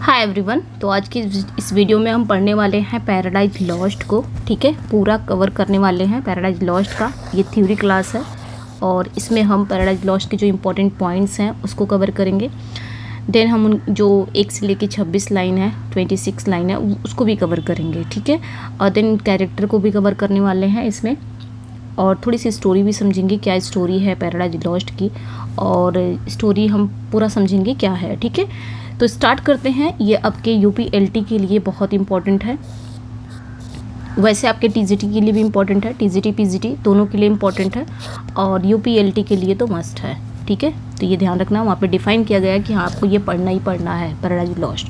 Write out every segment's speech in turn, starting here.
Hi everyone. तो आज की इस वीडियो में हम पढ़ने वाले हैं पैराडाइज लॉस्ट को। ठीक है, पूरा कवर करने वाले हैं पैराडाइज लॉस्ट का। ये थ्योरी क्लास है और इसमें हम पैराडाइज लॉस्ट के जो इम्पोर्टेंट पॉइंट्स हैं उसको कवर करेंगे। देन हम उन जो 1 से लेके 26 लाइन है, 26 लाइन है, उसको भी कवर करेंगे। ठीक है, और देन कैरेक्टर को भी कवर करने वाले हैं इसमें, और थोड़ी सी स्टोरी भी समझेंगे क्या स्टोरी है पैराडाइज लॉस्ट की, और स्टोरी हम पूरा समझेंगे क्या है। ठीक है, तो स्टार्ट करते हैं। ये आपके यूपीएलटी के लिए बहुत इंपॉर्टेंट है, वैसे आपके टीजीटी के लिए भी इम्पॉर्टेंट है, टीजीटी पीजीटी दोनों के लिए इम्पॉर्टेंट है, और यूपीएलटी के लिए तो मस्ट है। ठीक है, तो ये ध्यान रखना, वहाँ पे डिफाइन किया गया है कि हाँ आपको ये पढ़ना ही पढ़ना है पैराडाइज लॉस्ट,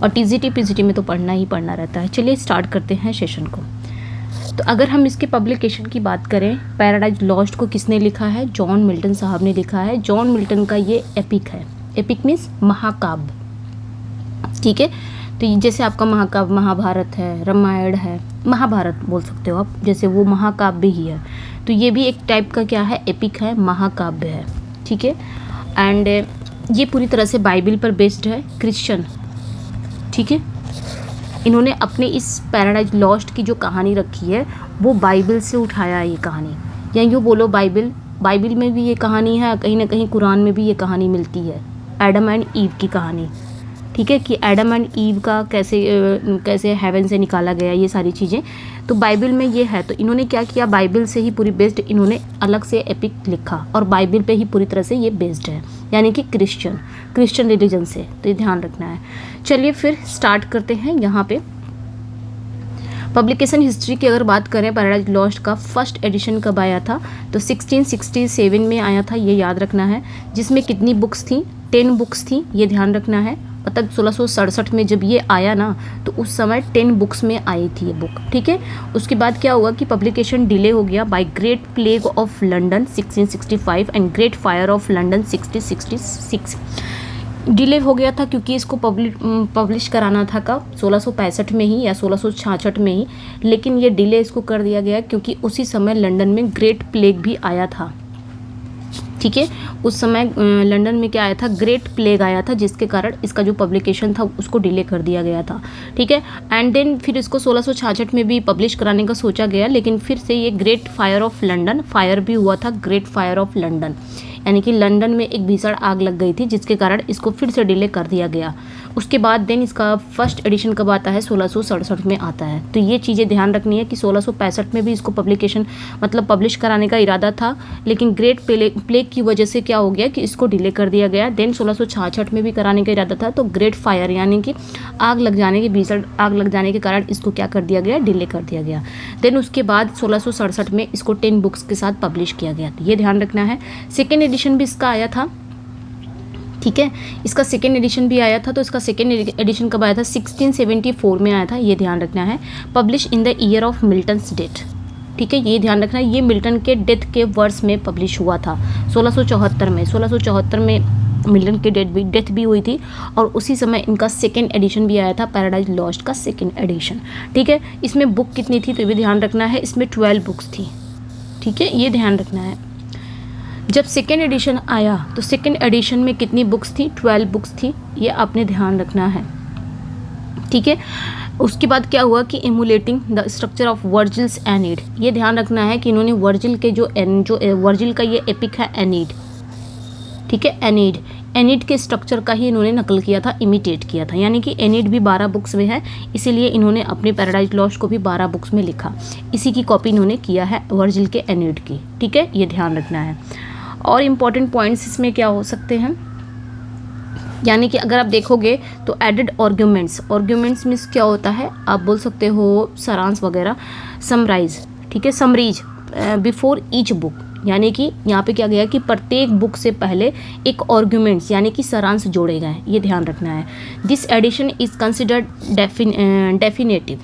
और टीजीटी पीजीटी में तो पढ़ना ही पढ़ना रहता है। चलिए स्टार्ट करते हैं सेशन को। तो अगर हम इसके पब्लिकेशन की बात करें, पैराडाइज लॉस्ट को किसने लिखा है? जॉन मिल्टन साहब ने लिखा है। जॉन मिल्टन का ये एपिक है। एपिक मीन्स महाकाव्य। ठीक है, तो जैसे आपका महाकाव्य महाभारत है, रामायण है, महाभारत बोल सकते हो आप, जैसे वो महाकाव्य ही है, तो ये भी एक टाइप का क्या है? एपिक है, महाकाव्य है। ठीक है, एंड ये पूरी तरह से बाइबल पर बेस्ड है, क्रिश्चियन। ठीक है, इन्होंने अपने इस पैराडाइज लॉस्ट की जो कहानी रखी है वो बाइबल से उठाया है ये कहानी, या यूँ बोलो बाइबल में भी ये कहानी है, कहीं ना कहीं कुरान में भी ये कहानी मिलती है, एडम एंड ईव की कहानी। ठीक है, कि एडम एंड ईव का कैसे हेवन से निकाला गया, ये सारी चीज़ें तो बाइबल में ये है। तो इन्होंने क्या किया, बाइबल से ही पूरी बेस्ड इन्होंने अलग से एपिक लिखा, और बाइबल पे ही पूरी तरह से ये बेस्ड है, यानी कि क्रिश्चियन रिलीजन से। तो ये ध्यान रखना है। चलिए फिर स्टार्ट करते हैं। यहाँ पे पब्लिकेशन हिस्ट्री की अगर बात करें, पैराडाइज लॉस्ट का फर्स्ट एडिशन कब आया था? तो 1667 में आया था, ये याद रखना है। जिसमें कितनी बुक्स थी? 10 बुक्स थी, ये ध्यान रखना है। मतलब 1667 में जब ये आया ना, तो उस समय 10 बुक्स में आई थी ये बुक। ठीक है, उसके बाद क्या हुआ कि पब्लिकेशन डिले हो गया by great plague of London 1665 and great fire of London 1666। Delay हो गया था क्योंकि इसको पब्लिश कराना था कब? 1665 में ही या 1666 में ही, लेकिन ये डिले इसको कर दिया गया क्योंकि उसी समय लंदन में ग्रेट प्लेग भी आया था। ठीक है, उस समय लंदन में क्या आया था? ग्रेट प्लेग आया था, जिसके कारण इसका जो पब्लिकेशन था उसको डिले कर दिया गया था। ठीक है, एंड देन फिर इसको 1666 में भी पब्लिश कराने का सोचा गया, लेकिन फिर से ये great fire of London, fire भी हुआ था, ग्रेट फायर ऑफ लंदन, यानी कि लंदन में एक भीषण आग लग गई थी, जिसके कारण इसको फिर से डिले कर दिया गया। उसके बाद देन इसका फर्स्ट एडिशन कब आता है? 1667 में आता है। तो ये चीज़ें ध्यान रखनी है कि 1665 में भी इसको पब्लिकेशन मतलब पब्लिश कराने का इरादा था, लेकिन ग्रेट प्लेग की वजह से क्या हो गया कि इसको डिले कर दिया गया। देन 1666 में भी कराने का इरादा था, तो ग्रेट फायर यानी कि भीषण आग लग जाने के कारण इसको क्या कर दिया गया? डिले कर दिया गया। देन उसके बाद 1667 में इसको 10 बुक्स के साथ पब्लिश किया गया। तो ये ध्यान रखना है। सेकेंड एडिशन भी इसका आया था। ठीक है, इसका सेकेंड एडिशन भी आया था। तो इसका सेकेंड एडिशन कब आया था? 1674 में आया था, ये ध्यान रखना है। Publish in the year of Milton's death. ठीक है, ये ध्यान रखना है, ये मिल्टन के डेथ के वर्ष में पब्लिश हुआ था, 1674 में। 1674 में मिल्टन की डेथ भी हुई थी, और उसी समय इनका सेकेंड एडिशन भी आया था, पैराडाइज लॉस्ट का सेकेंड एडिशन। ठीक है, इसमें बुक कितनी थी तो ये भी ध्यान रखना है, इसमें 12 बुक्स थी। ठीक है, ये ध्यान रखना है। जब सेकेंड एडिशन आया तो सेकेंड एडिशन में कितनी बुक्स थी? 12 बुक्स थी, ये आपने ध्यान रखना है। ठीक है, उसके बाद क्या हुआ कि emulating the structure of Virgil's Aeneid, ये ध्यान रखना है कि इन्होंने वर्जिल के जो वर्जिल का ये एपिक है एनीड। ठीक है, एनीड के स्ट्रक्चर का ही इन्होंने नकल किया था, इमिटेट किया था, यानी कि एनीड भी 12 बुक्स में है, इसीलिए इन्होंने अपने पैराडाइज लॉस्ट को भी 12 बुक्स में लिखा। इसी की कॉपी इन्होंने किया है वर्जिल के एनीड की। ठीक है, ये ध्यान रखना है। और इम्पॉर्टेंट पॉइंट्स इसमें क्या हो सकते हैं, यानी कि अगर आप देखोगे तो एडेड आर्ग्यूमेंट्स मीन्स क्या होता है? आप बोल सकते हो सारांश वगैरह, समराइज। ठीक है, समरीज बिफोर ईच बुक, यानी कि यहाँ पे क्या गया कि प्रत्येक बुक से पहले एक आर्ग्यूमेंट्स यानी कि सारांश जोड़े गए, ये ध्यान रखना है। This edition is considered definitive,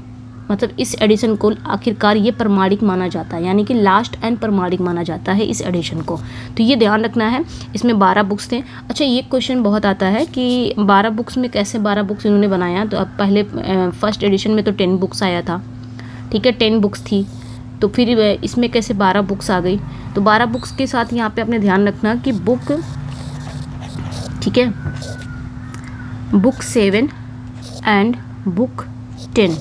मतलब इस एडिशन को आखिरकार ये प्रमाणिक माना जाता है, यानी कि लास्ट एंड प्रमाणिक माना जाता है इस एडिशन को। तो ये ध्यान रखना है। इसमें 12 बुक्स थे। अच्छा, ये क्वेश्चन बहुत आता है कि 12 बुक्स में कैसे 12 बुक्स इन्होंने बनाया? तो अब पहले फर्स्ट एडिशन में तो 10 बुक्स आया था। ठीक है, 10 बुक्स थी, तो फिर इसमें कैसे 12 बुक्स आ गई? तो 12 बुक्स के साथ यहाँ पे अपने ध्यान रखना कि बुक 7 एंड बुक 10,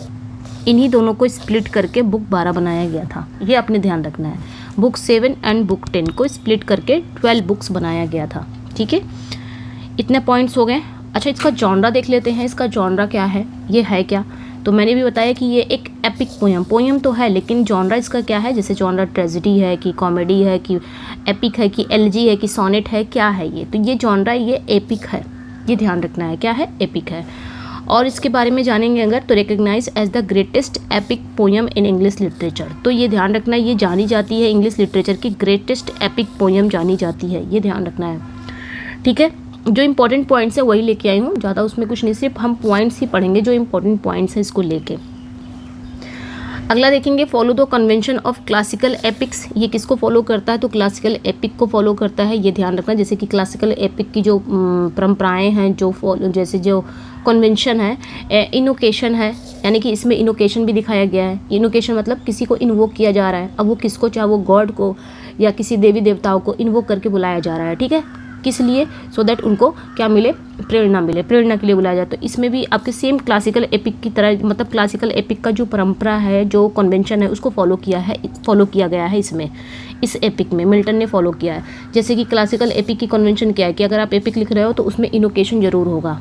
इन्हीं दोनों को स्प्लिट करके बुक 12 बनाया गया था, ये आपने ध्यान रखना है। बुक 7 एंड बुक 10 को स्प्लिट करके 12 बुक्स बनाया गया था, ठीक है। इतने पॉइंट्स हो गए। अच्छा, इसका जॉनरा देख लेते हैं, इसका जॉनरा क्या है, ये है क्या। तो मैंने भी बताया कि ये एक एपिक पोयम तो है, लेकिन जॉनरा इसका क्या है, जैसे जॉनरा ट्रेजेडी है कि कॉमेडी है कि एपिक है कि एलजी है कि सोनेट है, क्या है ये। तो ये जॉनरा ये एपिक है, ये ध्यान रखना है, क्या है, एपिक है। और इसके बारे में जानेंगे अगर तो recognise as the greatest epic poem in English literature, तो ये ध्यान रखना है, ये जानी जाती है इंग्लिश लिटरेचर की ग्रेटेस्ट एपिक पोयम जानी जाती है, ये ध्यान रखना है, ठीक है। जो इंपॉर्टेंट पॉइंट्स है वही लेके आई हूँ, ज़्यादा उसमें कुछ नहीं, सिर्फ हम पॉइंट्स ही पढ़ेंगे जो इंपॉर्टेंट पॉइंट्स हैं इसको लेके। अगला देखेंगे, follow the convention of classical epics, ये किसको फॉलो करता है, तो क्लासिकल एपिक को फॉलो करता है, ये ध्यान रखना। जैसे कि क्लासिकल एपिक की जो परंपराएं हैं, जो फॉलो, जैसे जो कन्वेंशन है, इनोकेशन है, यानी कि इसमें इनोकेशन भी दिखाया गया है। इनोकेशन मतलब किसी को इन्वोक किया जा रहा है, अब वो किसको, चाहे वो गॉड को या किसी देवी देवताओं को इन्वोक करके बुलाया जा रहा है, ठीक है। किस लिए, सो दैट उनको क्या मिले, प्रेरणा मिले, प्रेरणा के लिए बुलाया जाए। तो इसमें भी आपके सेम क्लासिकल एपिक की तरह, मतलब क्लासिकल एपिक का जो परंपरा है, जो कन्वेंशन है, उसको फॉलो किया गया है इसमें, इस एपिक में मिल्टन ने फॉलो किया है। जैसे कि क्लासिकल एपिक की कन्वेंशन क्या है कि अगर आप एपिक लिख रहे हो तो उसमें इनोकेशन जरूर होगा,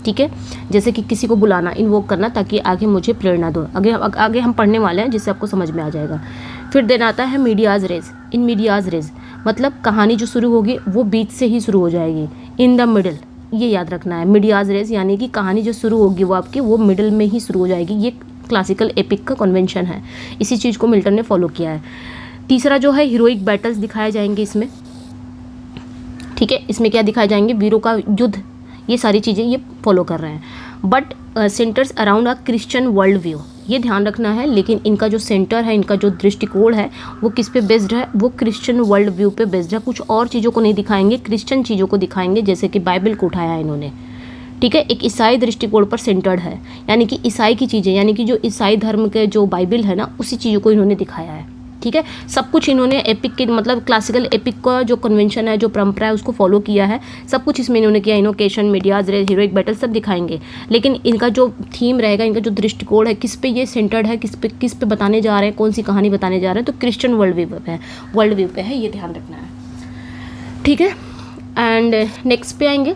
ठीक है। जैसे कि किसी को बुलाना, इन्वोक करना, ताकि आगे मुझे प्रेरणा दो। आगे हम पढ़ने वाले हैं जिससे आपको समझ में आ जाएगा। फिर देन आता है मीडियाज रेज, इन मीडियाज रेज मतलब कहानी जो शुरू होगी वो बीच से ही शुरू हो जाएगी, इन द मिडल, ये याद रखना है। मीडियाज रेज यानी कि कहानी जो शुरू होगी वो आपकी वो मिडल में ही शुरू हो जाएगी, ये क्लासिकल एपिक का कन्वेंशन है, इसी चीज़ को मिल्टन ने फॉलो किया है। तीसरा जो है, हीरोइक बैटल्स दिखाए जाएंगे इसमें, ठीक है। इसमें क्या दिखाए जाएंगे, वीरों का युद्ध, ये सारी चीज़ें ये फॉलो कर रहे हैं। But centres around a Christian world view, ये ध्यान रखना है। लेकिन इनका जो सेंटर है, इनका जो दृष्टिकोण है वो किस पे बेस्ड है, वो क्रिश्चियन वर्ल्ड व्यू पे बेस्ड है। कुछ और चीज़ों को नहीं दिखाएंगे, क्रिश्चियन चीज़ों को दिखाएंगे, जैसे कि बाइबल को उठाया है इन्होंने, ठीक है। एक ईसाई दृष्टिकोण पर सेंटर्ड है, यानी कि ईसाई की चीज़ें, यानी कि जो ईसाई धर्म के जो बाइबल है ना, उसी चीज़ों को इन्होंने दिखाया है, ठीक है। सब कुछ इन्होंने एपिक के, मतलब क्लासिकल एपिक का जो कन्वेंशन है, जो परंपरा है, उसको फॉलो किया है, सब कुछ इसमें इन्होंने किया। इनोकेशन, मीडियाज रेज, हीरोइक बैटल सब दिखाएंगे, लेकिन इनका जो थीम रहेगा, इनका जो दृष्टिकोण है, किस पे ये सेंटर्ड है, किस पे बताने जा रहे हैं, कौन सी कहानी बताने जा रहे हैं, तो क्रिश्चियन वर्ल्ड व्यू पे है, ये ध्यान रखना है, ठीक है। एंड नेक्स्ट पे आएंगे।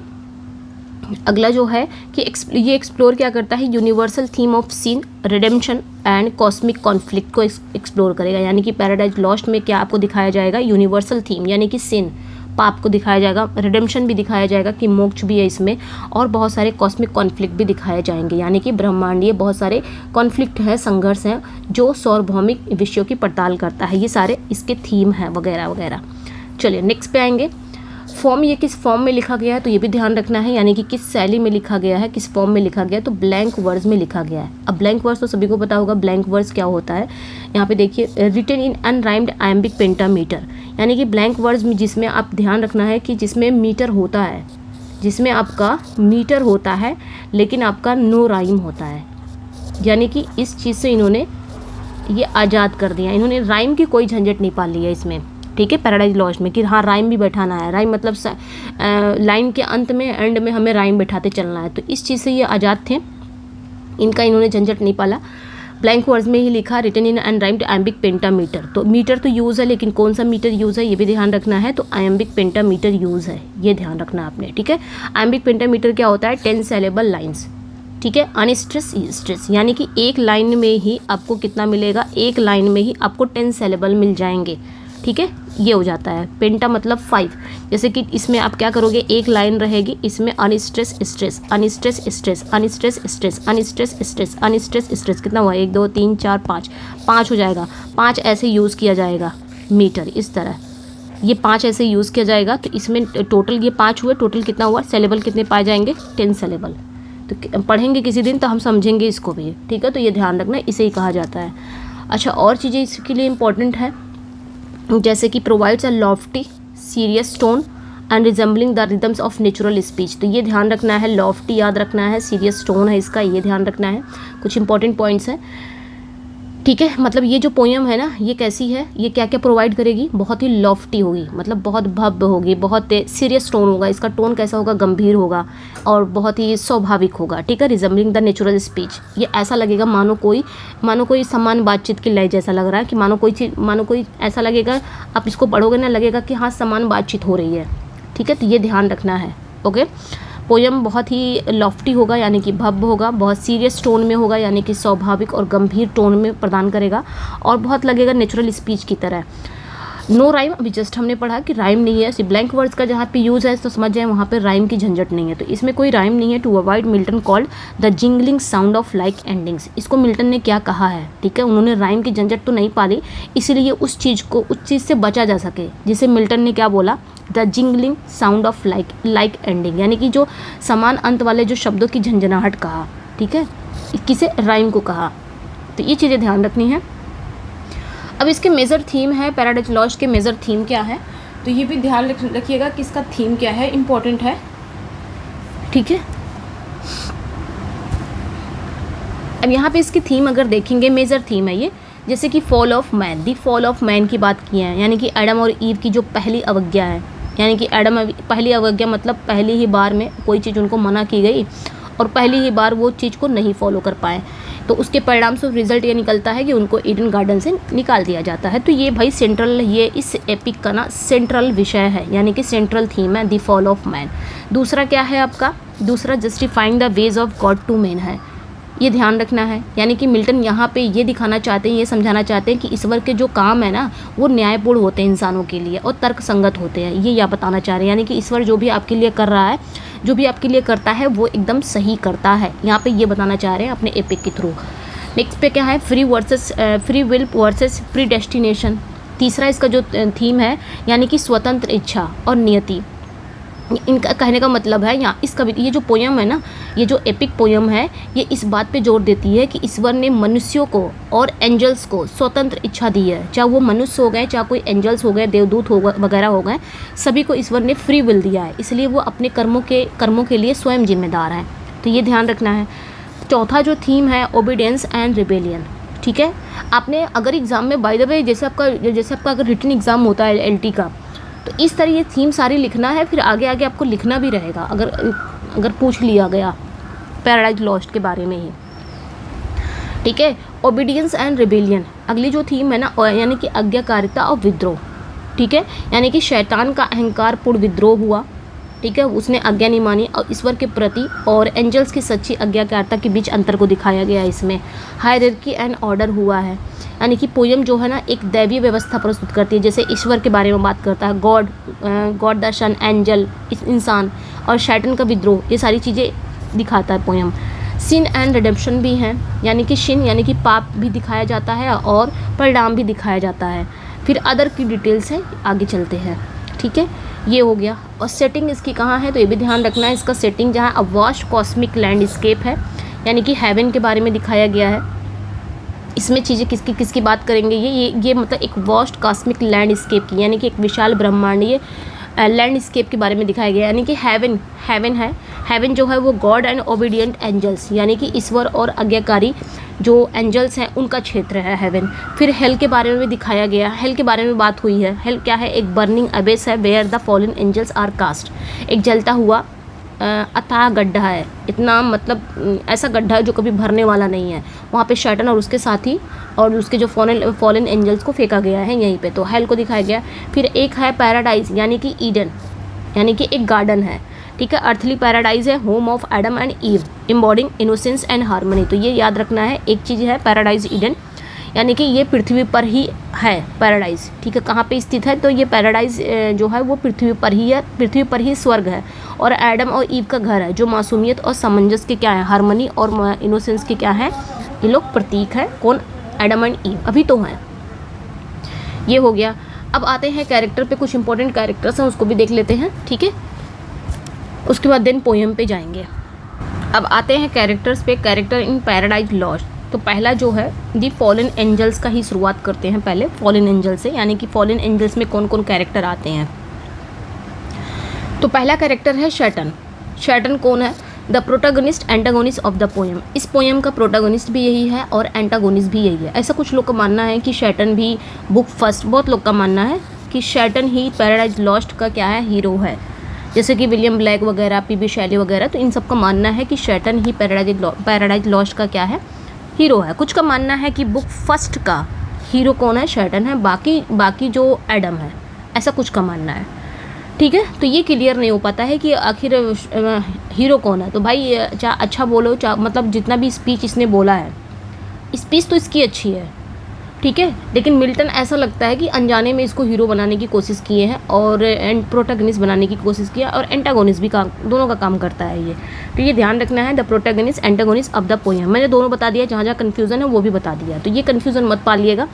अगला जो है कि ये एक्सप्लोर क्या करता है, universal theme of sin, redemption and cosmic conflict को एक्सप्लोर करेगा। यानी कि पैराडाइज लॉस्ट में क्या आपको दिखाया जाएगा, यूनिवर्सल थीम, यानी कि सिन, पाप को दिखाया जाएगा, रिडेम्पशन भी दिखाया जाएगा कि मोक्ष भी है इसमें, और बहुत सारे कॉस्मिक कॉन्फ्लिक्ट भी दिखाए जाएंगे, यानी कि ब्रह्मांडीय बहुत सारे कॉन्फ्लिक्ट हैं, संघर्ष हैं, जो सार्वभौमिक विषयों की पड़ताल करता है। ये सारे इसके थीम हैं वगैरह वगैरह। चलिए नेक्स्ट पे आएंगे। फॉर्म, ये किस फॉर्म में लिखा गया है, तो ये भी ध्यान रखना है, यानी कि किस शैली में लिखा गया है, किस फॉर्म में लिखा गया है, तो ब्लैंक वर्स में लिखा गया है। अब ब्लैंक वर्स तो सभी को पता होगा, ब्लैंक वर्स क्या होता है। यहाँ पे देखिए, written in unrhymed iambic pentameter, यानी कि ब्लैंक वर्स में जिसमें आप ध्यान रखना है कि जिसमें मीटर होता है, जिसमें आपका मीटर होता है लेकिन आपका नो राइम होता है, यानी कि इस चीज़ से इन्होंने ये आज़ाद कर दिया, इन्होंने राइम की कोई झंझट नहीं पाल लिया इसमें, ठीक है। पैराडाइज लॉस्ट में कि हाँ राइम भी बैठाना है, राइम मतलब लाइन के अंत में, एंड में हमें राइम बैठाते चलना है, तो इस चीज़ से ये आज़ाद थे, इनका इन्होंने झंझट नहीं पाला। ब्लैंक वर्ड्स में ही लिखा, written in unrhymed iambic pentameter, तो मीटर तो यूज़ है, लेकिन कौन सा मीटर यूज़ है ये भी ध्यान रखना है, तो आयम्बिक पेंटामीटर यूज़ है, ये ध्यान रखना आपने, ठीक है। आयम्बिक पेंटामीटर क्या होता है, 10 सेलेबल लाइन्स, ठीक है। अनस्ट्रेस स्ट्रेस, यानी कि एक लाइन में ही आपको कितना मिलेगा, एक लाइन में ही आपको 10 सेलेबल मिल जाएंगे, ठीक है। ये हो जाता है पेंटा मतलब 5, जैसे कि इसमें आप क्या करोगे, एक लाइन रहेगी, इसमें unstress stress, unstress stress, unstress stress, unstress stress, unstress stress, कितना हुआ, 1 2 3 4 5 हो जाएगा, 5 ऐसे यूज़ किया जाएगा मीटर, इस तरह ये 5 ऐसे यूज़ किया जाएगा। तो इसमें टोटल ये 5 हुए, टोटल कितना हुआ, सेलेबल कितने पाए जाएंगे, 10 सेलेबल। तो पढ़ेंगे किसी दिन तो हम समझेंगे इसको भी, ठीक है। तो ये ध्यान रखना, इसे ही कहा जाता है। अच्छा, और चीज़ें इसके लिए इम्पोर्टेंट है, जैसे कि provides a Lofty serious tone and resembling the rhythms of natural speech, तो ये ध्यान रखना है, लॉफ्टी याद रखना है, सीरियस टोन है इसका, ये ध्यान रखना है। कुछ इंपॉर्टेंट पॉइंट्स हैं। ठीक है, मतलब ये जो पोयम है ना, ये कैसी है, ये क्या क्या प्रोवाइड करेगी, बहुत ही लॉफ्टी होगी, मतलब बहुत भव्य होगी, बहुत सीरियस टोन होगा, इसका टोन कैसा होगा, गंभीर होगा और बहुत ही स्वाभाविक होगा। ठीक है, रिजम्बलिंग द नेचुरल स्पीच, ये ऐसा लगेगा मानो कोई सामान्य बातचीत की लय जैसा लग रहा है, कि मानो कोई ऐसा लगेगा, आप इसको पढ़ोगे ना, लगेगा कि हाँ सामान्य बातचीत हो रही है। ठीक है, तो ये ध्यान रखना है। ओके, पोयम बहुत ही लॉफ्टी होगा यानी कि भव्य होगा, बहुत सीरियस टोन में होगा यानी कि स्वाभाविक और गंभीर टोन में प्रदान करेगा, और बहुत लगेगा नेचुरल स्पीच की तरह। नो राइम, अभी जस्ट हमने पढ़ा कि राइम नहीं है, सिर्फ ब्लैंक वर्ड्स का जहाँ पे यूज़ है तो समझ जाए वहाँ पे राइम की झंझट नहीं है, तो इसमें कोई राइम नहीं है। To avoid Milton called the jingling sound of like endings, इसको मिल्टन ने क्या कहा है, ठीक है, उन्होंने राइम की झंझट तो नहीं पाली, इसीलिए उस चीज़ से बचा जा सके, जिसे मिल्टन ने क्या बोला, the jingling sound of like ending, यानी कि जो समान अंत वाले जो शब्दों की झंझनाहट कहा। ठीक है, किसे, राइम को कहा, तो ये चीज़ें ध्यान रखनी है। अब इसके मेजर थीम है, पैराडाइज लॉस्ट के मेजर थीम क्या है, तो ये भी ध्यान रखिएगा कि इसका थीम क्या है, इम्पोर्टेंट है। ठीक है, अब यहाँ पे इसकी थीम अगर देखेंगे, मेजर थीम है ये, जैसे कि fall of man, the fall of man की बात की है, यानी कि एडम और ईव की जो पहली अवज्ञा है, यानी कि पहली अवज्ञा मतलब पहली ही बार में कोई चीज़ उनको मना की गई और पहली ही बार वो चीज़ को नहीं फॉलो कर पाए, तो उसके परिणाम से रिजल्ट ये निकलता है कि उनको ईडन गार्डन से निकाल दिया जाता है। तो ये भाई सेंट्रल, ये इस एपिक का ना सेंट्रल विषय है, यानी कि सेंट्रल थीम है, द फॉल ऑफ मैन। दूसरा क्या है आपका, दूसरा justifying the ways of God to man है, ये ध्यान रखना है। यानी कि मिल्टन यहाँ पे ये दिखाना चाहते हैं, ये समझाना चाहते हैं कि ईश्वर के जो काम है ना वो न्यायपूर्ण होते हैं इंसानों के लिए और तर्क संगत होते हैं, ये बताना चाह रहे हैं। यानी कि ईश्वर जो भी आपके लिए कर रहा है, जो भी आपके लिए करता है वो एकदम सही करता है, यहाँ पे ये बताना चाह रहे हैं अपने एपिक के थ्रू। नेक्स्ट पे क्या है, फ्री विल वर्सेस प्रीडेस्टिनेशन। तीसरा इसका जो थीम है यानी कि स्वतंत्र इच्छा और नियति। इनका कहने का मतलब है यहाँ इस कविता, ये जो पोयम है ना, ये जो एपिक पोयम है, ये इस बात पे जोर देती है कि ईश्वर ने मनुष्यों को और एंजल्स को स्वतंत्र इच्छा दी है, चाहे वो मनुष्य हो गए, चाहे कोई एंजल्स हो गए, देवदूत हो गए वगैरह हो गए, सभी को ईश्वर ने फ्री विल दिया है, इसलिए वो अपने कर्मों के लिए स्वयं जिम्मेदार हैं, तो ये ध्यान रखना है। चौथा जो थीम है, ओबीडियंस एंड रिबेलियन। ठीक है, आपने अगर एग्ज़ाम में बाय द वे जैसे आपका अगर रिटन एग्ज़ाम होता है एलटी का, तो इस तरह ये थीम सारी लिखना है, फिर आगे आगे आपको लिखना भी रहेगा अगर पूछ लिया गया पैराडाइज लॉस्ट के बारे में ही। ठीक है, ओबीडियंस एंड रिबेलियन, अगली जो थीम है ना, यानी कि आज्ञाकारिता और विद्रोह। ठीक है, यानी कि शैतान का अहंकार पूर्ण विद्रोह हुआ, ठीक है, उसने आज्ञा नहीं मानी और ईश्वर के प्रति और एंजल्स की सच्ची आज्ञाकारिता के बीच अंतर को दिखाया गया है। इसमें हायरार्की एंड ऑर्डर हुआ है, यानी कि पोयम जो है ना एक दैवीय व्यवस्था प्रस्तुत करती है, जैसे ईश्वर के बारे में बात करता है, गॉड द सन, एंजल इंसान, और शैतान का विद्रोह, ये सारी चीज़ें दिखाता है पोयम। सिन एंड रिडेम्पशन भी हैं, यानी कि शिन यानी कि पाप भी दिखाया जाता है और परिणाम भी दिखाया जाता है। फिर अदर की डिटेल्स है, आगे चलते हैं। ठीक है, ये हो गया। और सेटिंग इसकी कहाँ है, तो ये भी ध्यान रखना है, इसका सेटिंग जहाँ अ वास्ट कॉस्मिक लैंडस्केप है, यानी कि हेवन के बारे में दिखाया गया है। इसमें चीज़ें किसकी बात करेंगे, ये मतलब एक वास्ट कॉस्मिक लैंडस्केप की, यानी कि एक विशाल ब्रह्मांडीय लैंडस्केप के बारे में दिखाया गया, यानी कि हेवन है। हेवन जो है वो गॉड एंड ओबीडियंट एंजल्स, यानी कि ईश्वर और आज्ञाकारी जो एंजल्स हैं उनका क्षेत्र है हेवन। फिर हेल के बारे में भी दिखाया गया, हेल के बारे में बात हुई है। हेल क्या है, एक बर्निंग अबेस है where the fallen angels are cast, एक जलता हुआ अथाह गड्ढा है, इतना मतलब ऐसा गड्ढा है जो कभी भरने वाला नहीं है, वहाँ पे शैतान और उसके साथी और उसके जो फॉलन एंजल्स को फेंका गया है यहीं पे, तो हेल को दिखाया गया। फिर एक है पैराडाइज, यानी कि ईडन, यानी कि एक गार्डन है। ठीक है, अर्थली पैराडाइज है, home of Adam and ewe, embodying innocence and harmony, तो ये याद रखना है। एक चीज़ है पैराडाइज ईडन, यानी कि ये पृथ्वी पर ही है पैराडाइज। ठीक है, कहाँ पे स्थित है, तो ये पैराडाइज जो है वो पृथ्वी पर ही है, पृथ्वी पर ही स्वर्ग है, और एडम और ईव का घर है, जो मासूमियत और सामंजस्य के क्या है, हार्मनी और इनोसेंस के क्या है, ये लोग प्रतीक है। कौन, एडम एंड ईव अभी तो हैं। ये हो गया। अब आते हैं कैरेक्टर पे, कुछ इंपॉर्टेंट कैरेक्टर्स हैं उसको भी देख लेते हैं। ठीक है, उसके बाद देन पोएम पे जाएंगे। अब आते हैं कैरेक्टर्स पे, कैरेक्टर इन पैराडाइज लॉस्ट। तो पहला जो है दी फॉलन एंजल्स का ही शुरुआत करते हैं पहले, फॉलन एंजल से, यानी कि फॉलन एंजल्स में कौन कौन कैरेक्टर आते हैं। तो पहला कैरेक्टर है शैतान। शैतान कौन है, the protagonist antagonist of the poem, इस पोएम का प्रोटागनिस्ट भी यही है और एंटागोनिस्ट भी यही है। ऐसा कुछ लोग का मानना है कि शैटन भी बुक फर्स्ट, बहुत लोग का मानना है कि शैटन ही पैराडाइज लॉस्ट का क्या है, हीरो है। जैसे कि विलियम ब्लैक वगैरह, पीबी शैली वगैरह, तो इन सब का मानना है कि शैटन ही पैराडाइज लॉस्ट का क्या है, हीरो है। कुछ का मानना है कि बुक फर्स्ट का हीरो कौन है, शैटन है, बाकी जो एडम है, ऐसा कुछ का मानना है। ठीक है, तो ये क्लियर नहीं हो पाता है कि आखिर हीरो कौन है। तो भाई चाहे अच्छा बोलो, चाहे मतलब जितना भी स्पीच इसने बोला है, स्पीच तो इसकी अच्छी है, ठीक है, लेकिन मिल्टन ऐसा लगता है कि अनजाने में इसको हीरो बनाने की कोशिश किए हैं और प्रोटैगनिस्ट बनाने की कोशिश किया, और एंटागोनिस्ट भी काम, दोनों का काम करता है ये। तो ये ध्यान रखना है, the protagonist antagonist of the poem. मैंने दोनों बता दिया, जहाँ जहाँ कन्फ्यूज़न है वो भी बता दिया, तो ये कन्फ्यूज़न मत पालिएगा।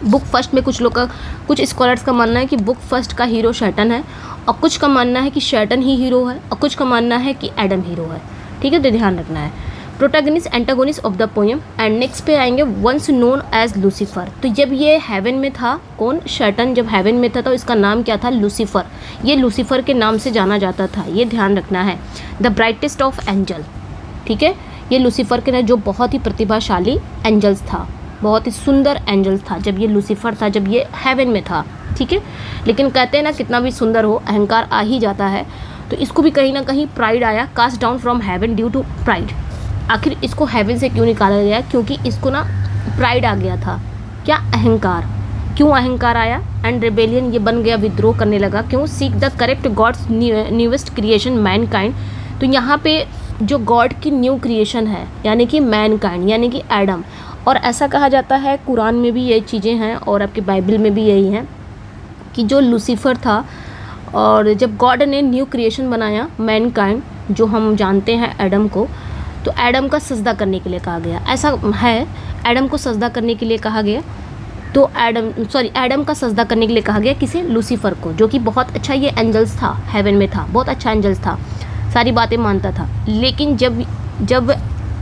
बुक फर्स्ट में कुछ स्कॉलर्स का मानना है कि बुक फर्स्ट का हीरो शैटन है, और कुछ का मानना है कि शैटन ही हीरो है, और कुछ का मानना है कि एडम हीरो है। ठीक है, तो ध्यान रखना है। Protagonist antagonist of the poem. And next पे आएंगे वंस नोन एज लूसीफर। तो जब ये हेवन में था, कौन, शैटन जब हेवन में था तो इसका नाम क्या था, लूसीफर। ये लूसीफर के नाम से जाना जाता था, ये ध्यान रखना है। द ब्राइटेस्ट ऑफ एंजल, ठीक है, ये लूसीफर के जो बहुत ही प्रतिभाशाली एंजल्स था, बहुत ही सुंदर एंजल्स था जब ये लूसीफर था, जब ये हेवन में था। ठीक है, लेकिन कहते हैं ना कितना भी सुंदर हो अहंकार आ ही जाता है, तो इसको भी कहीं ना कहीं प्राइड आया, cast down from heaven due to pride. आखिर इसको हेवन से क्यों निकाला गया, क्योंकि इसको ना प्राइड आ गया था, क्या, अहंकार। क्यों अहंकार आया, एंड रेबेलियन, ये बन गया, विद्रोह करने लगा। क्यों, seek the correct God's newest creation mankind. तो यहाँ पे जो गॉड की न्यू क्रिएशन है, यानी कि मैनकाइंड, यानी कि एडम, और ऐसा कहा जाता है कुरान में भी ये चीज़ें हैं और आपके बाइबल में भी यही हैं कि जो लूसीफर था, और जब गॉड ने न्यू क्रिएशन बनाया मैनकाइंड, जो हम जानते हैं एडम को, तो एडम का सजदा करने के लिए कहा गया, ऐसा है, एडम को सजदा करने के लिए कहा गया। तो एडम का सजदा करने के लिए कहा गया किसे, लूसीफर को, जो कि बहुत अच्छा ये एंजल्स था, हेवन में था, बहुत अच्छा एंजल्स था, सारी बातें मानता था। लेकिन जब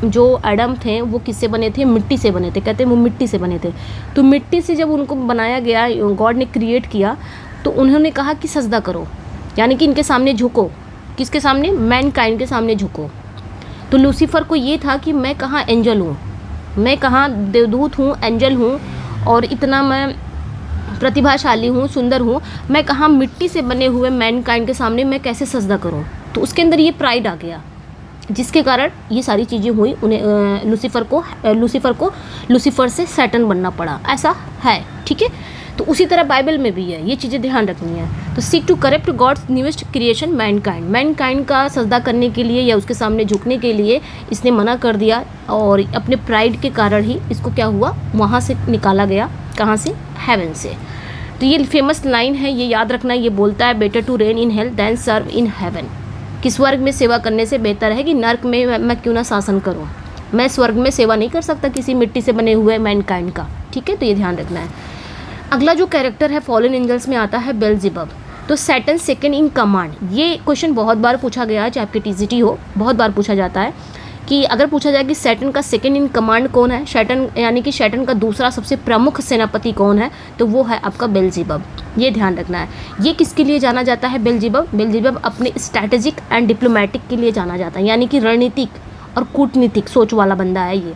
जो एडम थे वो किससे बने थे, मिट्टी से बने थे, कहते हैं वो मिट्टी से बने थे। तो मिट्टी से जब उनको बनाया गया, गॉड ने क्रिएट किया, तो उन्होंने कहा कि सजदा करो, यानी कि इनके सामने झुको, किसके सामने, मैनकाइंड के सामने झुको। तो लूसीफर को ये था कि मैं कहाँ एंजल हूँ, मैं कहाँ देवदूत हूँ, एंजल हूँ, और इतना मैं प्रतिभाशाली हूँ, सुंदर हूँ, मैं कहाँ मिट्टी से बने हुए मैनकाइंड के सामने मैं कैसे सजदा करूँ। तो उसके अंदर ये प्राइड आ गया, जिसके कारण ये सारी चीज़ें हुई, उन्हें लूसीफर से सैटन बनना पड़ा, ऐसा है। ठीक है, तो उसी तरह बाइबल में भी है, ये चीज़ें ध्यान रखनी है। तो seek to correct God's newest creation mankind का सजदा करने के लिए या उसके सामने झुकने के लिए इसने मना कर दिया, और अपने प्राइड के कारण ही इसको क्या हुआ, वहाँ से निकाला गया, कहाँ से, हेवन से। तो ये फेमस लाइन है, ये याद रखना, ये बोलता है, better to reign in hell than serve in heaven, कि स्वर्ग में सेवा करने से बेहतर है कि नर्क में मैं क्यों ना शासन करूं, मैं स्वर्ग में सेवा नहीं कर सकता किसी मिट्टी से बने हुए मैनकाइंड का। ठीक है, तो ये ध्यान रखना है। अगला जो कैरेक्टर है फॉलन एंजल्स में आता है बेल्जेबब। तो सैटन सेकंड इन कमांड, ये क्वेश्चन बहुत बार पूछा गया है, चाहे आपके टीजीटी हो, बहुत बार पूछा जाता है कि अगर पूछा जाए कि सैटन का सेकंड इन कमांड कौन है, सैटन यानी कि सैटन का दूसरा सबसे प्रमुख सेनापति कौन है, तो वो है आपका बेल्जेबब। ये ध्यान रखना है। ये किसके लिए जाना जाता है, बेल्जेबब अपने स्ट्रैटेजिक एंड डिप्लोमेटिक के लिए जाना जाता है, यानी कि रणनीतिक और कूटनीतिक सोच वाला बंदा है ये।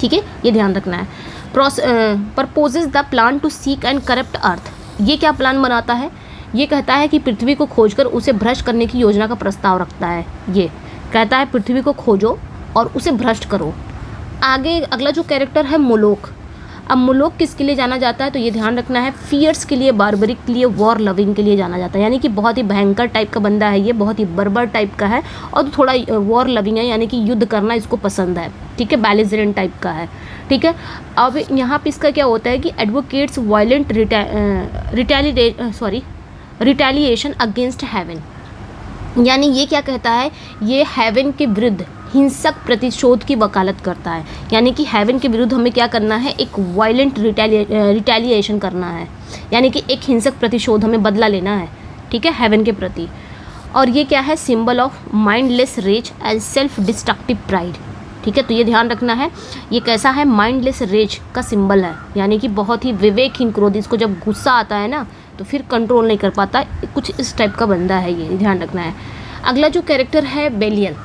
ठीक है, ये ध्यान रखना है। Proposes the plan to seek and corrupt earth, ये क्या प्लान बनाता है, ये कहता है कि पृथ्वी को खोजकर उसे भ्रष्ट करने की योजना का प्रस्ताव रखता है। ये कहता है पृथ्वी को खोजो और उसे भ्रष्ट करो। आगे अगला जो कैरेक्टर है मोलोक। अब मोलोक किसके लिए जाना जाता है, तो ये ध्यान रखना है, फियर्स के लिए, बार्बरिक के लिए, वॉर लविंग के लिए जाना जाता है, यानी कि बहुत ही भयंकर टाइप का बंदा है ये, बहुत ही बर्बर टाइप का है, और थोड़ा वॉर लविंग है, यानी कि युद्ध करना इसको पसंद है। ठीक है, बैलेंसरेंट टाइप का है। ठीक है, अब यहाँ पे इसका क्या होता है कि advocates violent retaliation against heaven, यानी ये क्या कहता है, ये हेवन के विरुद्ध हिंसक प्रतिशोध की वकालत करता है, यानी कि हेवन के विरुद्ध हमें क्या करना है, एक वायलेंट रिटेलिएशन करना है, यानी कि एक हिंसक प्रतिशोध हमें बदला लेना है। ठीक है, हेवन के प्रति। और ये क्या है, symbol of mindless rage and self destructive pride. ठीक है, तो ये ध्यान रखना है, ये कैसा है, माइंडलेस रेज का सिंबल है, यानी कि बहुत ही विवेकहीन क्रोध, इसको जब गुस्सा आता है ना तो फिर कंट्रोल नहीं कर पाता, कुछ इस टाइप का बंदा है ये, ध्यान रखना है। अगला जो कैरेक्टर है बेलियल,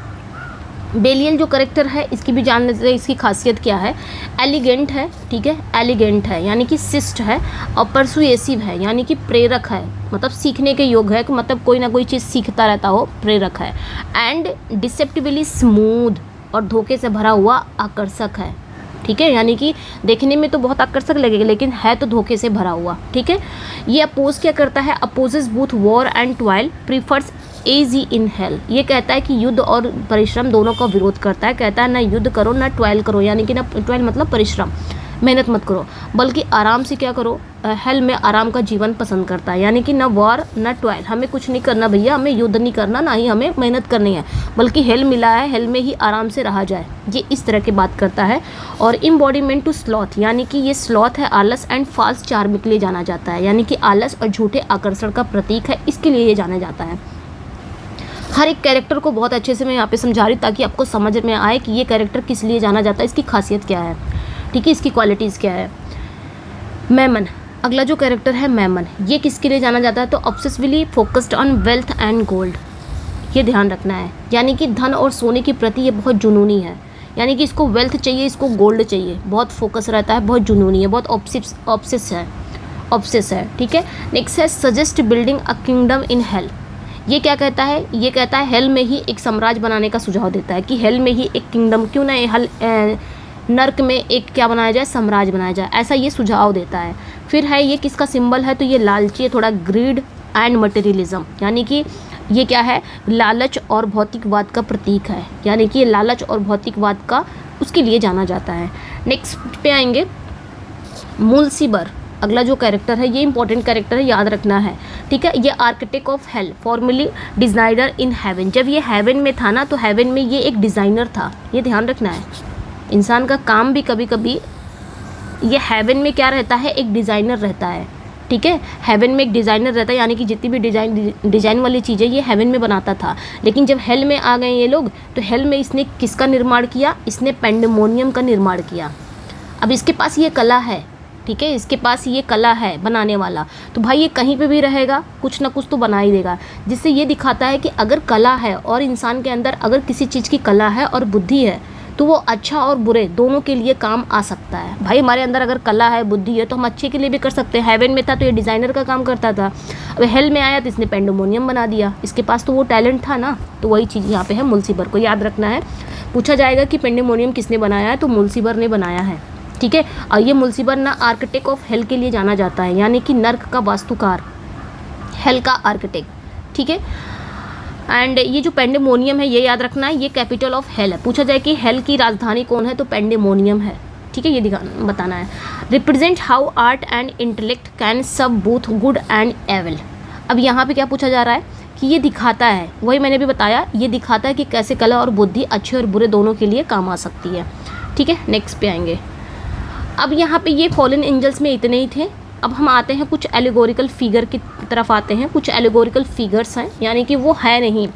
बेलियल जो करेक्टर है इसकी भी जान लेते हैं, इसकी खासियत क्या है। एलिगेंट है, ठीक है, एलिगेंट है यानी कि शिष्ट है, और परसुएसिव है यानी कि प्रेरक है, मतलब सीखने के योग्य है, मतलब कोई ना कोई चीज़ सीखता रहता हो, प्रेरक है। एंड डिसेप्टिवली स्मूथ, और धोखे से भरा हुआ आकर्षक है, ठीक है, यानी कि देखने में तो बहुत आकर्षक लगेगा लेकिन है तो धोखे से भरा हुआ, ठीक है। ये अपोज क्या करता है, opposes both war and toil, prefers AG in hell, ये कहता है कि युद्ध और परिश्रम दोनों का विरोध करता है, कहता है ना युद्ध करो ना टॉयल करो, यानी कि ना टॉयल मतलब परिश्रम, मेहनत मत करो, बल्कि आराम से क्या करो, हेल में आराम का जीवन पसंद करता है, यानी कि ना वॉर ना टॉयल, हमें कुछ नहीं करना भैया, हमें युद्ध नहीं करना, ना ही हमें मेहनत करनी है, बल्कि हेल मिला है, हेल में ही आराम से रहा जाए, ये इस तरह की बात करता है। और इम्बॉडीमेंट टू स्लॉथ, यानी कि ये स्लॉथ है आलस एंड फॉल्स चार्म के लिए जाना जाता है, यानी कि आलस और झूठे आकर्षण का प्रतीक है, इसके लिए ये जाना जाता है। हर एक कैरेक्टर को बहुत अच्छे से मैं यहाँ पे समझा रही हूँ ताकि आपको समझ में आए कि ये कैरेक्टर किस लिए जाना जाता है, इसकी खासियत क्या है, ठीक है, इसकी क्वालिटीज़ क्या है। मैमन, अगला जो कैरेक्टर है मैमन, ये किसके लिए जाना जाता है, तो obsessively focused on wealth and gold, ये ध्यान रखना है, यानी कि धन और सोने के प्रति ये बहुत जुनूनी है, यानी कि इसको वेल्थ चाहिए, इसको गोल्ड चाहिए, बहुत फोकस रहता है, बहुत जुनूनी है, बहुत ऑब्सेस है, ठीक है। नेक्स्ट है suggest building a kingdom in hell, ये क्या कहता है, ये कहता है हेल में ही एक साम्राज्य बनाने का सुझाव देता है कि हेल में ही एक किंगडम, क्यों ना नर्क में एक क्या बनाया जाए, साम्राज्य बनाया जाए, ऐसा ये सुझाव देता है। फिर है ये किसका सिंबल है, तो ये लालची है, थोड़ा ग्रीड एंड मटेरियलिज्म, यानी कि ये क्या है, लालच और भौतिकवाद का प्रतीक है, यानी कि ये लालच और भौतिकवाद का उसके लिए जाना जाता है। नेक्स्ट पे आएंगे मुल्सिबर, अगला जो कैरेक्टर है ये इंपॉर्टेंट कैरेक्टर है, याद रखना है, ठीक है। ये architect of hell, formally designer in heaven, जब ये हेवन में था ना तो हेवन में ये एक डिज़ाइनर था, ये ध्यान रखना है। इंसान का काम भी कभी कभी ये हेवन में क्या रहता है, एक डिज़ाइनर रहता है, ठीक है, हेवन में एक डिज़ाइनर रहता है, यानी कि जितनी भी डिज़ाइन वाली चीज़ें ये हेवन में बनाता था, लेकिन जब हेल में आ गए ये लोग तो हेल में इसने किसका निर्माण किया, इसने पेंडेमोनियम का निर्माण किया। अब इसके पास ये कला है, ठीक है, इसके पास ये कला है बनाने वाला, तो भाई ये कहीं पे भी रहेगा कुछ ना कुछ तो बना ही देगा, जिससे ये दिखाता है कि अगर कला है और इंसान के अंदर अगर किसी चीज़ की कला है और बुद्धि है तो वो अच्छा और बुरे दोनों के लिए काम आ सकता है। भाई हमारे अंदर अगर कला है बुद्धि है तो हम अच्छे के लिए भी कर सकते हैं। हेवन में था तो ये डिज़ाइनर का काम करता था, अब हेल में आया तो इसने पेंडेमोनियम बना दिया, इसके पास तो वो टैलेंट था ना, तो वही चीज़ यहाँ पे है। मुल्सिबर को याद रखना है, पूछा जाएगा कि पेंडेमोनियम किसने बनाया है, तो मुल्सिबर ने बनाया है, ठीक है। और ये मुल्सिबर ना आर्किटेक्ट ऑफ हेल के लिए जाना जाता है, यानी कि नर्क का वास्तुकार, हेल का आर्किटेक्ट, ठीक है। एंड ये जो पेंडेमोनियम है ये याद रखना है, ये कैपिटल ऑफ हेल है। पूछा जाए कि हेल की राजधानी कौन है, तो पेंडेमोनियम है, ठीक है, ये बताना है। Represent how art and intellect can सब बोथ गुड एंड एविल। अब यहाँ पे क्या पूछा जा रहा है कि ये दिखाता है, वही मैंने भी बताया, ये दिखाता है कि कैसे कला और बुद्धि अच्छे और बुरे दोनों के लिए काम आ सकती है, ठीक है। नेक्स्ट पे आएंगे, अब यहाँ पे ये फॉलन एंजल्स में इतने ही थे। अब हम आते हैं कुछ एलिगोरिकल फिगर की तरफ आते हैं। कुछ एलिगोरिकल फिगर्स हैं, यानी कि वो है नहीं,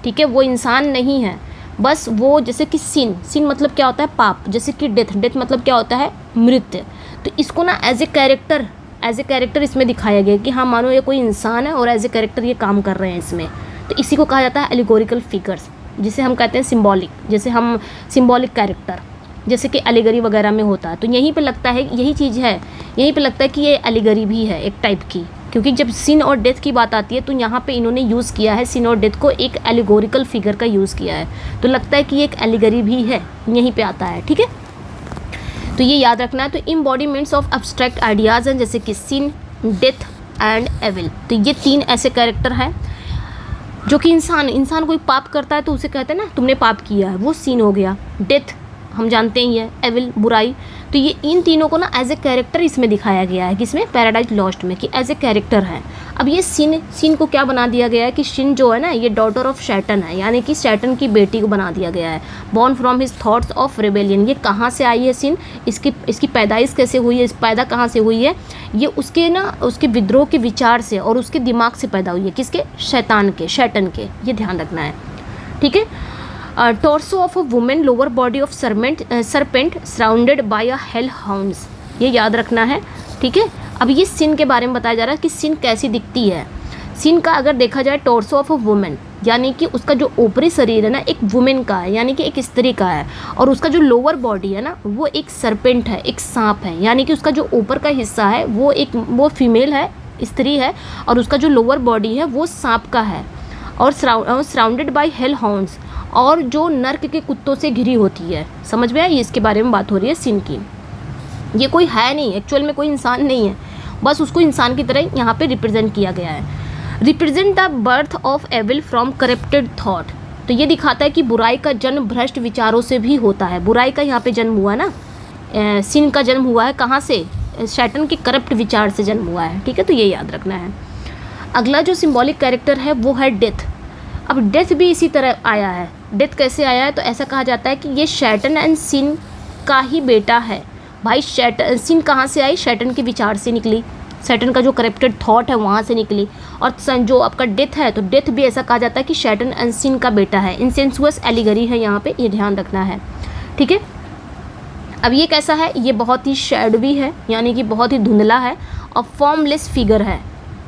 ठीक है, वो इंसान नहीं है, बस वो जैसे कि सिन मतलब क्या होता है, पाप, जैसे कि डेथ मतलब क्या होता है, मृत्यु। तो इसको ना एज ए कैरेक्टर इसमें दिखाया गया कि हाँ मानो ये कोई इंसान है और एज ए कैरेक्टर ये काम कर रहे हैं इसमें, तो इसी को कहा जाता है एलिगोरिकल फिगर्स, जिसे हम कहते हैं सिम्बॉलिक, जैसे हम सिम्बॉलिक कैरेक्टर जैसे कि एलिगरी वगैरह में होता है। तो यहीं पे लगता है यही चीज़ है, यहीं पे लगता है कि ये एलिगरी भी है एक टाइप की, क्योंकि जब सिन और डेथ की बात आती है तो यहाँ पे इन्होंने यूज़ किया है सिन और डेथ को, एक एलिगोरिकल फिगर का यूज़ किया है, तो लगता है कि ये एक एलिगरी भी है, यहीं पे आता है, ठीक है। तो ये याद रखना है। तो इम्बॉडीमेंट्स ऑफ एब्स्ट्रैक्ट आइडियाज़ हैं, जैसे कि सिन, डेथ एंड एविल। तो ये तीन ऐसे कैरेक्टर हैं जो कि इंसान कोई पाप करता है तो उसे कहते हैं ना तुमने पाप किया है, वो सीन हो गया। डेथ हम जानते ही है, एविल बुराई। तो ये इन तीनों को ना एज ए कैरेक्टर इसमें दिखाया गया है, किसमें, पैराडाइज लॉस्ट में, कि एज ए कैरेक्टर है। अब ये सिन को क्या बना दिया गया है कि सिन जो है ना ये डॉटर ऑफ सैटर्न है, यानी कि सैटर्न की बेटी को बना दिया गया है। Born from his thoughts of rebellion. ये कहाँ से आई है सिन, इसकी पैदाइश कैसे हुई है, पैदा कहाँ से हुई है, ये उसके विद्रोह के विचार से और उसके दिमाग से पैदा हुई है, किसके, सैटर्न के, ये ध्यान रखना है, ठीक है। Torso of a women, lower body of serpent surrounded by a hello hounds, ये याद रखना है, ठीक है। अब ये सिन के बारे में बताया जा रहा है कि सिन कैसी दिखती है। सिन का अगर देखा जाए टॉर्सो ऑफ अ वुमेन, यानी कि उसका जो ऊपरी शरीर है ना एक वुमेन का है, यानी कि एक स्त्री का है, और उसका जो लोअर बॉडी है ना वो एक सरपेंट है, एक सांप है, यानी कि उसका जो ऊपर का हिस्सा है वो फीमेल है, स्त्री है, और उसका जो लोअर बॉडी है वो सांप का है, और सराउंडेड बाय हेल हाउंड्स, और जो नर्क के कुत्तों से घिरी होती है। समझ में आई? इसके बारे में बात हो रही है सिन की। ये कोई है नहीं, एक्चुअल में कोई इंसान नहीं है, बस उसको इंसान की तरह यहाँ पे रिप्रेजेंट किया गया है। Represent the birth of evil from corrupted thought, तो ये दिखाता है कि बुराई का जन्म भ्रष्ट विचारों से भी होता है। बुराई का यहाँ पे जन्म हुआ ना, सिन का जन्म हुआ है कहाँ से? शैतान के करप्ट विचार से जन्म हुआ है। ठीक है, तो ये याद रखना है। अगला जो सिंबॉलिक कैरेक्टर है वो है डेथ। अब डेथ भी इसी तरह आया है। डेथ कैसे आया है? तो ऐसा कहा जाता है कि ये शैतान एंड सिन का ही बेटा है। भाई सिन कहाँ से आई? शैतान के विचार से निकली, शैतान का जो करप्टेड थॉट है वहाँ से निकली। और जो आपका डेथ है, तो डेथ भी ऐसा कहा जाता है कि शैतान एंड सिन का बेटा है। इंसेंसुअस एलिगरी है यहाँ पे, ये ध्यान रखना है। ठीक है, अब ये कैसा है? ये बहुत ही शैडवी है, यानी कि बहुत ही धुंधला है, और फॉर्मलेस फिगर है,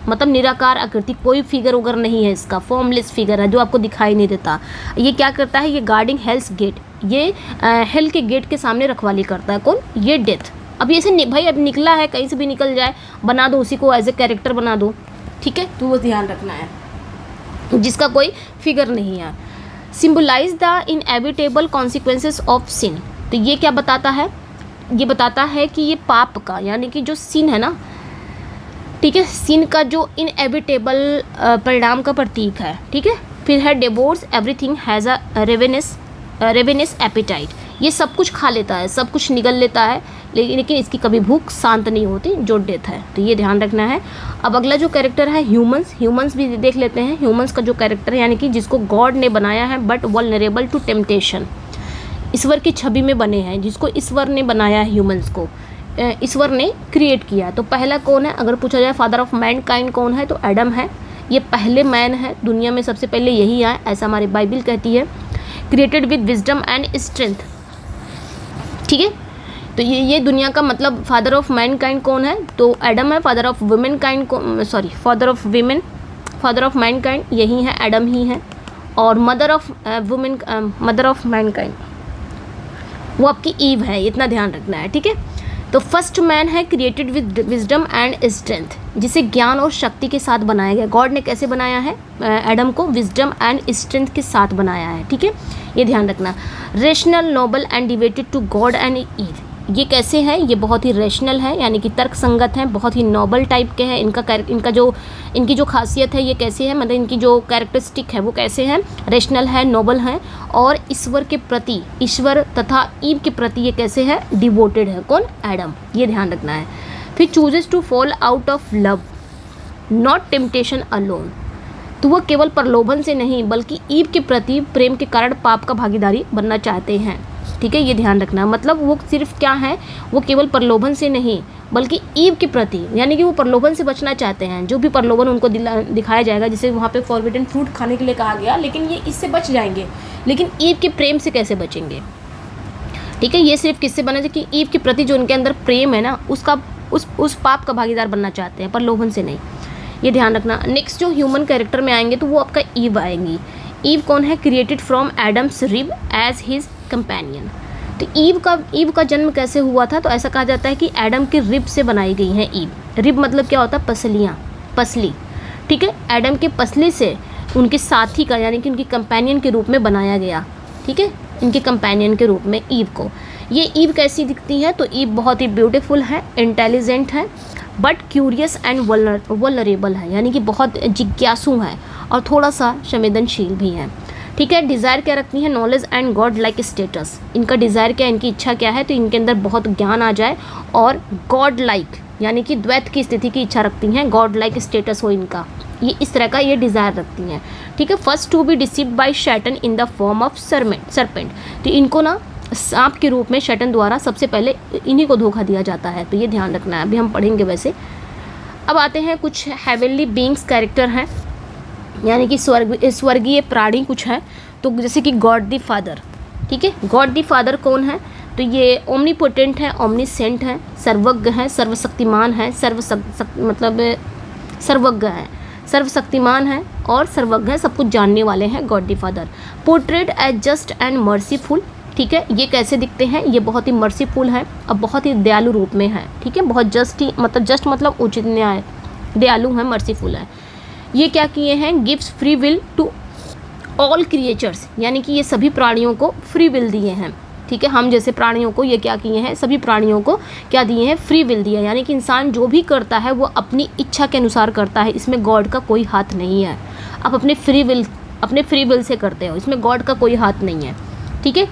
मतलब निराकार आकृति, कोई फिगर वगैरह नहीं है इसका, फॉर्मलेस फिगर है जो आपको दिखाई नहीं देता। ये क्या करता है? ये गार्डिंग हेल्स गेट, ये हेल के गेट के सामने रखवाली करता है। कौन? ये डेथ। अब ऐसे भाई अब निकला है, कहीं से भी निकल जाए, बना दो उसी को एज ए कैरेक्टर बना दो। ठीक है, तो वो ध्यान रखना है, जिसका कोई फिगर नहीं है। Symbolise the inevitable consequences of sin, तो ये क्या बताता है? ये बताता है कि ये पाप का, यानी कि जो सिन है ना, ठीक है, सिन का जो इनएविटेबल परिणाम का प्रतीक है। ठीक है, फिर है devours everything has a ravenous appetite, ये सब कुछ खा लेता है, सब कुछ निगल लेता है, लेकिन इसकी कभी भूख शांत नहीं होती, जो डेथ है। तो ये ध्यान रखना है। अब अगला जो कैरेक्टर है ह्यूमंस भी देख लेते हैं। ह्यूमंस का जो कैरेक्टर है, यानी कि जिसको गॉड ने बनाया है बट वल्नरेबल टू टेम्पटेशन, ईश्वर की छवि में बने हैं, जिसको ईश्वर ने बनाया है, ह्यूमंस को ईश्वर ने क्रिएट किया। तो पहला कौन है? अगर पूछा जाए फादर ऑफ मैनकाइंड कौन है, तो एडम है। ये पहले मैन है, दुनिया में सबसे पहले यही आए, ऐसा हमारी बाइबल कहती है। Created with wisdom and strength. ठीक है, तो ये दुनिया का मतलब फादर ऑफ मैनकाइंड कौन है? तो एडम है। Father of women kind father of Mankind यही है, एडम ही है। और मदर ऑफ मैनकाइंड वो आपकी ईव है, इतना ध्यान रखना है। ठीक है, तो फर्स्ट मैन है created with wisdom and strength, जिसे ज्ञान और शक्ति के साथ बनाया गया। गॉड ने कैसे बनाया है? एडम को विजडम एंड स्ट्रेंथ के साथ बनाया है। ठीक है, ये ध्यान रखना। Rational, noble and devoted to God and Eve, ये कैसे है? ये बहुत ही रेशनल है, यानी कि तर्क संगत है, बहुत ही नोबल टाइप के हैं। इनकी जो खासियत है ये कैसे है, मतलब इनकी जो कैरेक्टरिस्टिक है वो कैसे हैं? रेशनल है, नोबल हैं, और ईश्वर के प्रति, ईश्वर तथा ईव के प्रति ये कैसे है? डिवोटेड है। कौन? एडम। ये ध्यान रखना है। फिर chooses to fall out of love not temptation alone, तो वो केवल प्रलोभन से नहीं बल्कि ईव के प्रति प्रेम के कारण पाप का भागीदारी बनना चाहते हैं। ठीक है, ये ध्यान रखना। मतलब वो सिर्फ क्या है? वो केवल प्रलोभन से नहीं बल्कि ईव के प्रति, यानी कि वो प्रलोभन से बचना चाहते हैं। जो भी प्रलोभन उनको दिखाया जाएगा, जैसे वहाँ पे फॉरबिडन फ्रूट खाने के लिए कहा गया, लेकिन ये इससे बच जाएंगे। लेकिन ईव के प्रेम से कैसे बचेंगे? ठीक है, ये सिर्फ किससे बना कि ईव के प्रति जो उनके अंदर प्रेम है ना, उस पाप का भागीदार बनना चाहते हैं, प्रलोभन से नहीं। ये ध्यान रखना। नेक्स्ट जो ह्यूमन कैरेक्टर में आएंगे तो वो आपका ईव आएंगी। ईव कौन है? Created from Adam's rib as his companion. तो ईव का जन्म कैसे हुआ था? तो ऐसा कहा जाता है कि एडम के रिब से बनाई गई हैं ईव। रिब मतलब क्या होता है? पसली। ठीक है, एडम के पसली से उनके साथी का, यानी कि उनकी कंपेनियन के रूप में बनाया गया। ठीक है, इनके कंपेनियन के रूप में ईव को। ये ईव कैसी दिखती है? तो ईव बहुत ही ब्यूटीफुल है, इंटेलिजेंट है, बट क्यूरियस एंड वल्नरेबल है, यानी कि बहुत जिज्ञासु है और थोड़ा सा संवेदनशील भी है। ठीक है, डिज़ायर क्या रखती है? Knowledge and God like status. इनका डिज़ायर क्या है? इनकी इच्छा क्या है? तो इनके अंदर बहुत ज्ञान आ जाए और गॉड लाइक, यानी कि द्वैत की स्थिति की इच्छा रखती हैं, गॉड लाइक स्टेटस हो इनका, ये इस तरह का ये डिज़ायर रखती हैं। ठीक है, first to be deceived by Satan in the form of serpent. तो इनको ना सांप के रूप में शैतान द्वारा सबसे पहले इन्हीं को धोखा दिया जाता है, तो ये ध्यान रखना है। अभी हम पढ़ेंगे वैसे। अब आते हैं कुछ हेवनली बीइंग्स कैरेक्टर हैं, यानी कि स्वर्गीय प्राणी कुछ है। तो जैसे कि गॉड द फादर। ठीक है, गॉड द फादर कौन है? तो ये ओमनीपोटेंट है, ओमनीसेंट है, सर्वज्ञ है, सर्वशक्तिमान है, मतलब सर्वज्ञ है, सर्वशक्तिमान हैं और सर्वज्ञ, सब कुछ जानने वाले हैं, God the Father. Portrayed as just and merciful, ठीक है, ये कैसे दिखते हैं, ये बहुत ही मर्सीफुल हैं और बहुत ही दयालु रूप में हैं, ठीक है, बहुत जस्ट मतलब उचित न्याय, दयालु हैं, मर्सीफुल हैं। ये क्या किए हैं, gives free will to all creatures, यानी कि ये सभी प्राणियों को फ्री विल दिए हैं, ठीक है, हम जैसे प्राणियों को ये क्या किए हैं, सभी प्राणियों को क्या दिए हैं, फ्री विल दिया, यानी कि इंसान जो भी करता है वो अपनी इच्छा के अनुसार करता है, इसमें गॉड का कोई हाथ नहीं है। आप अपने फ्री विल से करते हो, इसमें गॉड का कोई हाथ नहीं है, ठीक है।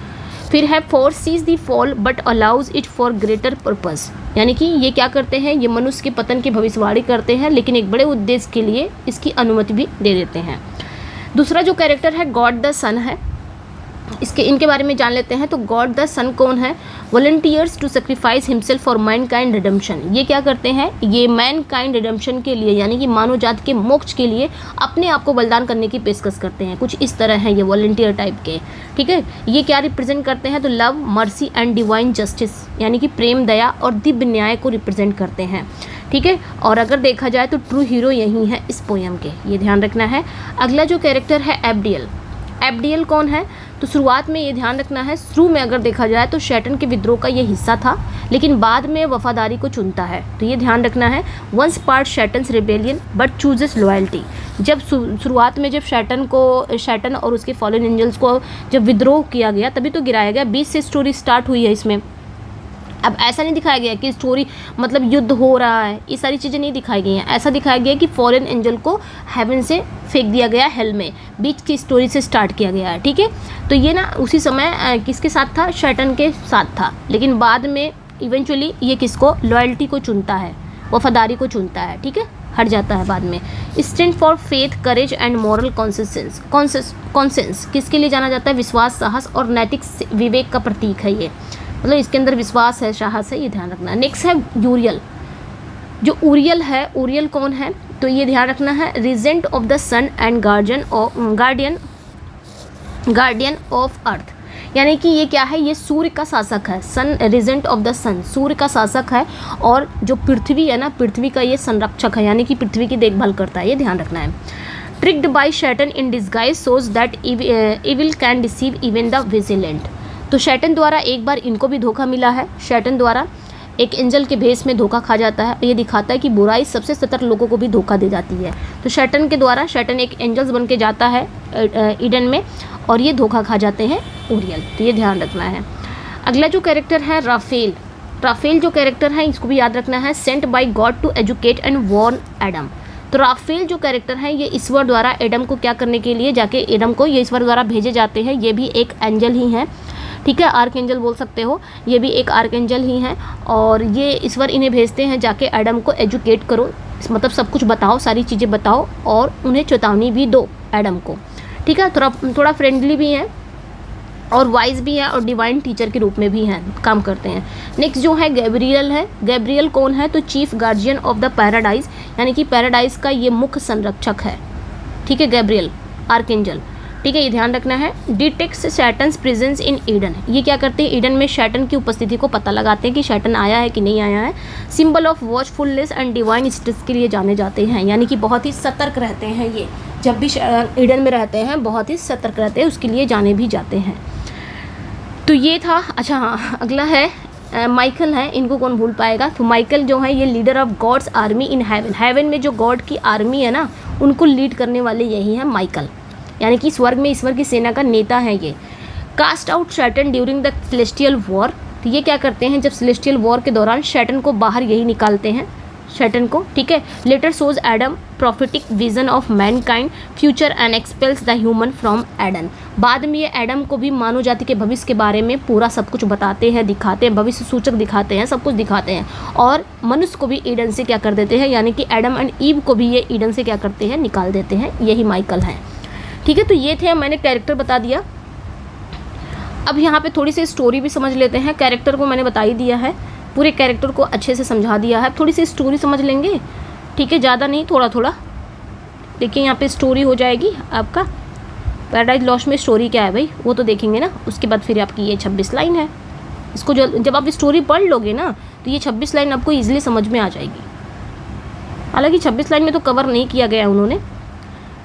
फिर है foresees the fall but allows it for greater purpose, यानी कि ये क्या करते हैं, ये मनुष्य के पतन की भविष्यवाणी करते हैं, लेकिन एक बड़े उद्देश्य के लिए इसकी अनुमति भी दे देते हैं। दूसरा जो कैरेक्टर है गॉड द सन है, इनके बारे में जान लेते हैं। तो गॉड द सन कौन है, volunteers to sacrifice himself for mankind redemption, ये क्या करते हैं, ये मैनकाइंड रिडेम्पशन के लिए, यानी कि मानव जाति के मोक्ष के लिए अपने आप को बलिदान करने की पेशकश करते हैं, कुछ इस तरह हैं ये वॉलंटियर टाइप के, ठीक है। ये क्या रिप्रेजेंट करते हैं, तो love, mercy and divine justice, यानी कि प्रेम, दया और दिव्य न्याय को रिप्रेजेंट करते हैं, ठीक है। और अगर देखा जाए तो ट्रू हीरो यही है इस पोयम के, ये ध्यान रखना है। अगला जो कैरेक्टर है एब्डियल कौन है, तो शुरुआत में ये ध्यान रखना है, शुरू में अगर देखा जाए तो शैटन के विद्रोह का ये हिस्सा था, लेकिन बाद में वफादारी को चुनता है, तो ये ध्यान रखना है। Once part Satan's rebellion but chooses loyalty, जब शुरुआत में जब शैटन और उसके फॉलन एंजल्स को जब विद्रोह किया गया तभी तो गिराया गया, बीच से स्टोरी स्टार्ट हुई है इसमें। अब ऐसा नहीं दिखाया गया कि स्टोरी मतलब युद्ध हो रहा है, ये सारी चीज़ें नहीं दिखाई गई हैं, ऐसा दिखाया गया कि फॉरेन एंजल को हेवन से फेंक दिया गया हेल में, बीच की स्टोरी से स्टार्ट किया गया है, ठीक है। तो ये ना उसी समय किसके साथ था, शैटन के साथ था, लेकिन बाद में इवेंचुअली ये किसको, लॉयल्टी को चुनता है, वफादारी को चुनता है, ठीक है, हट जाता है बाद में। Stand for faith, courage and moral conscience किसके लिए जाना जाता है, विश्वास, साहस और नैतिक विवेक का प्रतीक है ये, मतलब इसके अंदर विश्वास है, साहस है, ये ध्यान रखना है। नेक्स्ट है यूरियल, जो उरियल है, उरियल कौन है, तो ये ध्यान रखना है, regent of the sun and guardian of earth, यानी कि ये क्या है, ये सूर्य का शासक है, सन रीजेंट ऑफ द सन, सूर्य का शासक है, और जो पृथ्वी है ना, पृथ्वी का ये संरक्षक है, यानी कि पृथ्वी की देखभाल करता है, ये ध्यान रखना है। Tricked by Satan in disguise shows that evil can deceive even the vigilant, तो शैटन द्वारा एक बार इनको भी धोखा मिला है, शैटन द्वारा एक एंजल के भेष में धोखा खा जाता है, ये दिखाता है कि बुराई सबसे सतर्क लोगों को भी धोखा दे जाती है। तो शैटन के द्वारा शैटन एक एंजल्स बन के जाता है ईडन में, और ये धोखा खा जाते हैं उरियल, तो ये ध्यान रखना है। अगला जो कैरेक्टर है राफेल जो कैरेक्टर है, इसको भी याद रखना है, sent by God to educate and warn Adam, तो राफेल जो कैरेक्टर है ये ईश्वर द्वारा एडम को क्या करने के लिए, जाके एडम को ये ईश्वर द्वारा भेजे जाते हैं, ये भी एक एंजल ही हैं, ठीक है, आर्क एंजल बोल सकते हो, ये भी एक आर्क एंजल ही हैं, और ये ईश्वर इन्हें भेजते हैं जाके एडम को एजुकेट करो, मतलब सब कुछ बताओ, सारी चीज़ें बताओ, और उन्हें चेतावनी भी दो एडम को, ठीक है, थोड़ा फ्रेंडली भी हैं और वाइज भी है, और डिवाइन टीचर के रूप में भी हैं, काम करते हैं। नेक्स्ट जो है गैब्रियल कौन है, तो chief guardian of the paradise, यानी कि पैराडाइज का ये मुख्य संरक्षक है, ठीक है, गैब्रियल आर्क एंजल, ठीक है, ये ध्यान रखना है। डिटेक्ट्स शैटन्स प्रेजेंस इन ईडन, ये क्या करते हैं, ईडन में शैटन की उपस्थिति को पता लगाते हैं कि शैटन आया है कि नहीं आया है। Symbol of watchfulness and divine states के लिए जाने जाते हैं, यानी कि बहुत ही सतर्क रहते हैं, ये जब भी ईडन में रहते हैं बहुत ही सतर्क रहते हैं, उसके लिए जाने भी जाते हैं। तो ये था। अच्छा हाँ, अगला है माइकल है, इनको कौन भूल पाएगा। तो माइकल जो है ये leader of God's army in heaven, heaven में जो गॉड की आर्मी है ना उनको लीड करने वाले यही हैं माइकल, यानी कि स्वर्ग में ईश्वर की सेना का नेता है ये। Cast out Satan during the celestial war, तो ये क्या करते हैं, जब सेलेस्टियल वॉर के दौरान शैटन को बाहर यही निकालते हैं शैटन को, ठीक है। Later shows Adam prophetic vision of mankind future and expels the human from Eden, बाद में ये एडम को भी मानव जाति के भविष्य के बारे में पूरा सब कुछ बताते हैं, दिखाते हैं, भविष्य सूचक दिखाते हैं, सब कुछ दिखाते हैं, और मनुष्य को भी ईडन से क्या कर देते हैं, यानी कि एडम एंड ईव को भी ये ईडन से क्या करते हैं, निकाल देते हैं, यही माइकल हैं, ठीक है। तो ये थे, मैंने कैरेक्टर बता दिया। अब यहाँ पे थोड़ी सी स्टोरी भी समझ लेते हैं। कैरेक्टर को मैंने बता ही दिया है, पूरे कैरेक्टर को अच्छे से समझा दिया है, थोड़ी सी स्टोरी समझ लेंगे, ठीक है, ज़्यादा नहीं, थोड़ा थोड़ा। देखिए यहाँ पे स्टोरी हो जाएगी आपका, पैराडाइज लॉस्ट में स्टोरी क्या है भाई वो तो देखेंगे ना, उसके बाद फिर आपकी ये 26 लाइन है। इसको जब आप स्टोरी पढ़ लोगे ना तो ये 26 लाइन आपको ईजिली समझ में आ जाएगी। हालांकि 26 लाइन में तो कवर नहीं किया गया उन्होंने,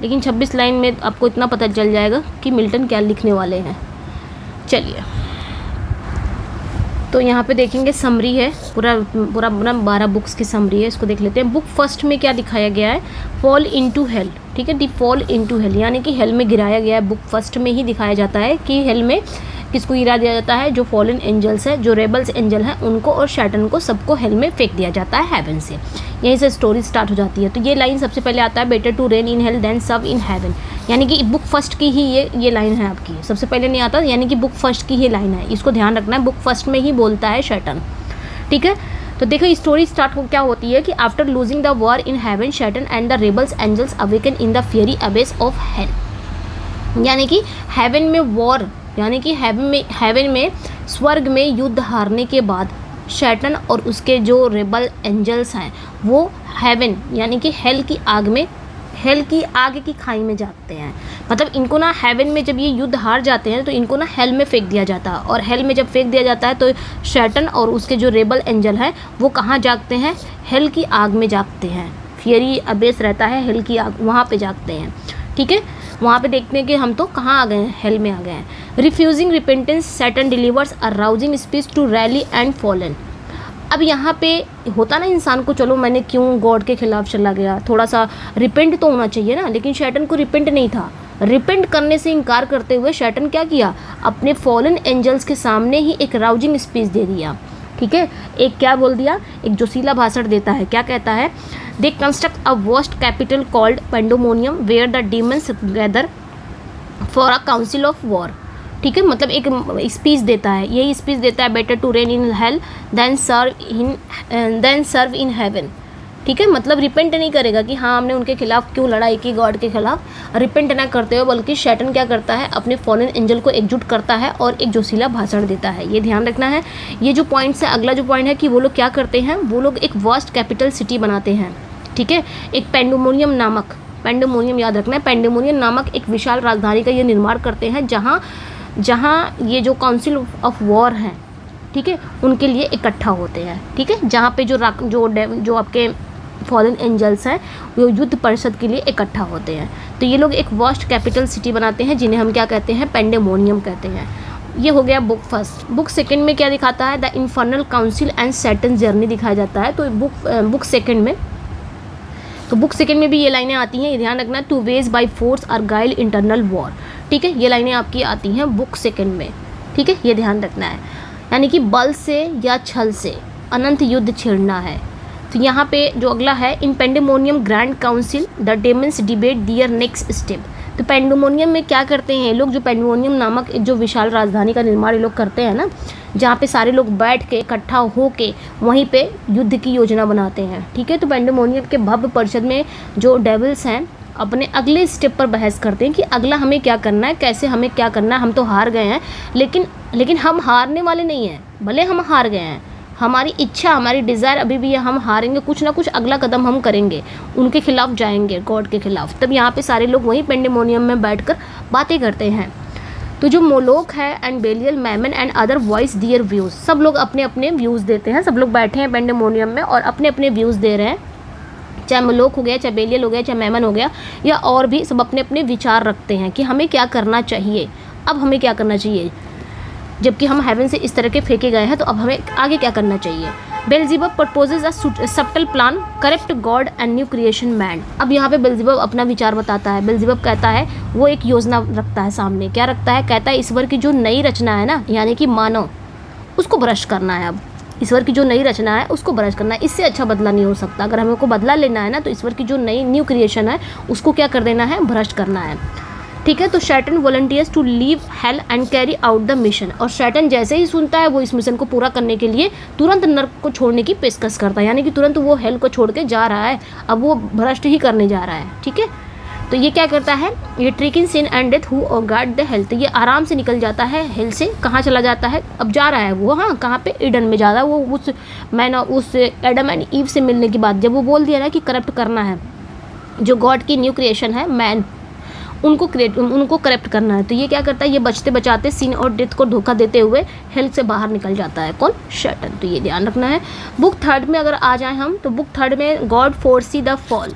लेकिन 26 लाइन में आपको इतना पता चल जाएगा कि मिल्टन क्या लिखने वाले हैं। चलिए, तो यहाँ पे देखेंगे समरी है, पूरा 12 बुक्स की समरी है, इसको देख लेते हैं। बुक फर्स्ट में क्या दिखाया गया है, फॉल इनटू हेल, ठीक है, दी फॉल इनटू हेल, यानी कि हेल में गिराया गया है। बुक फर्स्ट में ही दिखाया जाता है कि हेल में किसको गिरा दिया जाता है, जो फॉलन एंजल्स है, जो रेबल्स एंजल हैं, उनको और शैटन को सबको हेल में फेंक दिया जाता है हेवन से। यहीं से स्टोरी स्टार्ट हो जाती है। तो ये लाइन सबसे पहले आता है, better to reign in hell than serve in heaven, यानी कि बुक फर्स्ट की ही ये लाइन है आपकी, सबसे पहले नहीं आता, यानी कि बुक फर्स्ट की ही लाइन है, इसको ध्यान रखना है। बुक फर्स्ट में ही बोलता है शैटन, ठीक है। तो देखो स्टोरी स्टार्ट क्या होती है कि after losing the war in heaven Satan and the rebels angels awaken in the fiery abyss of hell, यानी कि हेवन में वॉर, यानी कि हेवन में स्वर्ग में युद्ध हारने के बाद शैटन और उसके जो रेबल एंजल्स हैं वो हेवन यानी कि हेल की आग की खाई में जाते हैं। मतलब इनको ना हेवन में जब ये युद्ध हार जाते हैं तो इनको ना हेल में फेंक दिया जाता है, और हेल में जब फेंक दिया जाता है तो शैटन और उसके जो रेबल एंजल हैं वो कहाँ जागते हैं, हेल की आग में जागते हैं। फियरी अबेस रहता है हेल की आग, वहाँ पे जागते हैं, ठीक है। वहाँ पे देखते हैं कि हम तो कहाँ आ गए हैं, हेल में आ गए हैं। Refusing repentance Satan delivers a rousing speech to rally and fallen. अब यहाँ पे होता ना इंसान को, चलो मैंने क्यों गॉड के खिलाफ चला गया, थोड़ा सा रिपेंट तो होना चाहिए ना, लेकिन शैटन को रिपेंट नहीं था। रिपेंट करने से इनकार करते हुए शैटन क्या किया, अपने फॉलन एंजल्स के सामने ही एक राउजिंग स्पीच दे दिया, ठीक है। एक क्या बोल दिया, एक जोशीला भाषण देता है। क्या कहता है, they construct a vast capital called Pandemonium where the demons gather for a council of war, ठीक है। मतलब एक स्पीच देता है, यही स्पीच देता है, better to reign in hell than serve in heaven, ठीक है। मतलब रिपेंट नहीं करेगा कि हाँ हमने उनके खिलाफ क्यों लड़ाई की, गॉड के खिलाफ, रिपेंट ना करते हुए बल्कि शैटन क्या करता है, अपने फॉलन एंजल को एकजुट करता है और एक जोशीला भाषण देता है। ये ध्यान रखना है। ये जो पॉइंट्स है, अगला जो पॉइंट है कि वो लोग क्या करते हैं, वो लोग एक वास्ट कैपिटल सिटी बनाते हैं, ठीक है। एक पेंडोमोनियम याद रखना है, पेंडोमोनियम नामक एक विशाल राजधानी का ये निर्माण करते हैं, जहाँ ये जो काउंसिल ऑफ वॉर हैं, ठीक है, उनके लिए इकट्ठा होते हैं, ठीक है। जहाँ पे जो आपके फॉलन एंजल्स हैं वो युद्ध परिषद के लिए इकट्ठा होते हैं। तो ये लोग एक वास्ट कैपिटल सिटी बनाते हैं जिन्हें हम क्या कहते हैं, पेंडेमोनियम कहते हैं। ये हो गया बुक फर्स्ट। बुक सेकंड में क्या दिखाता है, the infernal council and Satan journey दिखाया जाता है। तो बुक सेकंड में भी ये लाइनें आती हैं, ये ध्यान रखना, टू वेज बाय फोर्स और गाइल इंटरनल वॉर, ठीक है। ये लाइनें आपकी आती हैं बुक सेकंड में, ठीक है, ये ध्यान रखना है। यानी कि बल से या छल से अनंत युद्ध छेड़ना है। तो यहाँ पे जो अगला है, in Pandemonium grand council the demons debate their next step. तो पेंडेमोनियम में क्या करते हैं ये लोग, जो पेंडेमोनियम नामक एक जो विशाल राजधानी का निर्माण ये लोग करते हैं ना, जहाँ पे सारे लोग बैठ के इकट्ठा हो के वहीं पे युद्ध की योजना बनाते हैं, ठीक है। तो पेंडेमोनियम के भव्य परिषद में जो डेविल्स हैं अपने अगले स्टेप पर बहस करते हैं कि अगला हमें क्या करना है, कैसे हमें क्या करना है। हम तो हार गए हैं, लेकिन हम हारने वाले नहीं हैं। भले हम हार गए हैं, हमारी इच्छा, हमारी डिज़ायर अभी भी है, हम हारेंगे, कुछ ना कुछ अगला कदम हम करेंगे, उनके खिलाफ जाएंगे, गॉड के खिलाफ। तब यहाँ पे सारे लोग वहीं पेंडेमोनियम में बैठकर बातें करते हैं। तो जो मोलोक है and Belial, Mammon and other voice their views, सब लोग अपने अपने व्यूज़ देते हैं। सब लोग बैठे हैं पेंडेमोनियम में और अपने अपने व्यूज़ दे रहे हैं, चाहे मोलोक हो गया, चाहे बेलियल हो गया, चाहे मैमन हो गया, या और भी सब अपने अपने विचार रखते हैं कि हमें क्या करना चाहिए, अब हमें क्या करना चाहिए, जबकि हम हेवन से इस तरह के फेंके गए हैं, तो अब हमें आगे क्या करना चाहिए। Beelzebub proposes a subtle plan corrupt God and new creation man. अब यहाँ पे बेल्ज़ेबुब अपना विचार बताता है। बेल्ज़ेबुब कहता है, वो एक योजना रखता है सामने। क्या रखता है, कहता है ईश्वर की जो नई रचना है ना, यानी कि मानव, उसको भ्रष्ट करना है। अब ईश्वर की जो नई रचना है उसको भ्रष्ट करना है, इससे अच्छा बदला नहीं हो सकता। अगर हमें को बदला लेना है ना, तो ईश्वर की जो नई न्यू क्रिएशन है उसको क्या कर देना है, भ्रष्ट करना है, ठीक है। तो Satan volunteers to leave hell and carry out the mission. और शैटन जैसे ही सुनता है, वो इस मिशन को पूरा करने के लिए तुरंत नर्क को छोड़ने की पेशकश करता है, यानी कि तुरंत वो हेल को छोड़ के जा रहा है, अब वो भ्रष्ट ही करने जा रहा है, ठीक है। तो ये क्या करता है, ये tricking sin and death who और गार्ड द हेल्थ, ये आराम से निकल जाता है हेल से। कहाँ चला जाता है, अब जा रहा है वो, हाँ कहाँ पे, ईडन में जा रहा है वो। उस एडम एंड ईव से मिलने के बाद जब वो बोल दिया ना कि करप्ट करना है जो गॉड की न्यू क्रिएशन है मैन, उनको करेक्ट करना है। तो ये क्या करता है, ये बचते बचाते सीन और डेथ को धोखा देते हुए हेल्थ से बाहर निकल जाता है। कौन? शैटन। तो ये ध्यान रखना है। बुक थर्ड में अगर आ जाएं हम, तो बुक थर्ड में गॉड फोरसी द फॉल,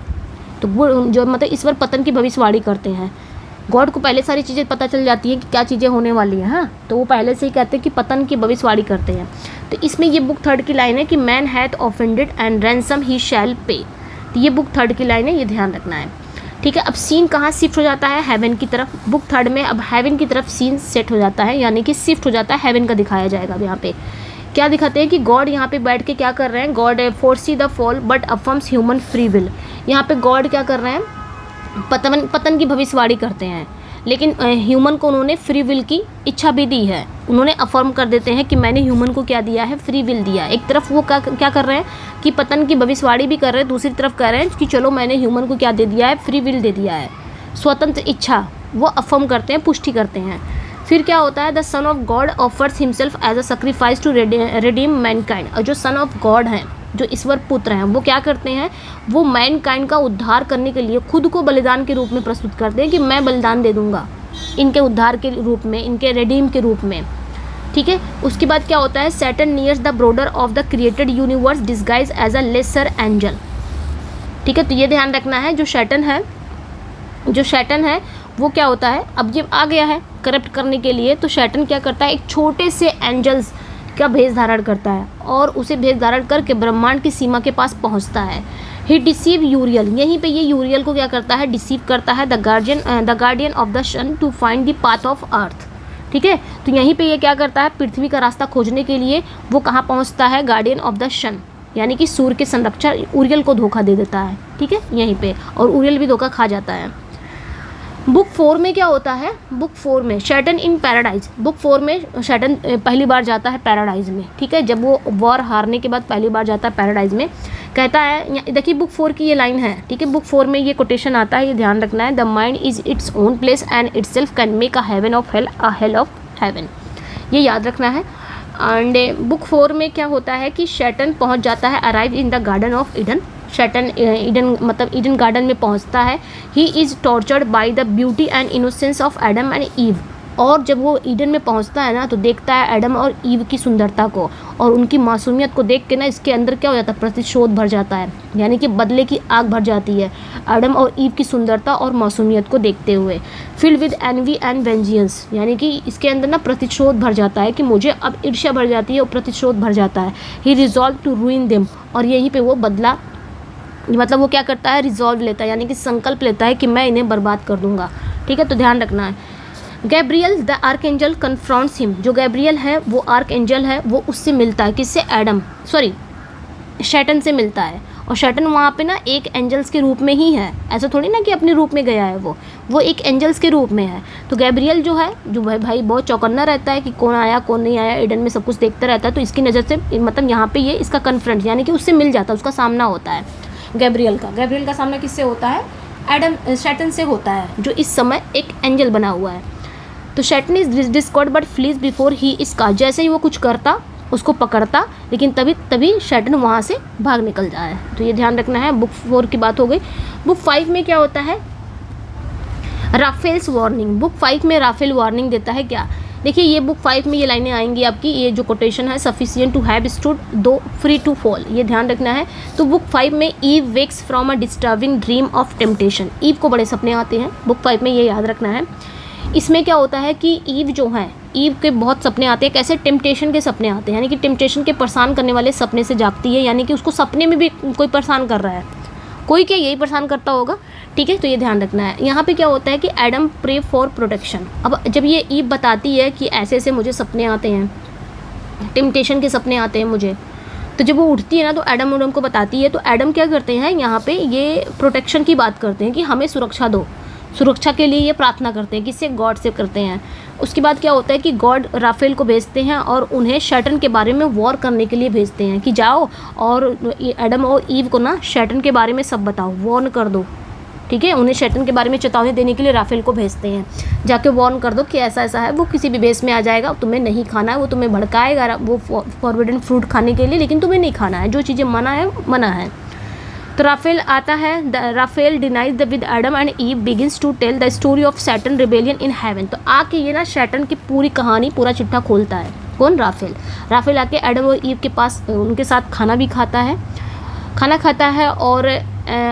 तो जो मतलब ईश्वर पतन की भविष्यवाणी करते हैं। गॉड को पहले सारी चीज़ें पता चल जाती हैं कि क्या चीज़ें होने वाली हैं, हाँ, तो वो पहले से ही कहते हैं कि पतन की भविष्यवाणी करते हैं। तो इसमें ये बुक थर्ड की लाइन है कि man hath offended and ransom he shall pay. तो ये बुक थर्ड की लाइन है, ये ध्यान रखना है। ठीक है, अब सीन कहाँ शिफ्ट हो जाता है? हेवन की तरफ। बुक थर्ड में अब हेवन की तरफ सीन सेट हो जाता है, यानी कि शिफ्ट हो जाता है, हेवन का दिखाया जाएगा। अब यहाँ पे क्या दिखाते हैं कि गॉड यहाँ पे बैठ के क्या कर रहे हैं? God foresees the fall but affirms human free will. यहाँ पे गॉड क्या कर रहे हैं? पतन की भविष्यवाणी करते हैं, लेकिन ह्यूमन को उन्होंने फ्री विल की इच्छा भी दी है। उन्होंने अफर्म कर देते हैं कि मैंने ह्यूमन को क्या दिया है? फ्री विल दिया। एक तरफ वो क्या कर रहे हैं कि पतन की भविष्यवाणी भी कर रहे हैं, दूसरी तरफ कह रहे हैं कि चलो मैंने ह्यूमन को क्या दे दिया है? फ्री विल दे दिया है, स्वतंत्र इच्छा। वो अफर्म करते हैं, पुष्टि करते हैं। फिर क्या होता है? The Son of God offers himself as a sacrifice to redeem mankind. और जो सन ऑफ गॉड हैं, जो ईश्वर पुत्र हैं, वो क्या करते हैं? वो मैनकाइंड का उद्धार करने के लिए खुद को बलिदान के रूप में प्रस्तुत करते हैं कि मैं बलिदान दे दूंगा इनके उद्धार के रूप में, इनके रिडीम के रूप में। ठीक है, उसके बाद क्या होता है? Satan nears the border of the created universe disguise as a lesser angel. ठीक है, तो ये ध्यान रखना है। जो शैटन है वो क्या होता है? अब ये आ गया है करप्ट करने के लिए, तो शैटन क्या करता है? एक छोटे से एंजल्स का भेष धारण करता है और उसे भेष धारण करके ब्रह्मांड की सीमा के पास पहुंचता है। ही डिसीव यूरियल। यहीं पे ये यूरियल को क्या करता है? डिसीव करता है। The guardian of the sun to find the path of earth. ठीक है, तो यहीं पे ये क्या करता है? पृथ्वी का रास्ता खोजने के लिए वो कहाँ पहुँचता है? गार्डियन ऑफ द सन, यानी कि सूर्य के संरक्षक ऊरियल को धोखा दे देता है। ठीक है, यहीं पे, और ऊरियल भी धोखा खा जाता है। बुक 4 में क्या होता है? बुक 4 में शैटन इन पैराडाइज। बुक 4 में शैटन पहली बार जाता है पैराडाइज में। ठीक है, जब वो वॉर हारने के बाद पहली बार जाता है पैराडाइज में, कहता है, देखिए बुक 4 की ये लाइन है। ठीक है, बुक 4 में ये कोटेशन आता है, ये ध्यान रखना है। The mind is its own place and itself can make a heaven of hell, a hell of heaven. ये याद रखना है। एंड बुक 4 में क्या होता है कि शैटन पहुंच जाता है, arrive in the garden of Eden. Satan Eden garden में पहुंचता है। He is tortured by the beauty and innocence of Adam and Eve. और जब वो ईडन में पहुंचता है ना, तो देखता है एडम और ईव की सुंदरता को, और उनकी मासूमियत को देख के ना इसके अंदर क्या हो जाता है? प्रतिशोध भर जाता है, यानी कि बदले की आग भर जाती है एडम और ईव की सुंदरता और मासूमियत को देखते हुए। Filled with envy and vengeance, यानी कि इसके अंदर ना प्रतिशोध भर जाता है कि मुझे अब ईर्ष्या भर जाती है और प्रतिशोध भर जाता है। ही रिजॉल्व टू रूइन देम, और यहीं पर वो बदला, मतलब वो क्या करता है? रिजॉल्व लेता है, यानी कि संकल्प लेता है कि मैं इन्हें बर्बाद कर दूंगा। ठीक है, तो ध्यान रखना है। Gabriel the archangel confronts him. जो गैब्रियल है वो आर्क एंजल है, वो उससे मिलता है। किससे? शैटन से मिलता है। और शैटन वहाँ पे ना एक एंजल्स के रूप में ही है, ऐसा थोड़ी ना कि अपने रूप में गया है, वो एक एंजल्स के रूप में है। तो गैब्रियल जो है, जो भाई बहुत चौकन्ना रहता है कि कौन आया कौन नहीं आया, ईडन में सब कुछ देखता रहता है, तो इसकी नज़र से मतलब यहाँ पे ये इसका कन्फ्रंट, यानी कि उससे मिल जाता है, उसका सामना होता है। गैब्रियल का सामना किससे होता है? शैटन से होता है, जो इस समय एक एंजल बना हुआ है। तो Satan is discovered but flees before he is caught. जैसे ही वो कुछ करता, उसको पकड़ता, लेकिन तभी शैटन वहाँ से भाग निकल जाए। तो ये ध्यान रखना है। बुक 4 की बात हो गई। बुक 5 में क्या होता है? Rafales warning. बुक 5 में राफेल वार्निंग देता है क्या? देखिए, ये बुक 5 में ये लाइनें आएंगी आपकी, ये जो कोटेशन है, sufficient to have stood though free to fall, ये ध्यान रखना है। तो बुक 5 में Eve wakes from a disturbing dream of temptation. Eve को बड़े सपने आते हैं, बुक 5 में ये याद रखना है। इसमें क्या होता है कि ईव जो है, ईव के बहुत सपने आते हैं। कैसे? टेम्पटेशन के सपने आते हैं, यानी कि टेम्पटेशन के परेशान करने वाले सपने से जागती है, यानी कि उसको सपने में भी कोई परेशान कर रहा है। कोई क्या यही परेशान करता होगा। ठीक है, तो ये ध्यान रखना है। यहाँ पे क्या होता है कि एडम प्रे फॉर प्रोटेक्शन। अब जब ये ईव बताती है कि ऐसे ऐसे मुझे सपने आते हैं, टेम्पटेशन के सपने आते हैं मुझे, तो जब वो उठती है ना, तो एडम को बताती है। तो एडम क्या करते हैं? यहाँ पे ये प्रोटेक्शन की बात करते हैं कि हमें सुरक्षा दो, सुरक्षा के लिए ये प्रार्थना करते हैं। किससे? गॉड से करते हैं। उसके बाद क्या होता है कि गॉड राफेल को भेजते हैं और उन्हें शैटन के बारे में वॉर करने के लिए भेजते हैं कि जाओ और एडम और ईव को ना शैटन के बारे में सब बताओ, वॉर्न कर दो। ठीक है, उन्हें शैटन के बारे में चेतावनी देने के लिए राफेल को भेजते हैं, जाके वॉर्न कर दो कि ऐसा ऐसा है, वो किसी भी बेस में आ जाएगा, तुम्हें नहीं खाना है, वो तुम्हें भड़काएगा वो फॉरबिडन फ्रूट खाने के लिए, लेकिन तुम्हें नहीं खाना है, जो चीज़ें मना है मना है। तो राफेल आता है, Raphael dines the with Adam and Eve begins to tell the story of Satan rebellion in heaven. तो आके ये ना सैटर्न की पूरी कहानी, पूरा चिट्ठा खोलता है। कौन? राफेल। राफेल आके एडम और ईव के पास उनके साथ खाना खाता है और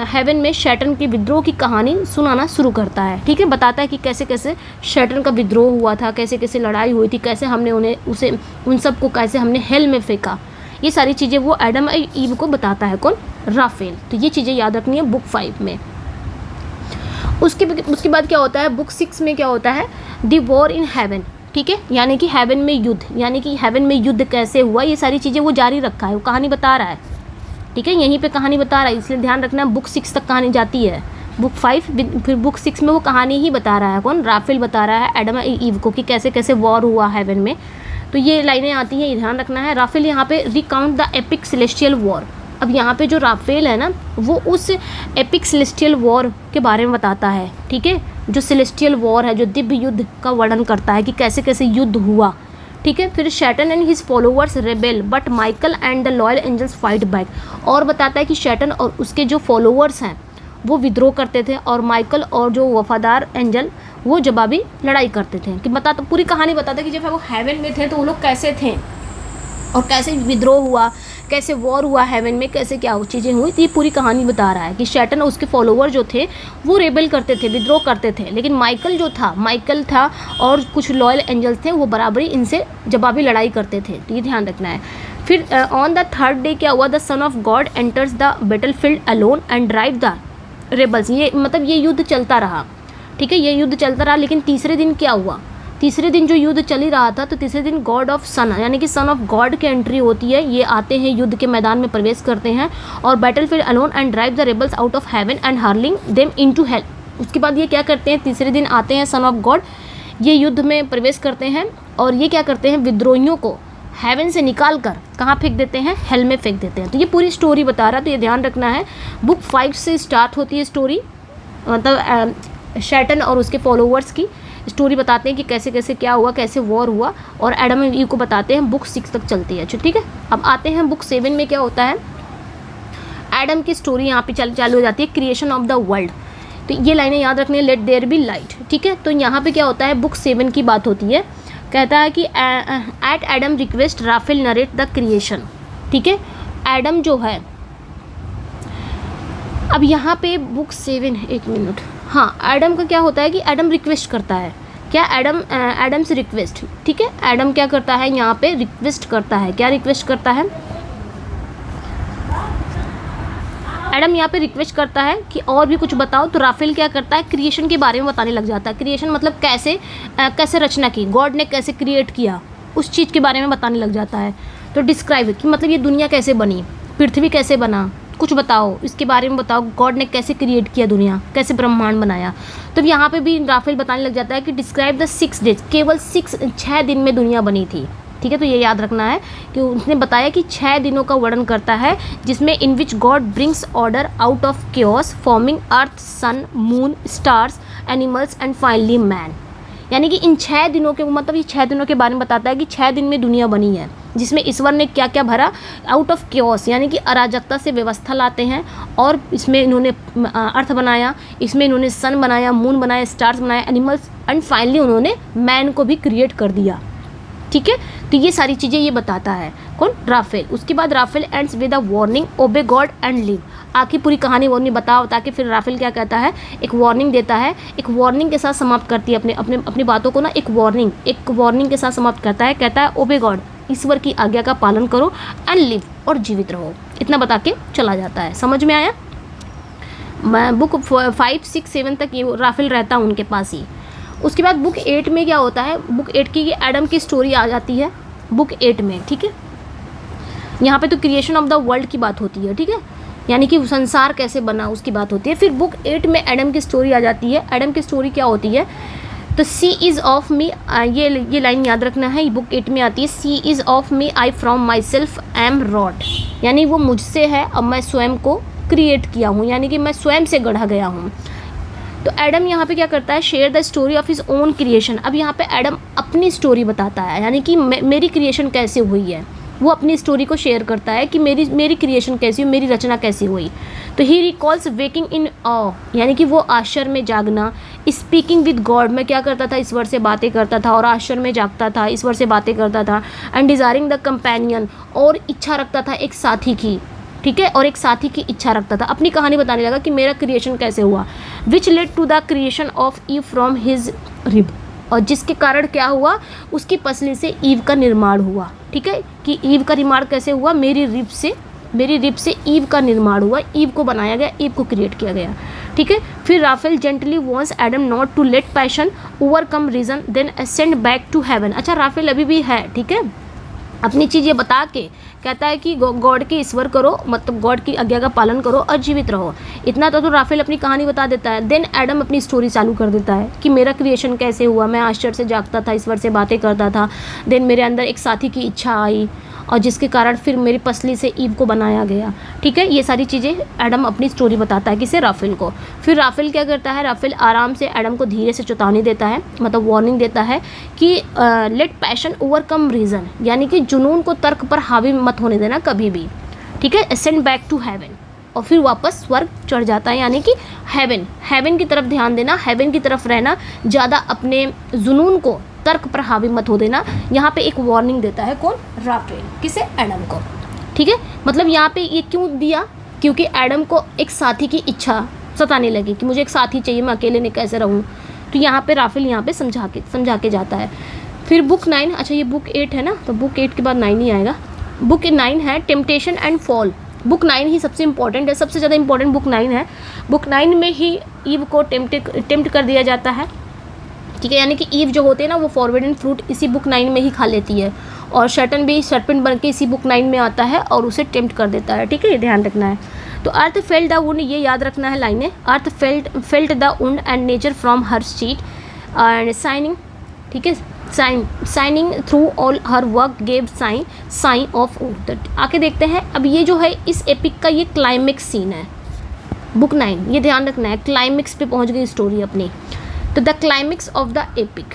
हेवन में सैटर्न के विद्रोह की कहानी सुनाना शुरू करता है। ठीक है, बताता है कि कैसे कैसे सैटर्न का विद्रोह हुआ था, कैसे कैसे लड़ाई हुई थी, कैसे हमने उन सबको कैसे हमने हेल में फेंका। ये सारी चीज़ें वो एडम और ईव को बताता है। कौन? राफेल। तो ये चीज़ें याद रखनी है बुक 5 में। उसके बाद क्या होता है, बुक 6 में क्या होता है, द वॉर इन हेवन। ठीक है, यानी कि हेवन में युद्ध, यानी कि हेवन में युद्ध कैसे हुआ, ये सारी चीज़ें वो जारी रखा है, वो कहानी बता रहा है। ठीक है, यहीं पे कहानी बता रहा है, इसलिए ध्यान रखना बुक 6 तक कहानी जाती है। बुक 5 फिर बुक 6 में वो कहानी ही बता रहा है। कौन? राफेल बता रहा है एडम और ईव को कि कैसे कैसे वॉर हुआ हेवन में। तो ये लाइनें आती हैं, ये ध्यान रखना है। राफेल यहाँ पे recount the epic celestial war. अब यहाँ पे जो राफेल है ना, वो उस एपिक सेलेस्टियल वॉर के बारे में बताता है। ठीक है, जो सेलेस्टियल वॉर है, जो दिव्य युद्ध का वर्णन करता है कि कैसे कैसे युद्ध हुआ। ठीक है, फिर Satan and his followers rebel but Michael and the loyal angels fight back. और बताता है कि सैटर्न और उसके जो फॉलोअर्स हैं वो विद्रोह करते थे और माइकल और जो वफादार एंजल वो जवाबी लड़ाई करते थे। कि बताता, पूरी कहानी बताता है कि जब वो हेवन में थे तो वो लोग कैसे थे और कैसे विद्रोह हुआ, कैसे वॉर हुआ हेवन में, कैसे क्या चीज़ें हुई। तो ये पूरी कहानी बता रहा है कि सैटर्न और उसके फॉलोअर जो थे वो रेबेल करते थे, विद्रोह करते थे, लेकिन माइकल था और कुछ लॉयल एंजल्स थे, वो बराबरी इनसे जवाबी लड़ाई करते थे। तो ये ध्यान रखना है। फिर ऑन द थर्ड डे क्या हुआ, the Son of God enters the battle field alone and drive the rebels. ये मतलब ये युद्ध चलता रहा। ठीक है, ये युद्ध चलता रहा, लेकिन तीसरे दिन क्या हुआ, तीसरे दिन जो युद्ध चल ही रहा था, तो तीसरे दिन गॉड ऑफ सन यानी कि सन ऑफ गॉड की एंट्री होती है। ये आते हैं, युद्ध के मैदान में प्रवेश करते हैं और battle field alone and drive the rebels out of heaven and hurling them into hello. उसके बाद ये क्या करते हैं, तीसरे दिन आते हैं सन ऑफ गॉड, ये युद्ध में प्रवेश करते हैं और ये क्या करते हैं, विद्रोहियों को हेवन से निकाल कर कहाँ फेंक देते हैं, हेल में फेंक देते हैं। तो ये पूरी स्टोरी बता रहा है, तो ये ध्यान रखना है। बुक 5 से स्टार्ट होती है स्टोरी, मतलब सैटर्न और उसके फॉलोअर्स की स्टोरी बताते हैं कि कैसे कैसे क्या हुआ, कैसे वॉर हुआ, और एडम और ईव को बताते हैं। बुक 6 तक चलती है। ठीक है, अब आते हैं बुक 7 में क्या होता है, एडम की स्टोरी यहाँ पे चालू हो जाती है, क्रिएशन ऑफ द वर्ल्ड। तो ये लाइनें याद रखनी है, लेट देयर बी लाइट। ठीक है, तो यहाँ पे क्या होता है, बुक 7 की बात होती है। कहता है कि at Adam request Raphael narrate the creation. ठीक है, एडम जो है, अब यहाँ पे बुक 7, एक मिनट, हाँ, एडम का क्या होता है कि एडम रिक्वेस्ट करता है। क्या? एडम से रिक्वेस्ट। ठीक है, एडम क्या करता है, यहाँ पे रिक्वेस्ट करता है। क्या रिक्वेस्ट करता है? एडम यहाँ पे रिक्वेस्ट करता है कि और भी कुछ बताओ। तो राफेल क्या करता है, क्रिएशन के बारे में बताने लग जाता है। क्रिएशन मतलब कैसे रचना की, गॉड ने कैसे क्रिएट किया, उस चीज़ के बारे में बताने लग जाता है। तो डिस्क्राइब कि मतलब ये दुनिया कैसे बनी, पृथ्वी कैसे बना, कुछ बताओ, इसके बारे में बताओ, गॉड ने कैसे क्रिएट किया दुनिया, कैसे ब्रह्मांड बनाया। तो यहाँ पे भी राफेल बताने लग जाता है कि डिस्क्राइब द 6 डेज, केवल 6 दिन में दुनिया बनी थी। ठीक है, तो ये याद रखना है कि उसने बताया कि 6 दिनों का वर्णन करता है, जिसमें in which God brings order out of chaos forming earth, sun, moon, stars, animals and finally man. यानी कि इन 6 दिनों के, मतलब ये 6 दिनों के बारे में बताता है कि 6 दिन में दुनिया बनी है, जिसमें ईश्वर ने क्या क्या भरा, आउट ऑफ केओस यानी कि अराजकता से व्यवस्था लाते हैं, और इसमें इन्होंने अर्थ बनाया, इसमें इन्होंने सन बनाया, मून बनाया, स्टार्स बनाया, एनिमल्स, एंड फाइनली उन्होंने मैन को भी क्रिएट कर दिया। ठीक है, तो ये सारी चीज़ें ये बताता है। कौन? राफेल। उसके बाद Raphael ends with a warning, obey God and live. आखिर पूरी कहानी वार्निंग बताओ, ताकि फिर राफेल क्या कहता है, एक वार्निंग देता है, एक वार्निंग के साथ समाप्त करती है अपनी बातों को ना, एक वार्निंग के साथ समाप्त करता है। कहता है ओबे गॉड, ईश्वर की आज्ञा का पालन करो, एंड लिव, और जीवित रहो। इतना बता के चला जाता है। समझ में आया? बुक 5, 6, 7 तक ये राफेल रहता है उनके पास ही। उसके बाद बुक 8 में क्या होता है, बुक 8 की एडम की स्टोरी आ जाती है बुक 8 में। ठीक है, यहाँ पे तो क्रिएशन ऑफ द वर्ल्ड की बात होती है। ठीक है, यानी कि संसार कैसे बना उसकी बात होती है। फिर बुक 8 में एडम की स्टोरी आ जाती है। एडम की स्टोरी क्या होती है, तो सी इज़ ऑफ मी, ये लाइन याद रखना है, बुक 8 में आती है। She is of me, I from myself am wrought, यानी वो मुझसे है और मैं स्वयं को क्रिएट किया हूँ, यानी कि मैं स्वयं से गढ़ा गया हूँ। तो एडम यहाँ पे क्या करता है, share the story of his own creation. अब यहाँ पे एडम अपनी स्टोरी बताता है, यानी कि मेरी क्रिएशन कैसे हुई है, वो अपनी स्टोरी को शेयर करता है कि मेरी क्रिएशन कैसी हुई, मेरी रचना कैसी हुई। तो ही रिकॉल्स वेकिंग इन ऑ, यानी कि वो आश्चर्य में जागना, स्पीकिंग विद गॉड, मैं क्या करता था, ईश्वर से बातें करता था और आश्चर्य में जागता था, ईश्वर से बातें करता था। एंड डिज़ायरिंग द कंपेनियन, और इच्छा रखता था एक साथी की, ठीक है, और एक साथी की इच्छा रखता था, अपनी कहानी बताने लगा कि मेरा क्रिएशन कैसे हुआ। Which led to the creation of Eve from his rib, और जिसके कारण क्या हुआ, उसकी पसली से ईव का निर्माण हुआ, ठीक है, कि ईव का निर्माण कैसे हुआ, मेरी रिब से ईव का निर्माण हुआ, ईव को बनाया गया, ईव को क्रिएट किया गया, ठीक है। फिर Raphael gently wants Adam not to let passion overcome reason then ascend back to heaven. अच्छा, राफेल अभी भी है, ठीक है, अपनी चीज़ ये बता के कहता है कि गॉड की ईश्वर करो, मतलब गॉड की आज्ञा का पालन करो और जीवित रहो। इतना तो राफेल अपनी कहानी बता देता है। देन एडम अपनी स्टोरी चालू कर देता है कि मेरा क्रिएशन कैसे हुआ, मैं आश्चर्य से जागता था, ईश्वर से बातें करता था, देन मेरे अंदर एक साथी की इच्छा आई और जिसके कारण फिर मेरी पसली से ईव को बनाया गया, ठीक है। ये सारी चीज़ें एडम अपनी स्टोरी बताता है किसे, राफेल को। फिर राफेल क्या करता है, राफेल आराम से एडम को धीरे से चेतावनी देता है, मतलब वार्निंग देता है कि लेट पैशन ओवरकम रीज़न, यानी कि जुनून को तर्क पर हावी मत होने देना कभी भी, ठीक है। असेंड बैक टू हेवन, और फिर वापस स्वर्ग चढ़ जाता है, यानी कि हेवन की तरफ ध्यान देना, हेवन की तरफ रहना, ज़्यादा अपने जुनून को तर्क पर हावी मत हो देना। यहाँ पे एक वार्निंग देता है कौन, राफेल, किसे, एडम को, ठीक है। मतलब यहाँ पे ये क्यों दिया, क्योंकि एडम को एक साथी की इच्छा सताने लगी कि मुझे एक साथी चाहिए, मैं अकेले नहीं कैसे रहूँ। तो यहाँ पे राफेल यहाँ पे समझा के जाता है। फिर बुक 9, अच्छा ये बुक 8 है ना, तो बुक 8 के बाद 9 ही आएगा। बुक 9 है टेम्पटेशन एंड फॉल। बुक 9 ही सबसे इंपॉर्टेंट है, सबसे ज़्यादा इंपॉर्टेंट बुक 9 है। बुक 9 में ही ईव को टेम्प्ट कर दिया जाता है, ठीक है, यानी कि ईव जो होते हैं ना वो फॉरबिडन फ्रूट इसी बुक 9 में ही खा लेती है, और शैटन भी सर्पेंट बन के इसी बुक 9 में आता है और उसे टेम्प्ट कर देता है, ठीक है, ये ध्यान रखना है। तो अर्थ फेल्ट द वुंड, ये याद रखना है लाइनें, earth felt the wound and nature from her seat and sighing, ठीक है, sighing through all her work gave sign of oath. आके देखते हैं अब ये जो है इस एपिक का ये क्लाइमेक्स सीन है, बुक 9, ये ध्यान रखना है, क्लाइमेक्स पे पहुंच गई स्टोरी अपनी। तो the climax of the epic,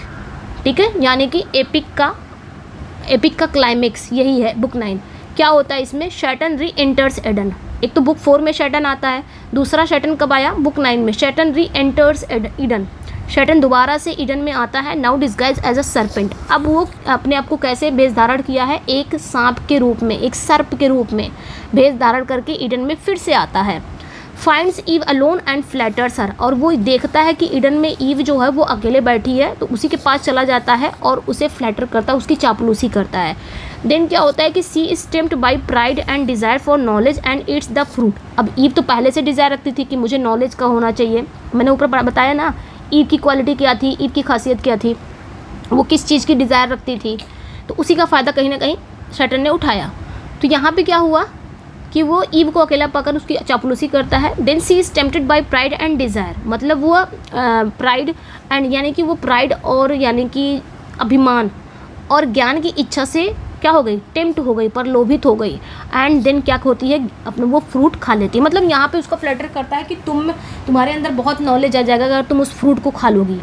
ठीक है, यानी कि एपिक का क्लाइमेक्स यही है बुक 9। क्या होता है इसमें, शैटन री एंटर्स एडन। एक तो बुक 4 में शैटन आता है, दूसरा शैटन कब आया, बुक 9 में। शैटन री एंटर्स ईडन, शैटन दोबारा से ईडन में आता है, now disguise as a serpent. अब वो अपने आप को कैसे भेष धारण किया है, एक सांप के रूप में, एक सर्प के रूप में भेष धारण करके ईडन में फिर से आता है। Finds Eve alone and flatters her, और वो देखता है कि ईडन में ईव जो है वो अकेले बैठी है, तो उसी के पास चला जाता है और उसे फ्लैटर करता है, उसकी चापलूसी करता है। देन क्या होता है कि she is tempt by pride and desire for knowledge and eats the fruit. अब ईव तो पहले से डिज़ायर रखती थी कि मुझे नॉलेज का होना चाहिए, मैंने ऊपर बताया ना ईव की क्वालिटी क्या थी, ईव की खासियत क्या थी, वो किस चीज़ की डिज़ायर रखती थी, तो उसी का फ़ायदा कहीं ना कहीं शैटन ने उठाया। तो यहाँ पे क्या हुआ कि वो ईव को अकेला पाकर उसकी चापलूसी करता है। Then she is tempted by pride and desire, मतलब वो प्राइड एंड यानी कि वो प्राइड और यानी कि अभिमान और ज्ञान की इच्छा से क्या हो गई, टेम्प्ट हो गई, प्रलोभित हो गई। एंड देन क्या होती है, अपने वो फ्रूट खा लेती है। मतलब यहाँ पे उसको फ्लैटर करता है कि तुम्हारे अंदर बहुत नॉलेज आ जाएगा अगर तुम उस फ्रूट को खा लोगी,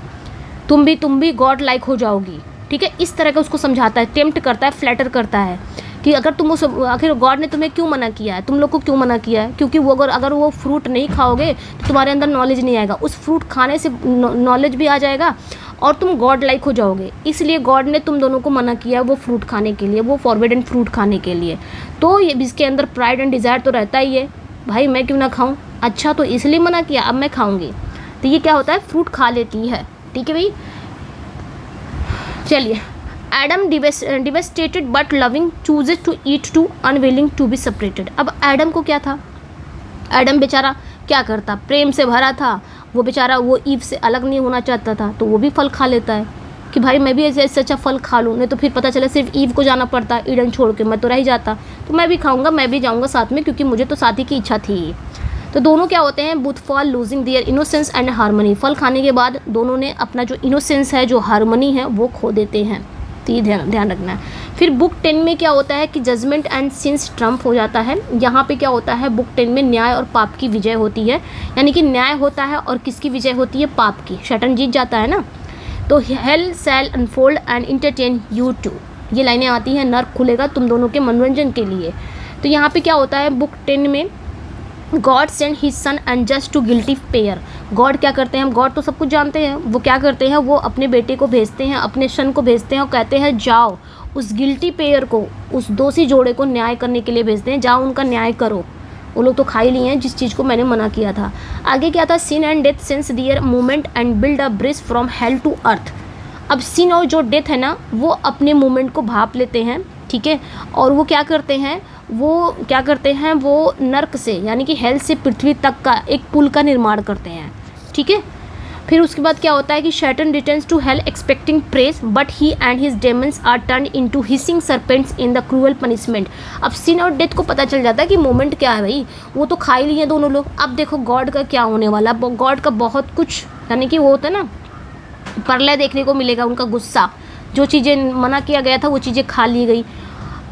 तुम भी गॉड लाइक हो जाओगी, ठीक है। इस तरह का उसको समझाता है, टेम्प्ट करता है, फ्लैटर करता है कि अगर तुम उस, आखिर गॉड ने तुम्हें क्यों मना किया है, तुम लोग को क्यों मना किया है, क्योंकि वो अगर वो फ्रूट नहीं खाओगे तो तुम्हारे अंदर नॉलेज नहीं आएगा, उस फ्रूट खाने से नॉलेज भी आ जाएगा और तुम गॉड लाइक हो जाओगे, इसलिए गॉड ने तुम दोनों को मना किया वो फ्रूट खाने के लिए, वो फॉरबिडन फ्रूट खाने के लिए। तो ये इसके अंदर प्राइड एंड डिज़ायर तो रहता ही है, भाई मैं क्यों ना खाऊँ, अच्छा तो इसलिए मना किया, अब मैं खाऊँगी। तो ये क्या होता है, फ्रूट खा लेती है, ठीक है भाई। चलिए, Adam devastated but loving chooses to eat too unwilling to be separated. अब एडम को क्या था, एडम बेचारा क्या करता, प्रेम से भरा था वो बेचारा, वो ईव से अलग नहीं होना चाहता था, तो वो भी फल खा लेता है कि भाई मैं भी ऐसे अच्छा फल खा लूँ, नहीं तो फिर पता चले सिर्फ ईव को जाना पड़ता, ईडन छोड़ के मैं तो रह ही जाता, तो मैं भी खाऊंगा, मैं भी जाऊंगा साथ में, क्योंकि मुझे तो साथी की इच्छा थी। तो दोनों क्या होते हैं, both fall losing their innocence and harmony. फल खाने के बाद दोनों ने अपना जो इनोसेंस है, जो हारमोनी है, वो खो देते हैं। तो ये ध्यान रखना है। फिर बुक 10 में क्या होता है कि जजमेंट एंड सिंस ट्रम्प हो जाता है। यहाँ पे क्या होता है, बुक 10 में न्याय और पाप की विजय होती है, यानी कि न्याय होता है और किसकी विजय होती है, पाप की। शैतान जीत जाता है ना। तो hell shall unfold and entertain you too, ये लाइनें आती हैं, नर्क खुलेगा तुम दोनों के मनोरंजन के लिए। तो यहाँ पे क्या होता है, बुक 10 में God send his son unjust to guilty pair. God क्या करते हैं, हम गॉड तो सब कुछ जानते हैं, वो क्या करते हैं, वो अपने बेटे को भेजते हैं, अपने सन को भेजते हैं और कहते हैं जाओ उस गिल्टी पेयर को, उस दोषी जोड़े को न्याय करने के लिए भेजते हैं, जाओ उनका न्याय करो। वो लोग तो खा ही लिए हैं जिस चीज़ को मैंने मना किया था। आगे क्या था, sin and death sense their movement and build a bridge from hell to earth. अब सिन और जो डेथ है ना, वो अपने मूवमेंट को भाप लेते हैं, ठीक है, और वो क्या करते हैं, वो नर्क से यानी कि हेल से पृथ्वी तक का एक पुल का निर्माण करते हैं, ठीक है। फिर उसके बाद क्या होता है कि Satan returns to hell expecting praise but he and his demons are turned into hissing serpents in the cruel punishment. अब सिन और डेथ को पता चल जाता है कि मोमेंट क्या है भाई, वो तो खा ही लिए दोनों लोग। अब देखो गॉड का क्या होने वाला, गॉड का बहुत कुछ यानी कि वो होता है ना, प्रलय देखने को मिलेगा, उनका गुस्सा, जो चीज़ें मना किया गया था वो चीज़ें खा ली गई।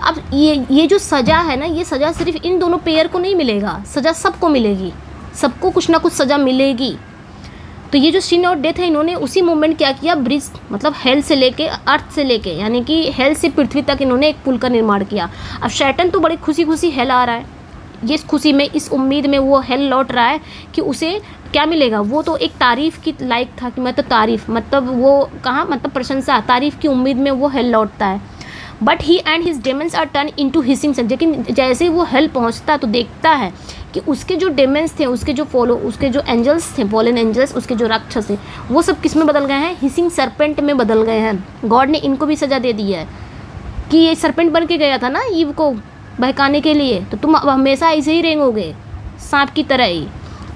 अब ये जो सज़ा है ना, ये सज़ा सिर्फ इन दोनों पेयर को नहीं मिलेगा, सज़ा सबको मिलेगी, सबको कुछ ना कुछ सज़ा मिलेगी। तो ये जो सिन और डेथ है, इन्होंने उसी मोमेंट क्या किया, ब्रिज मतलब हेल से लेके अर्थ से लेके यानी कि हेल से पृथ्वी तक इन्होंने एक पुल का निर्माण किया। अब शैटन तो बड़ी खुशी खुशी हेल आ रहा है, ये इस खुशी में, इस उम्मीद में वो हेल लौट रहा है कि उसे क्या मिलेगा। वो तो एक तारीफ़ की लायक था कि मतलब तारीफ़ मतलब वो कहाँ मतलब प्रशंसा, तारीफ़ की उम्मीद में वो हेल लौटता है। But he and his demons are turn into hissing sun. लेकिन जैसे ही वो हेल पहुंचता है तो देखता है कि उसके जो डेमन्स थे, उसके जो एंजल्स थे, फॉलन एंजल्स, उसके जो राक्षस थे, वो सब किस में बदल गए हैं, हिसिंग सरपेंट में बदल गए हैं। गॉड ने इनको भी सज़ा दे दी है कि ये सरपेंट बन के गया था ना ईव को बहकाने के लिए, तो तुम अब हमेशा ऐसे ही रेंगोगे सांप की तरह ही।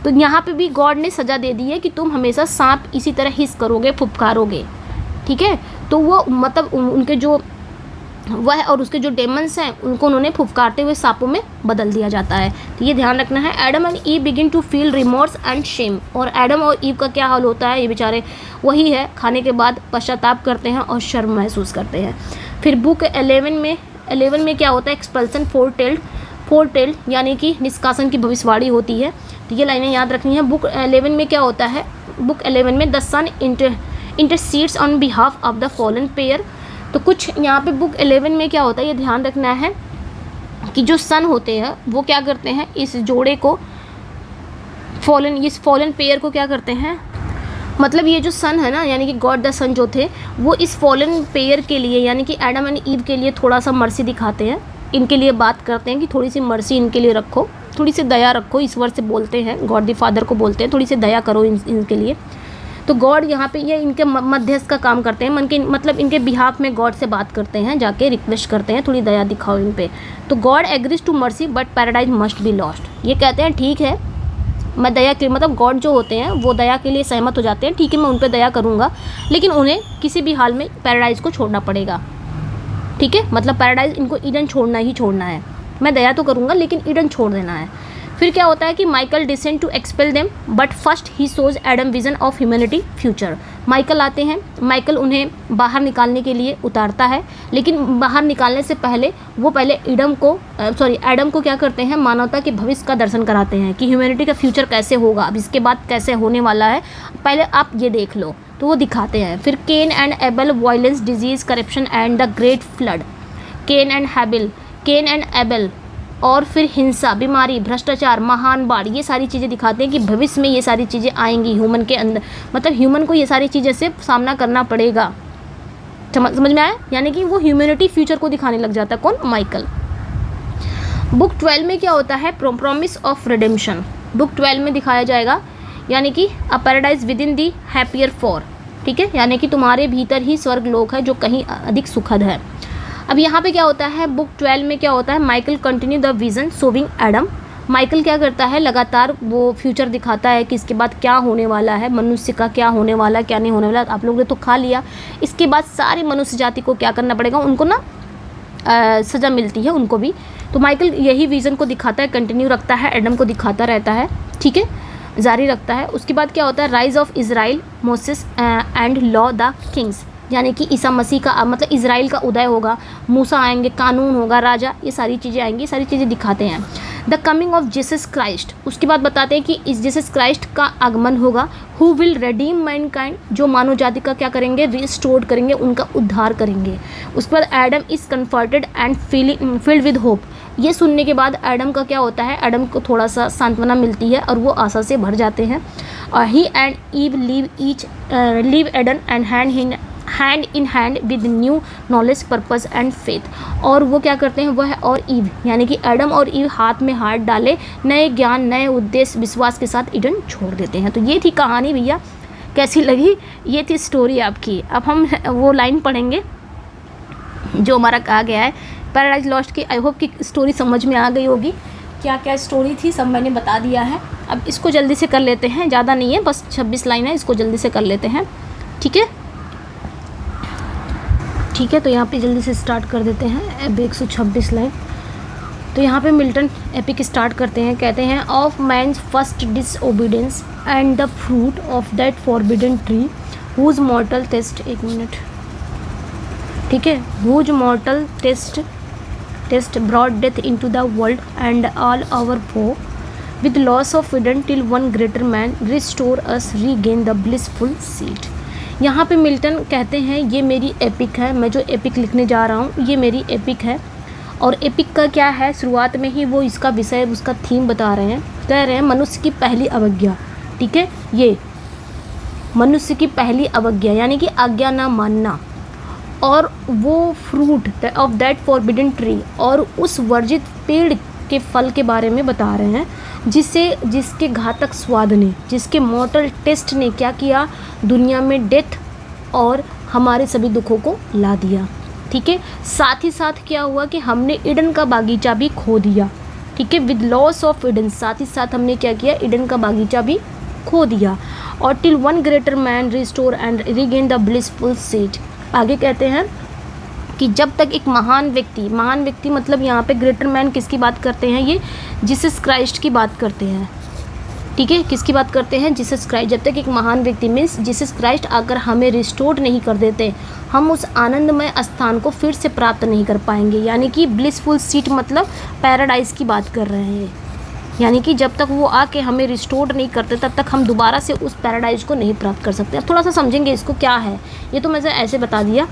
तो यहाँ पे भी गॉड ने सज़ा दे दी है कि तुम हमेशा सांप इसी तरह हिस करोगे, फुफकारोगे, ठीक है। तो वो मतलब उनके जो वह और उसके जो डेमन्स हैं उनको उन्होंने फुफकारते हुए सांपों में बदल दिया जाता है। तो ये ध्यान रखना है। Adam and Eve begin to feel remorse and shame. और एडम और ईव का क्या हाल होता है, ये बेचारे वही है, खाने के बाद पश्चाताप करते हैं और शर्म महसूस करते हैं। फिर बुक 11 में क्या होता है, एक्सपल्सन फोरटेल्ड यानी कि निष्कासन की भविष्यवाणी होती है। तो ये लाइनें याद रखनी है। बुक 11 में क्या होता है, बुक 11 में the Son intercedes on behalf of the fallen pair. तो कुछ यहाँ पे बुक 11 में क्या होता है, ये ध्यान रखना है कि जो सन होते हैं वो क्या करते हैं, इस जोड़े को इस फॉलन पेयर को क्या करते हैं, मतलब ये जो सन है ना यानी कि गॉड द सन जो थे, वो इस फॉलन पेयर के लिए यानी कि एडम एंड ईव के लिए थोड़ा सा मर्सी दिखाते हैं, इनके लिए बात करते हैं कि थोड़ी सी मर्सी इनके लिए रखो, थोड़ी सी दया रखो, ईश्वर से बोलते हैं, गॉड द फादर को बोलते हैं, थोड़ी सी दया करो इनके लिए। तो गॉड यहाँ पे ये इनके मध्यस्थ का काम करते हैं, मतलब इनके बिहाफ में गॉड से बात करते हैं, जाके रिक्वेस्ट करते हैं थोड़ी दया दिखाओ इन पे। तो God agrees to mercy but paradise must be lost. ये कहते हैं ठीक है मैं दया के मतलब गॉड जो होते हैं वो दया के लिए सहमत हो जाते हैं, ठीक है मैं उन पर दया करूँगा, लेकिन उन्हें किसी भी हाल में पैराडाइज को छोड़ना पड़ेगा, ठीक है, मतलब पैराडाइज इनको ईडन छोड़ना ही छोड़ना है। मैं दया तो करूँगा लेकिन ईडन छोड़ देना है। फिर क्या होता है कि Michael descend to expel them but first ही shows Adam vision of humanity future. Michael आते हैं, माइकल उन्हें बाहर निकालने के लिए उतारता है, लेकिन बाहर निकालने से पहले वो पहले एडम को क्या करते हैं, मानवता के भविष्य का दर्शन कराते हैं कि ह्यूमैनिटी का फ्यूचर कैसे होगा, अब इसके बाद कैसे होने वाला है, पहले आप ये देख लो, तो वो दिखाते हैं। फिर Cain and Abel, violence, disease, corruption and the great flood. Cain and Abel और फिर हिंसा, बीमारी, भ्रष्टाचार, महान बाढ़, ये सारी चीज़ें दिखाते हैं कि भविष्य में ये सारी चीज़ें आएंगी ह्यूमन के अंदर, मतलब ह्यूमन को ये सारी चीज़ें से सामना करना पड़ेगा। समझ में आया, यानी कि वो ह्यूमैनिटी फ्यूचर को दिखाने लग जाता है, कौन, माइकल। बुक 12 में क्या होता है, प्रॉमिस ऑफ रिडेम्पशन। बुक 12 में दिखाया जाएगा यानी कि a paradise with in the happier for, ठीक है, यानी कि तुम्हारे भीतर ही स्वर्ग लोक है जो कहीं अधिक सुखद है। अब यहाँ पे क्या होता है, बुक 12 में क्या होता है, Michael continue the vision sowing Adam. Michael क्या करता है, लगातार वो फ्यूचर दिखाता है कि इसके बाद क्या होने वाला है, मनुष्य का क्या होने वाला है, क्या नहीं होने वाला। आप लोगों ने तो खा लिया, इसके बाद सारी मनुष्य जाति को क्या करना पड़ेगा, उनको ना सज़ा मिलती है उनको भी। तो माइकल यही विज़न को दिखाता है, कंटिन्यू रखता है, एडम को दिखाता रहता है, ठीक है, जारी रखता है। उसके बाद क्या होता है, rise of Israel, Moses and law the Kings, यानी कि ईसा मसीह का मतलब इज़राइल का उदय होगा, मूसा आएंगे, कानून होगा, राजा, ये सारी चीज़ें आएंगी, सारी चीज़ें दिखाते हैं। The coming of Jesus Christ, उसके बाद बताते हैं कि इस जीसस क्राइस्ट का आगमन होगा, हु विल redeem मैनकाइंड, जो मानव जाति का क्या करेंगे, रिस्टोर करेंगे, उनका उद्धार करेंगे। उसके बाद Adam is comforted and filled with hope, ये सुनने के बाद एडम का क्या होता है, एडम को थोड़ा सा सांत्वना मिलती है और वो आशा से भर जाते हैं। He and Eve leave Eden and hand in hand with new knowledge purpose and faith, और वो क्या करते हैं, वह और ईव यानी कि एडम और ईव हाथ में हाथ डाले नए ज्ञान, नए उद्देश्य, विश्वास के साथ ईडन छोड़ देते हैं। तो ये थी कहानी भैया, कैसी लगी, ये थी स्टोरी आपकी। अब हम वो लाइन पढ़ेंगे जो हमारा कहा गया है पैराडाइज लॉस्ट की। आई होप कि स्टोरी समझ में आ गई होगी, क्या क्या स्टोरी थी सब मैंने बता दिया है। अब इसको जल्दी से कर लेते हैं, ज़्यादा नहीं है, बस 26 लाइन है, इसको जल्दी से कर लेते हैं। ठीक है, ठीक है, तो यहाँ पे जल्दी से स्टार्ट कर देते हैं। अब 126 लाइन, तो यहाँ पे मिल्टन एपिक स्टार्ट करते हैं, कहते हैं of man's first disobedience and the fruit of that forbidden tree whose mortal taste, एक मिनट, ठीक है, whose mortal taste brought death into the world and all our woe with loss of Eden till one greater man restore us regain the blissful seat। यहाँ पे Milton कहते हैं ये मेरी epic है, मैं जो एपिक लिखने जा रहा हूँ ये मेरी एपिक है। और एपिक का क्या है, शुरुआत में ही वो इसका विषय, उसका थीम बता रहे हैं, कह रहे हैं मनुष्य की पहली अवज्ञा। ठीक है, ये मनुष्य की पहली अवज्ञा यानी कि आज्ञा ना मानना, और वो fruit of that forbidden tree, और उस वर्जित पेड़ के फल के बारे में बता रहे हैं, जिसके घातक स्वाद ने, जिसके मॉर्टल टेस्ट ने क्या किया, दुनिया में डेथ और हमारे सभी दुखों को ला दिया। ठीक है, साथ ही साथ क्या हुआ कि हमने ईडन का बागीचा भी खो दिया। ठीक है, विद लॉस ऑफ ईडन, साथ ही साथ हमने क्या किया, ईडन का बागीचा भी खो दिया। और till one greater man restore and regain the blissful seat, आगे कहते हैं कि जब तक एक महान व्यक्ति मतलब यहाँ पे ग्रेटर मैन किसकी बात करते हैं, ये जीसस क्राइस्ट की बात करते हैं। ठीक है, किसकी बात करते हैं, जीसस क्राइस्ट। जब तक एक महान व्यक्ति मीन्स जीसस क्राइस्ट अगर हमें रिस्टोर नहीं कर देते, हम उस आनंदमय स्थान को फिर से प्राप्त नहीं कर पाएंगे। यानी कि ब्लिसफुल सीट मतलब पैराडाइज की बात कर रहे हैं, यानी कि जब तक वो आके हमें रिस्टोर नहीं करते तब तक हम दोबारा से उस पैराडाइज को नहीं प्राप्त कर सकते। अब थोड़ा सा समझेंगे इसको क्या है, ये तो मैंने ऐसे बता दिया।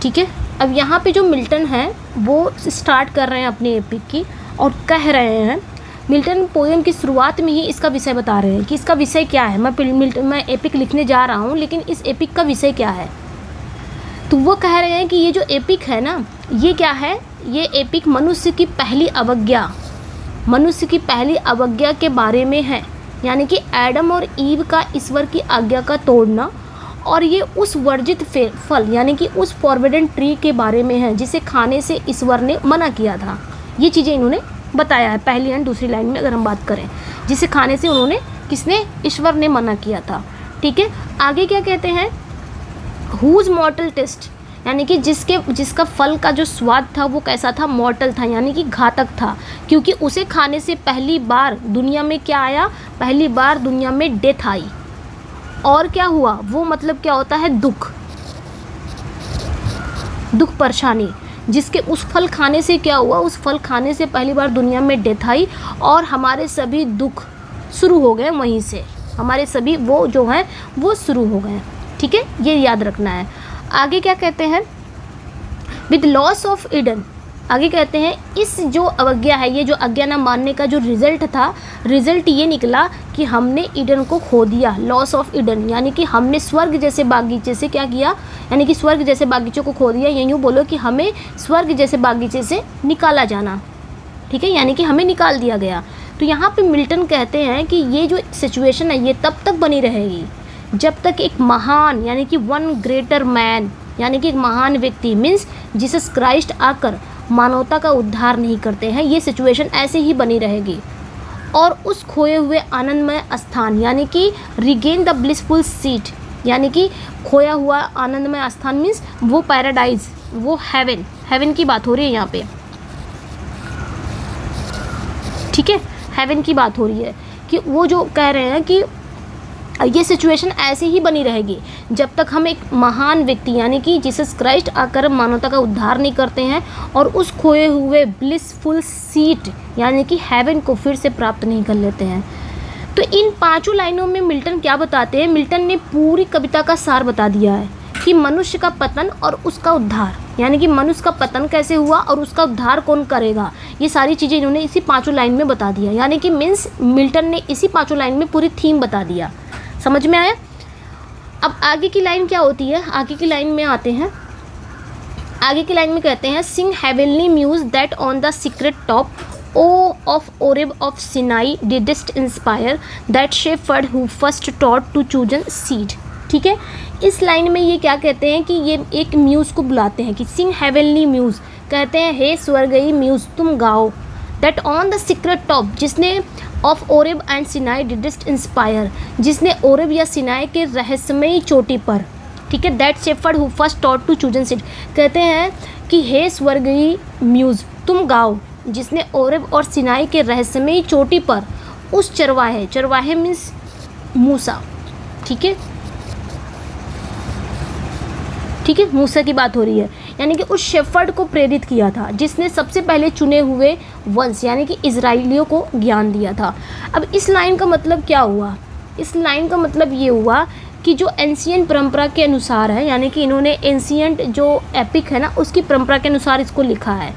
ठीक है, अब यहाँ पे जो मिल्टन है वो स्टार्ट कर रहे हैं अपनी एपिक की, और कह रहे हैं, मिल्टन पोएम की शुरुआत में ही इसका विषय बता रहे हैं कि इसका विषय क्या है। मैं एपिक लिखने जा रहा हूँ, लेकिन इस एपिक का विषय क्या है। तो वो कह रहे हैं कि ये जो एपिक है ना, ये क्या है, ये एपिक मनुष्य की पहली अवज्ञा के बारे में है। यानी कि एडम और ईव का ईश्वर की आज्ञा का तोड़ना, और ये उस वर्जित फल यानी कि उस फॉरबिडन ट्री के बारे में है जिसे खाने से ईश्वर ने मना किया था। ये चीज़ें इन्होंने बताया है पहली एंड दूसरी लाइन में। अगर हम बात करें, जिसे खाने से ईश्वर ने मना किया था। ठीक है, आगे क्या कहते हैं, हुज मॉर्टल टेस्ट, यानी कि जिसका फल का जो स्वाद था वो कैसा था, मॉर्टल था, यानी कि घातक था, क्योंकि उसे खाने से पहली बार दुनिया में क्या आया, पहली बार दुनिया में डेथ आई। और क्या हुआ, वो मतलब क्या होता है, दुख परेशानी, जिसके उस फल खाने से क्या हुआ, उस फल खाने से पहली बार दुनिया में डेथ आई, और हमारे सभी दुख शुरू हो गए वहीं से, हमारे सभी वो जो हैं वो शुरू हो गए। ठीक है, ये याद रखना है। आगे क्या कहते हैं, विद लॉस ऑफ ईडन, आगे कहते हैं इस जो अवज्ञा है, ये जो आज्ञा न मानने का जो रिजल्ट था, रिजल्ट ये निकला कि हमने ईडन को खो दिया। लॉस ऑफ ईडन यानी कि हमने स्वर्ग जैसे बागीचे से क्या किया, यानी कि स्वर्ग जैसे बागीचे को खो दिया, या यूँ बोलो कि हमें स्वर्ग जैसे बागीचे से निकाला जाना। ठीक है, यानी कि हमें निकाल दिया गया। तो यहाँ पे मिल्टन कहते हैं कि ये जो सिचुएशन है ये तब तक बनी रहेगी जब तक एक महान यानी कि वन ग्रेटर मैन यानी कि एक महान व्यक्ति मीन्स जीसस क्राइस्ट आकर मानवता का उद्धार नहीं करते हैं। ये सिचुएशन ऐसे ही बनी रहेगी, और उस खोए हुए आनंदमय स्थान यानी कि रिगेन द ब्लिसफुल सीट, यानी कि खोया हुआ आनंदमय स्थान मीन्स वो पैराडाइज, वो हेवन की बात हो रही है यहाँ पे। ठीक है, हेवन की बात हो रही है कि वो जो कह रहे हैं कि ये सिचुएशन ऐसे ही बनी रहेगी जब तक हम एक महान व्यक्ति यानी कि जीसस क्राइस्ट आकर मानवता का उद्धार नहीं करते हैं और उस खोए हुए ब्लिसफुल सीट यानी कि हेवन को फिर से प्राप्त नहीं कर लेते हैं। तो इन 5 लाइनों में मिल्टन क्या बताते हैं? मिल्टन ने पूरी कविता का सार बता दिया है कि मनुष्य का पतन और उसका उद्धार, यानी कि मनुष्य का पतन कैसे हुआ और उसका उद्धार कौन करेगा, ये सारी चीज़ें इन्होंने इसी 5 लाइन में बता दिया। यानी कि मीन्स मिल्टन ने इसी 5 लाइन में पूरी थीम बता दिया। समझ में आया? अब आगे की लाइन क्या होती है? आगे की लाइन में आते हैं। आगे की लाइन में कहते हैं, sing heavenly muse that on the secret top o of Oreb of Sinai didst inspire that shepherd who first taught to chosen seed. ठीक है, इस लाइन में ये क्या कहते हैं कि ये एक म्यूज़ को बुलाते हैं कि सिंग हेवनली म्यूज़, कहते हैं हे स्वर्गीय म्यूज़ तुम गाओ, that on the secret top, जिसने of Oreb and Sinai didst inspire, जिसने ओरेब या सिनाई के रहस्यमयी चोटी पर, ठीक है, that shepherd who first taught to chosen seed, कहते हैं कि हे स्वर्गीय म्यूज़ तुम गाओ, जिसने ओरेब और सिनाई के रहस्यमयी चोटी पर उस चरवाहे, चरवाहे मीन्स मूसा, ठीक है, ठीक है, मूसा की बात हो रही है, यानी कि उस शेफर्ड को प्रेरित किया था जिसने सबसे पहले चुने हुए वंश यानी कि इजराइलियों को ज्ञान दिया था। अब इस लाइन का मतलब क्या हुआ? इस लाइन का मतलब ये हुआ कि जो एंशियंट परंपरा के अनुसार है, यानी कि इन्होंने एंशियंट जो एपिक है ना उसकी परंपरा के अनुसार इसको लिखा है।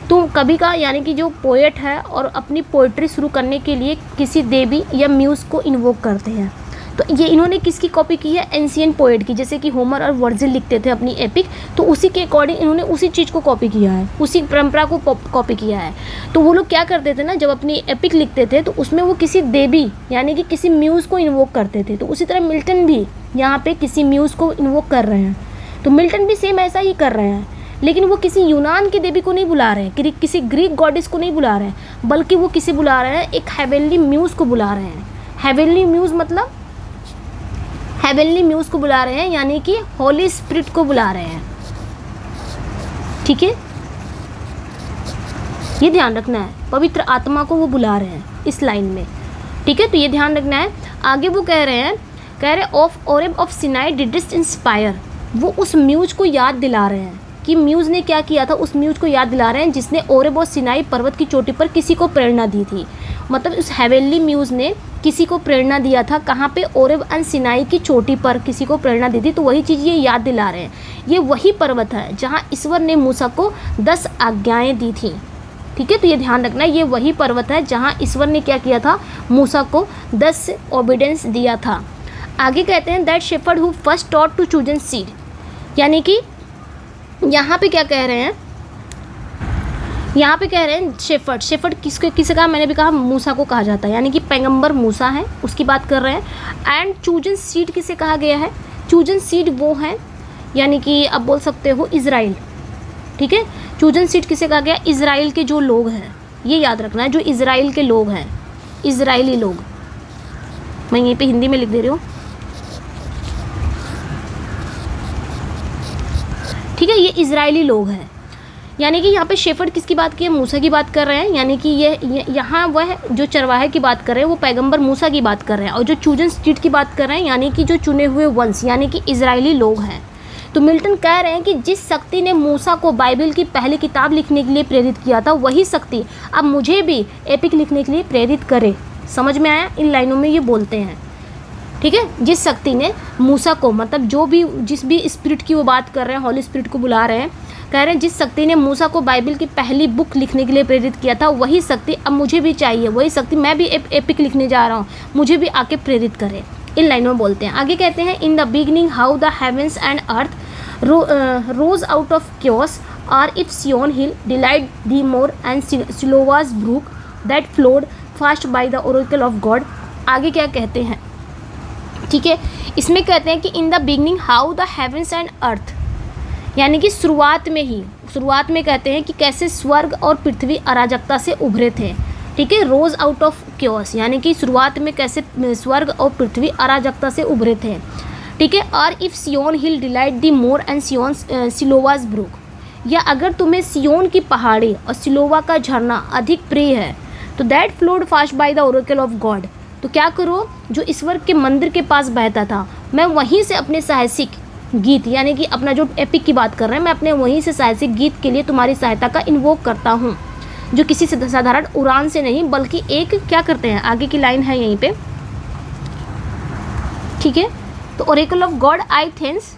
तो कभी का यानी कि जो पोएट है और अपनी पोइट्री शुरू करने के लिए किसी देवी या म्यूज़ को इन्वोक करते हैं, तो ये इन्होंने किसकी कॉपी की है? एंशियंट पोएट की, जैसे कि होमर और वर्जिल लिखते थे अपनी एपिक, तो उसी के अकॉर्डिंग इन्होंने उसी चीज़ को कॉपी किया है, उसी परंपरा को कॉपी किया है। तो वो लोग क्या करते थे ना, जब अपनी एपिक लिखते थे तो उसमें वो किसी देवी यानी कि किसी म्यूज़ को इन्वोक करते थे। तो उसी तरह मिल्टन भी यहाँ पे किसी म्यूज़ को इन्वोक कर रहे हैं। तो मिल्टन भी सेम ऐसा ही कर रहे हैं, लेकिन वो किसी यूनान की देवी को नहीं बुला रहे हैं, किसी ग्रीक गॉडेस को नहीं बुला रहे हैं, बल्कि वो किसी बुला रहे हैं, एक हेवनली म्यूज़ को बुला रहे हैं। हेवनली म्यूज़ मतलब हेवनली म्यूज़ को बुला रहे हैं, यानी कि होली स्पिरिट को बुला रहे हैं। ठीक है, ये ध्यान रखना है, पवित्र आत्मा को वो बुला रहे हैं इस लाइन में। ठीक है, तो ये ध्यान रखना है। आगे वो कह रहे of Oreb of Sinai didst inspire, वो उस म्यूज को याद दिला रहे हैं कि म्यूज़ ने क्या किया था, उस म्यूज को याद दिला रहे हैं जिसने ओरेब और सिनाई पर्वत की चोटी पर किसी को प्रेरणा दी थी। मतलब उस हेवनली म्यूज़ ने किसी को प्रेरणा दिया था, कहाँ पे? ओरेब एंड सिनाई की चोटी पर किसी को प्रेरणा दी थी। तो वही चीज़ ये याद दिला रहे हैं। ये वही पर्वत है जहाँ ईश्वर ने मूसा को 10 आज्ञाएँ दी थी। ठीक है, तो ये ध्यान रखना, ये वही पर्वत है जहाँ ईश्वर ने क्या किया था, मूसा को 10 ओबीडेंस दिया था। आगे कहते हैं that shepherd who first taught to chosen seed, यानी कि यहाँ पे क्या कह रहे हैं, यहाँ पे कह रहे हैं शेफर्ड किसे कहा? मैंने भी कहा मूसा को कहा जाता है, यानी कि पैगंबर मूसा है उसकी बात कर रहे हैं। एंड चूजन सीड किसे कहा गया है? चूजन सीड वो है, यानी कि आप बोल सकते हो इज़राइल। ठीक है, चूजन सीड किसे कहा गया? इज़राइल के जो लोग हैं, ये याद रखना है, जो इज़राइल के लोग हैं, इज़राइली लोग। मैं यहीं पे हिंदी में लिख दे रही हूँ। ठीक है, ये इज़राइली लोग हैं, यानी कि यहाँ पे शेफर्ड किसकी बात की है? मूसा की बात कर रहे हैं, यानी कि ये यहाँ वह जो चरवाहे की बात कर रहे हैं वो पैगंबर मूसा की बात कर रहे हैं, और जो चूजन सीड की बात कर रहे हैं यानी कि जो चुने हुए वंश यानी कि इज़राइली लोग हैं। तो मिल्टन कह रहे हैं कि जिस शक्ति ने मूसा को बाइबल की पहली किताब लिखने के लिए प्रेरित किया था, वही शक्ति अब मुझे भी एपिक लिखने के लिए प्रेरित करे। समझ में आया? इन लाइनों में ये बोलते हैं। ठीक है, जिस शक्ति ने मूसा को, मतलब जिस भी स्पिरिट की वो बात कर रहे हैं, हॉली स्पिरिट को बुला रहे हैं, कह रहे हैं जिस शक्ति ने मूसा को बाइबल की पहली बुक लिखने के लिए प्रेरित किया था, वही शक्ति अब मुझे भी चाहिए, वही शक्ति मैं भी एपिक लिखने जा रहा हूँ, मुझे भी आके प्रेरित करे। इन लाइनों में बोलते हैं। आगे कहते हैं in the beginning how the heavens and earth rose out of chaos or if Sion hill delight thee more and Siloa's brook that flowed fast by the oracle of God. आगे क्या कहते हैं? ठीक है, इसमें कहते हैं कि in the beginning how the heavens and earth, यानी कि शुरुआत में कहते हैं कि कैसे स्वर्ग और पृथ्वी अराजकता से उभरे थे। ठीक है, रोज आउट ऑफ क्योस, यानी कि शुरुआत में कैसे स्वर्ग और पृथ्वी अराजकता से उभरे थे। ठीक है, और if Sion hill delight thee more and Siloa's brook, या अगर तुम्हें सियोन की पहाड़ी और सिलोवा का झरना अधिक प्रिय है, तो that flowed fast by the oracle of God, तो क्या करो, जो ईश्वर के मंदिर के पास बहता था, मैं वहीं से अपने साहसिक गीत, यानी कि अपना जो एपिक की बात कर रहे हैं, मैं अपने वहीं से साहसिक गीत के लिए तुम्हारी सहायता का इन्वोक करता हूँ, जो किसी साधारण उड़ान से नहीं बल्कि एक क्या करते हैं, आगे की लाइन है यहीं पे, ठीक है। तो oracle of God I thence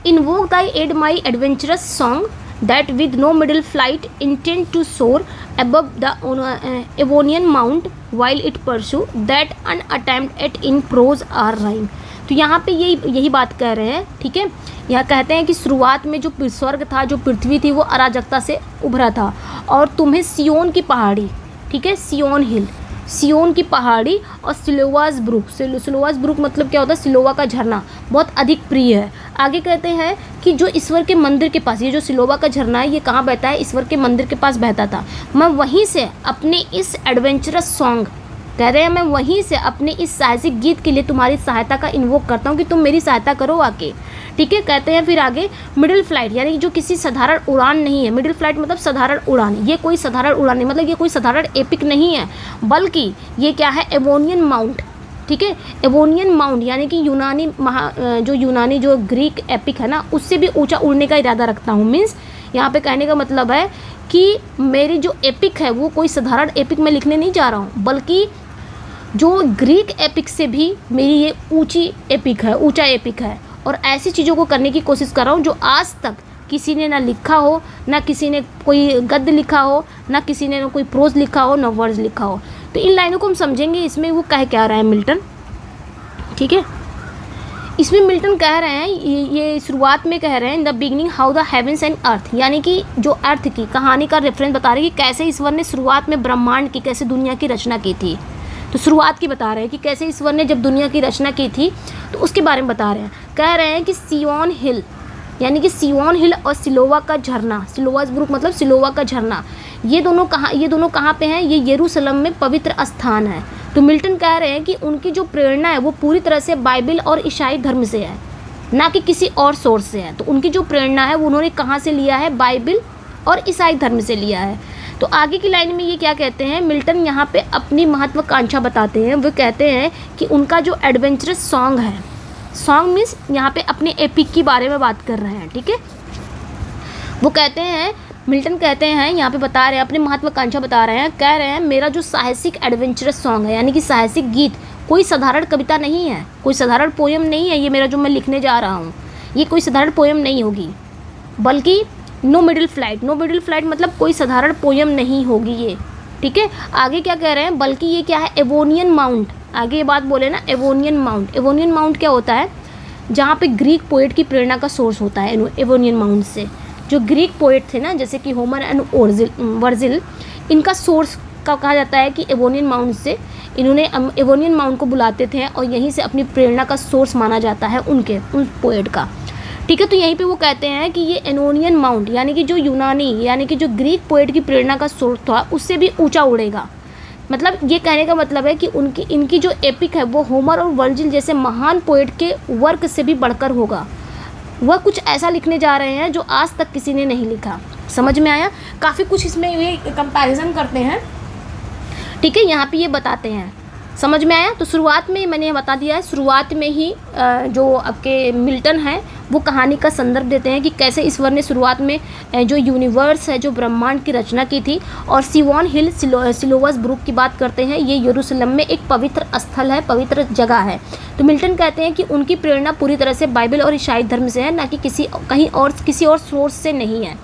invoke thy aid my adventurous song that with no middle flight intend to soar above the Evonian mount while it pursue that unattempt at in prose or rhyme। तो यहाँ पे यही बात कह रहे हैं, ठीक है। यहाँ कहते हैं कि शुरुआत में जो स्वर्ग था, जो पृथ्वी थी, वो अराजकता से उभरा था और तुम्हें सियोन की पहाड़ी, ठीक है, सियोन हिल, सियोन की पहाड़ी और सिलोवास ब्रुक, सिलोवास ब्रुक मतलब क्या होता है, सिलोवा का झरना, बहुत अधिक प्रिय है। आगे कहते हैं कि जो ईश्वर के मंदिर के पास, ये जो सिलोवा का झरना है, ये कहाँ बहता है, ईश्वर के मंदिर के पास बहता था। मैं वहीं से अपने इस एडवेंचरस सॉन्ग, कह रहे हैं मैं वहीं से अपने इस साहसिक गीत के लिए तुम्हारी सहायता का इन्वोक करता हूँ कि तुम मेरी सहायता करो आके, ठीक है। कहते हैं फिर आगे मिडिल फ्लाइट, यानी जो किसी साधारण उड़ान नहीं है, मिडिल फ्लाइट मतलब साधारण उड़ान, ये कोई साधारण उड़ान नहीं, मतलब ये कोई साधारण एपिक नहीं है, बल्कि ये क्या है, एवोनियन माउंट, ठीक है। एवोनियन माउंट यानी कि यूनानी जो ग्रीक एपिक है ना, उससे भी ऊंचा उड़ने का इरादा रखता हूँ। मीन्स यहाँ पे कहने का मतलब है कि मेरी जो एपिक है वो कोई साधारण एपिक में लिखने नहीं जा रहा हूँ, बल्कि जो ग्रीक एपिक से भी मेरी ये ऊंची एपिक है, ऊंचा एपिक है, और ऐसी चीज़ों को करने की कोशिश कर रहा हूँ जो आज तक किसी ने ना लिखा हो, ना किसी ने कोई गद्य लिखा हो, ना किसी ने कोई प्रोज लिखा हो, ना वर्ड्स लिखा हो। तो इन लाइनों को हम समझेंगे इसमें वो कह क्या रहा है मिल्टन, ठीक है। इसमें मिल्टन कह रहे हैं, ये शुरुआत में कह रहे हैं, in the beginning how the heavens and earth, यानी कि जो अर्थ की कहानी का रेफरेंस बता रहे हैं कि कैसे ईश्वर ने शुरुआत में ब्रह्मांड की, कैसे दुनिया की रचना की थी। तो शुरुआत की बता रहे हैं कि कैसे ईश्वर ने जब दुनिया की रचना की थी तो उसके बारे में बता रहे हैं। कह रहे हैं कि सियोन हिल, यानी कि सियोन हिल और सिलोवा का झरना, सिलोवास ब्रुक मतलब सिलोवा का झरना, ये दोनों कहाँ पे हैं, ये यरूशलेम में पवित्र स्थान है। तो मिल्टन कह रहे हैं कि उनकी जो प्रेरणा है वो पूरी तरह से बाइबल और ईसाई धर्म से है, ना कि किसी और सोर्स से है। तो उनकी जो प्रेरणा है वो उन्होंने कहाँ से लिया है, बाइबल और ईसाई धर्म से लिया है। तो आगे की लाइन में ये क्या कहते हैं, मिल्टन यहाँ पे अपनी महत्वाकांक्षा बताते हैं। वो कहते हैं कि उनका जो एडवेंचरस सॉन्ग है, सॉन्ग मीन्स यहाँ पे अपने एपिक के बारे में बात कर रहे हैं, ठीक है। वो कहते हैं, मिल्टन कहते हैं, यहाँ पे बता रहे हैं, अपनी महत्वाकांक्षा बता रहे हैं, कह रहे हैं मेरा जो साहसिक एडवेंचरस सॉन्ग है, यानी कि साहसिक गीत, कोई साधारण कविता नहीं है, कोई साधारण पोयम नहीं है, ये मेरा जो मैं लिखने जा रहा हूँ ये कोई साधारण पोयम नहीं होगी, बल्कि no middle flight, no middle flight मतलब कोई साधारण पोयम नहीं होगी ये, ठीक है। आगे क्या कह रहे हैं, बल्कि ये क्या है, एवोनियन माउंट, आगे ये बात बोले ना, एवोनियन माउंट। एवोनियन माउंट क्या होता है, जहाँ पे ग्रीक पोएट की प्रेरणा का सोर्स होता है एवोनियन माउंट से। जो ग्रीक पोएट थे ना, जैसे कि होमर एंड वर्जिल, इनका सोर्स का कहा जाता है कि एवोनियन माउंट से, इन्होंने एवोनियन माउंट को बुलाते थे और यहीं से अपनी प्रेरणा का सोर्स माना जाता है उन पोएट का, ठीक है। तो यहीं पे वो कहते हैं कि ये एवोनियन माउंट यानी कि जो यूनानी यानी कि जो ग्रीक पोएट की प्रेरणा का सोर्स था उससे भी ऊंचा उड़ेगा। मतलब ये कहने का मतलब है कि इनकी जो एपिक है वो होमर और वर्जिल जैसे महान पोएट के वर्क से भी बढ़कर होगा। वह कुछ ऐसा लिखने जा रहे हैं जो आज तक किसी ने नहीं लिखा। समझ में आया? काफ़ी कुछ इसमें ये कंपैरिजन करते हैं, ठीक है। यहाँ पे ये बताते हैं, समझ में आया? तो शुरुआत में मैंने बता दिया है, शुरुआत में ही जो आपके मिल्टन हैं वो कहानी का संदर्भ देते हैं कि कैसे ईश्वर ने शुरुआत में जो यूनिवर्स है, जो ब्रह्मांड की रचना की थी। और सियोन हिल, सिलोवास ब्रुक की बात करते हैं, ये यरूशलेम में एक पवित्र स्थल है, पवित्र जगह है। तो मिल्टन कहते हैं कि उनकी प्रेरणा पूरी तरह से बाइबल और ईसाई धर्म से है, ना कि किसी और सोर्स से नहीं है।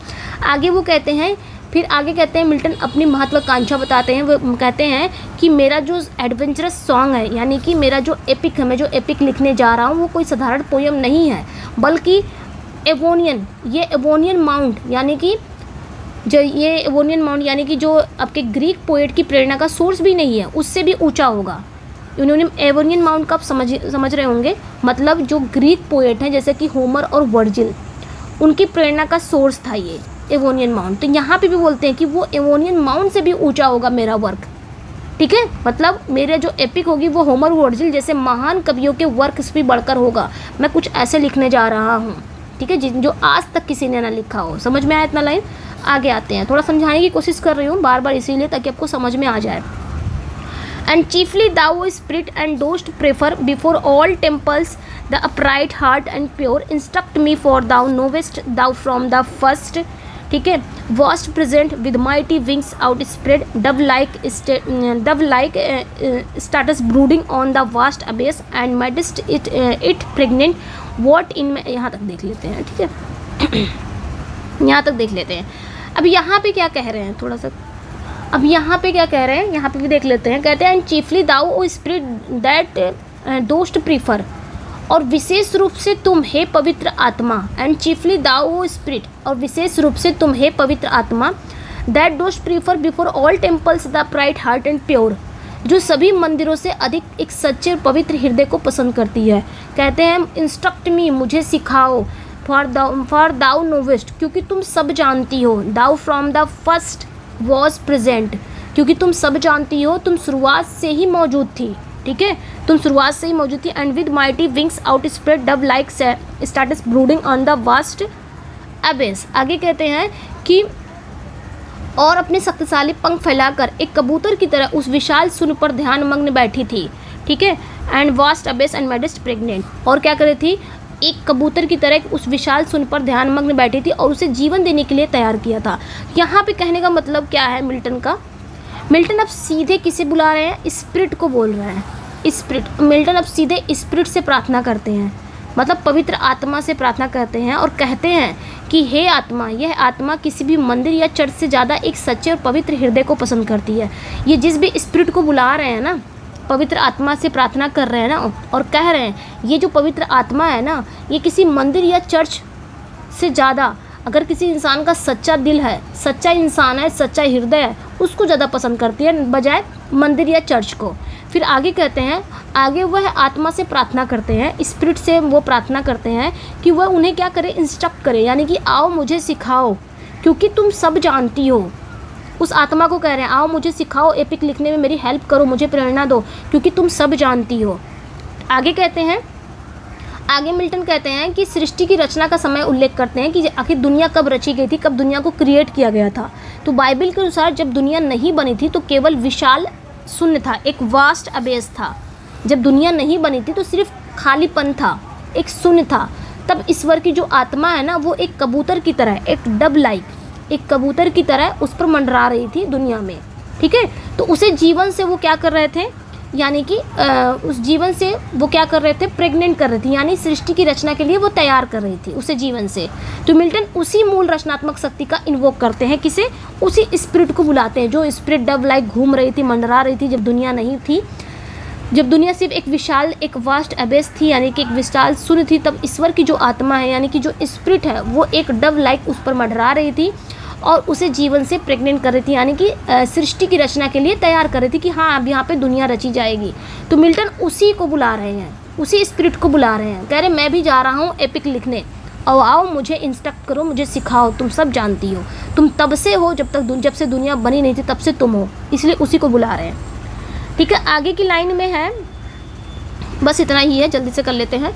आगे वो कहते हैं, फिर आगे कहते हैं मिल्टन अपनी महत्वाकांक्षा बताते हैं। वो कहते हैं कि मेरा जो एडवेंचरस सॉन्ग है, यानी कि मेरा जो एपिक है, मैं जो एपिक लिखने जा रहा हूँ वो कोई साधारण पोयम नहीं है, बल्कि ये एवोनियन माउंट यानी कि जो आपके ग्रीक पोएट की प्रेरणा का सोर्स भी नहीं है, उससे भी ऊंचा होगा। एवोनियन माउंट का आप समझ रहे होंगे, मतलब जो ग्रीक पोएट हैं जैसे कि होमर और वर्जिल, उनकी प्रेरणा का सोर्स था ये एवोनियन माउंट। तो यहाँ पे भी बोलते हैं कि वो एवोनियन माउंट से भी ऊंचा होगा मेरा वर्क, ठीक है। मतलब मेरे जो एपिक होगी वो होमर वर्जिल जैसे महान कवियों के वर्क से भी बढ़कर होगा। मैं कुछ ऐसे लिखने जा रहा हूँ, ठीक है, जो आज तक किसी ने ना लिखा हो। समझ में आया इतना लाइन? आगे आते हैं, थोड़ा समझाने की कोशिश कर रही हूँ बार बार इसीलिए ताकि आपको समझ में आ जाए। And chiefly thou spirit and dost prefer before all temples the upright heart and pure. Instruct me for thou knowest thou from the first. ठीक है, vast present with mighty wings outspread, dove like status brooding on the vast abyss and madest it pregnant. What in में, यहाँ तक देख लेते हैं, ठीक है, यहाँ तक देख लेते हैं. अब यहाँ पे क्या कह रहे हैं, थोड़ा सा अब यहाँ पे क्या कह रहे हैं, यहाँ पे भी देख लेते हैं. कहते हैं and chiefly thou O spirit that dost prefer, और विशेष रूप से तुम हे पवित्र आत्मा. And chiefly thou O spirit, और विशेष रूप से तुम हे पवित्र आत्मा, that dost prefer before all temples the upright heart and pure, जो सभी मंदिरों से अधिक एक सच्चे और पवित्र हृदय को पसंद करती है. कहते हैं इंस्ट्रक्ट मी, मुझे सिखाओ, फॉर दाउ नोवेस्ट, क्योंकि तुम सब जानती हो, thou from the first was present, क्योंकि तुम सब जानती हो, तुम शुरुआत से ही मौजूद थी. ठीक है, तुम शुरुआत से ही मौजूद थी. And with mighty wings out spread Dove like starts brooding on the vast एबिस. आगे कहते हैं कि और अपने शक्तिशाली पंख फैलाकर एक कबूतर की तरह उस विशाल शून्य पर ध्यान मग्न बैठी थी. ठीक है, and vast abyss and madest pregnant, और क्या कर रही थी, एक कबूतर की तरह उस विशाल शून्य पर ध्यान मग्न बैठी थी और उसे जीवन देने के लिए तैयार किया था. यहाँ पे कहने का मतलब क्या है मिल्टन का, मिल्टन अब सीधे किसे बुला रहे हैं, स्पिरिट को बोल रहे हैं. स्पिरिट, मिल्टन अब सीधे स्पिरिट से प्रार्थना करते हैं, मतलब पवित्र आत्मा से प्रार्थना करते हैं और कहते हैं कि हे आत्मा, यह आत्मा किसी भी मंदिर या चर्च से ज़्यादा एक सच्चे और पवित्र हृदय को पसंद करती है. ये जिस भी स्पिरिट को बुला रहे हैं ना, पवित्र आत्मा से प्रार्थना कर रहे हैं ना, और कह रहे हैं ये जो पवित्र आत्मा है ना, ये किसी मंदिर या चर्च से ज़्यादा, अगर किसी इंसान का सच्चा दिल है, सच्चा इंसान है, सच्चा हृदय है, उसको ज़्यादा पसंद करती है बजाय मंदिर या चर्च को. फिर आगे कहते हैं, आगे वह आत्मा से प्रार्थना करते हैं, स्पिरिट से वो प्रार्थना करते हैं कि वह उन्हें क्या करे, इंस्ट्रक्ट करे, यानी कि आओ मुझे सिखाओ, क्योंकि तुम सब जानती हो. उस आत्मा को कह रहे हैं आओ मुझे सिखाओ, एपिक लिखने में मेरी हेल्प करो, मुझे प्रेरणा दो, क्योंकि तुम सब जानती हो. आगे कहते हैं, आगे मिल्टन कहते हैं कि सृष्टि की रचना का समय उल्लेख करते हैं कि आखिर दुनिया कब रची गई थी, कब दुनिया को क्रिएट किया गया था. तो बाइबल के अनुसार जब दुनिया नहीं बनी थी तो केवल विशाल शून्य था, एक वास्ट अबेस था. जब दुनिया नहीं बनी थी तो सिर्फ खालीपन था, एक शून्य था. तब ईश्वर की जो आत्मा है ना, वो एक कबूतर की तरह, एक डब लाइक, एक कबूतर की तरह उस पर मंडरा रही थी दुनिया में. ठीक है, तो उसे जीवन से वो क्या कर रहे थे, यानी कि उस जीवन से वो क्या कर रहे थे, प्रेग्नेंट कर रही थी, यानी सृष्टि की रचना के लिए वो तैयार कर रही थी उसे जीवन से. तो मिल्टन उसी मूल रचनात्मक शक्ति का इन्वोक करते हैं, किसे, उसी स्पिरिट को बुलाते हैं, जो स्पिरिट डब लाइक घूम रही थी, मंडरा रही थी जब दुनिया नहीं थी, जब दुनिया सिर्फ एक विशाल, एक वास्ट एबेस थी, यानी कि एक विशाल शून्य थी. तब ईश्वर की जो आत्मा है, यानी कि जो स्पिरिट है, वो एक डब लाइक उस पर मंडरा रही थी और उसे जीवन से प्रेग्नेंट कर रही थी, यानी कि सृष्टि की रचना के लिए तैयार कर रही थी कि हाँ अब यहाँ पे दुनिया रची जाएगी. तो मिल्टन उसी को बुला रहे हैं, उसी स्पिरिट को बुला रहे हैं, कह रहे मैं भी जा रहा हूँ एपिक लिखने, और आओ मुझे इंस्ट्रक्ट करो, मुझे सिखाओ, तुम सब जानती हो, तुम तब से हो, जब से दुनिया बनी नहीं थी तब से तुम हो, इसलिए उसी को बुला रहे हैं. ठीक है, आगे की लाइन में है, बस इतना ही है, जल्दी से कर लेते हैं.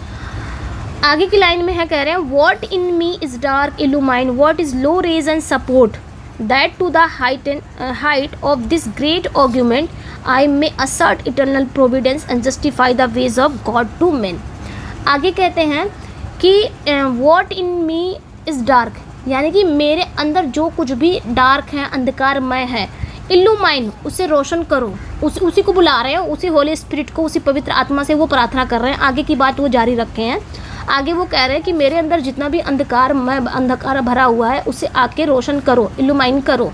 आगे की लाइन में है, कह रहे हैं what in me is dark illumine, what is low raise and support, that to the height of this great argument I may assert eternal providence and justify the ways of God to man. आगे कहते हैं कि what in me is dark, यानी कि मेरे अंदर जो कुछ भी डार्क है, अंधकारमय है, इल्यूमाइन, उसे रोशन करो. उसी को बुला रहे हैं, उसी होली स्पिरिट को, उसी पवित्र आत्मा से वो प्रार्थना कर रहे हैं. आगे की बात वो जारी रखे हैं. आगे वो कह रहे हैं कि मेरे अंदर जितना भी अंधकार भरा हुआ है उसे आके रोशन करो, इल्यूमाइन करो.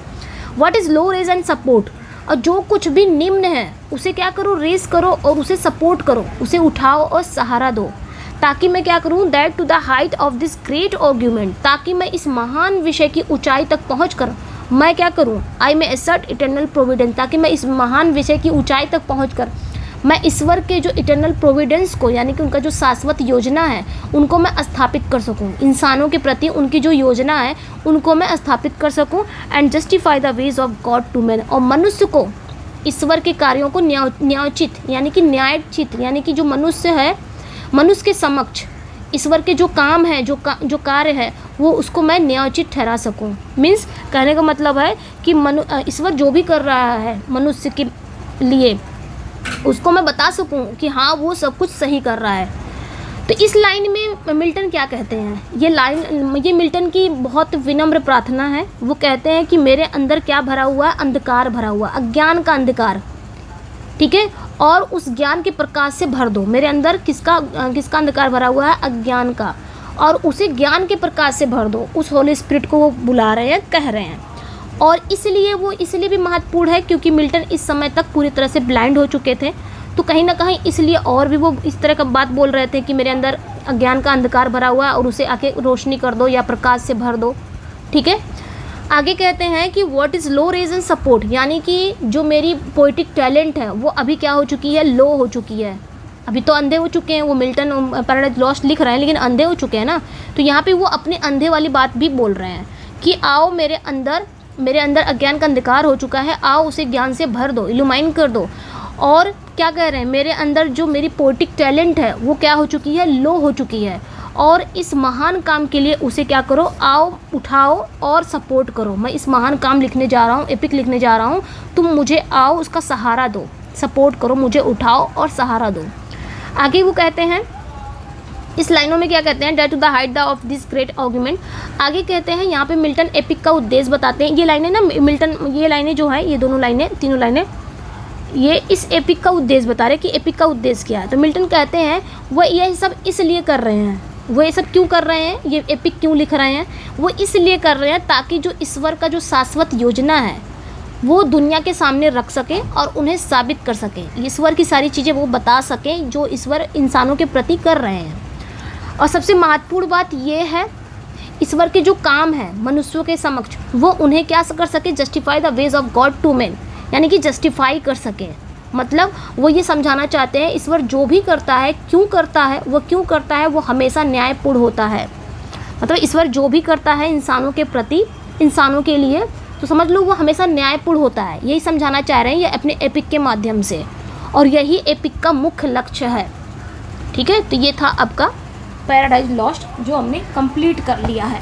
What is low raise and support, और जो कुछ भी निम्न है उसे क्या करो, रेज करो और उसे सपोर्ट करो, उसे उठाओ और सहारा दो, ताकि मैं क्या करूं, that to the height of this great argument, ताकि मैं इस महान विषय की ऊंचाई तक पहुँच कर मैं क्या करूं, आई मे असर्ट इटर्नल प्रोविडेंस, ताकि मैं इस महान विषय की ऊंचाई तक पहुँच कर मैं ईश्वर के जो इटर्नल प्रोविडेंस को, यानी कि उनका जो शाश्वत योजना है, उनको मैं स्थापित कर सकूं, इंसानों के प्रति उनकी जो योजना है उनको मैं स्थापित कर सकूं. And justify the ways of God to man, और मनुष्य को ईश्वर के कार्यों को न्यायोचित, यानी कि न्यायोचित, यानी कि जो मनुष्य है, मनुष्य के समक्ष ईश्वर के जो काम है, जो कार्य है, वो उसको मैं न्यायोचित ठहरा सकूं. मीन्स कहने का मतलब है कि ईश्वर जो भी कर रहा है मनुष्य के लिए, उसको मैं बता सकूं कि हाँ वो सब कुछ सही कर रहा है। तो इस लाइन में मिल्टन क्या कहते हैं, ये मिल्टन की बहुत विनम्र प्रार्थना है। वो कहते हैं कि मेरे अंदर क्या भरा हुआ है, अंधकार भरा हुआ, अज्ञान का अंधकार, ठीक है, और उस ज्ञान के प्रकाश से भर दो। मेरे अंदर किसका अंधकार भरा हुआ है, अज्ञान का, और उसे ज्ञान के प्रकाश से भर दो। उस होली स्पिरिट को वो बुला रहे हैं, कह रहे हैं। और इसलिए भी महत्वपूर्ण है क्योंकि मिल्टन इस समय तक पूरी तरह से ब्लाइंड हो चुके थे, तो कहीं ना कहीं इसलिए और भी वो इस तरह का बात बोल रहे थे कि मेरे अंदर अज्ञान का अंधकार भरा हुआ है और उसे आके रोशनी कर दो या प्रकाश से भर दो, ठीक है। आगे कहते हैं कि what is low raise and support, यानी कि जो मेरी पोइटिक टैलेंट है वो अभी क्या हो चुकी है, लो हो चुकी है। अभी तो अंधे हो चुके हैं, वो मिल्टन पैराडाइज लॉस्ट लिख रहे हैं लेकिन अंधे हो चुके हैं ना। तो यहाँ पे वो अपने अंधे वाली बात भी बोल रहे हैं कि आओ मेरे अंदर अज्ञान का अंधकार हो चुका है, आओ उसे ज्ञान से भर दो, इल्यूमाइन कर दो। और क्या कह रहे हैं, मेरे अंदर जो मेरी पोइटिक टैलेंट है वो क्या हो चुकी है, लो हो चुकी है, और इस महान काम के लिए उसे क्या करो, आओ उठाओ और सपोर्ट करो। मैं इस महान काम लिखने जा रहा हूँ, एपिक लिखने जा रहा हूँ, तुम मुझे आओ उसका सहारा दो, सपोर्ट करो, मुझे उठाओ और सहारा दो। आगे वो कहते हैं, इस लाइनों में क्या कहते हैं, that to the height of this great argument. आगे कहते हैं यहाँ पे मिल्टन एपिक का उद्देश्य बताते हैं। ये लाइनें ना मिल्टन, ये लाइनें जो है, ये दोनों लाइनें, तीनों लाइनें, ये इस एपिक का उद्देश्य बता रहे हैं कि एपिक का उद्देश्य क्या है। तो मिल्टन कहते हैं वो ये सब इसलिए कर रहे हैं, वो ये सब क्यों कर रहे हैं, ये एपिक क्यों लिख रहे हैं, वो इसलिए कर रहे हैं ताकि जो ईश्वर का जो शाश्वत योजना है वो दुनिया के सामने रख सके और उन्हें साबित कर सके। ईश्वर की सारी चीज़ें वो बता सकें जो ईश्वर इंसानों के प्रति कर रहे हैं। और सबसे महत्वपूर्ण बात ये है, ईश्वर के जो काम है मनुष्यों के समक्ष, वो उन्हें क्या कर सके, justify the ways of God to man, यानी कि जस्टिफाई कर सके। मतलब वो ये समझाना चाहते हैं ईश्वर जो भी करता है, क्यों करता है, वो क्यों करता है, वो हमेशा न्यायपूर्ण होता है। मतलब ईश्वर जो भी करता है इंसानों के प्रति, इंसानों के लिए, तो समझ लो वो हमेशा न्यायपूर्ण होता है। यही समझाना चाह रहे हैं ये अपने एपिक के माध्यम से, और यही एपिक का मुख्य लक्ष्य है, ठीक है। तो ये था आपका पैराडाइज लॉस्ट जो हमने कंप्लीट कर लिया है,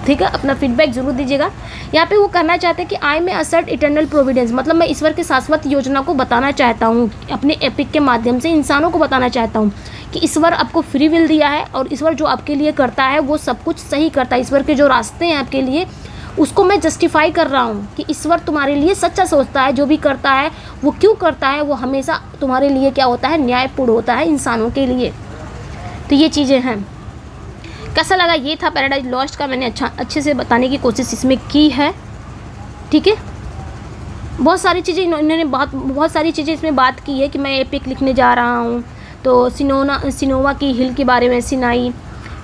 ठीक है। अपना फीडबैक जरूर दीजिएगा। यहाँ पे वो कहना चाहते हैं कि आई में असर्ट इटर्नल प्रोविडेंस, मतलब मैं ईश्वर के शाश्वत योजना को बताना चाहता हूँ, अपने एपिक के माध्यम से इंसानों को बताना चाहता हूँ कि ईश्वर आपको फ्री विल दिया है और ईश्वर जो आपके लिए करता है वो सब कुछ सही करता है। ईश्वर के जो रास्ते हैं आपके लिए, उसको मैं जस्टिफाई कर रहा हूँ कि ईश्वर तुम्हारे लिए सच्चा सोचता है, जो भी करता है वो क्यों करता है, वो हमेशा तुम्हारे लिए क्या होता है, न्यायपूर्ण होता है इंसानों के लिए। तो ये चीज़ें हैं। कैसा लगा, ये था पैराडाइज लॉस्ट का, मैंने अच्छे से बताने की कोशिश इसमें की है, ठीक है। बहुत सारी चीज़ें इन्होंने बहुत सारी चीज़ें इसमें बात की है कि मैं एपिक लिखने जा रहा हूँ, तो सिनोवा की हिल के बारे में सिनाई,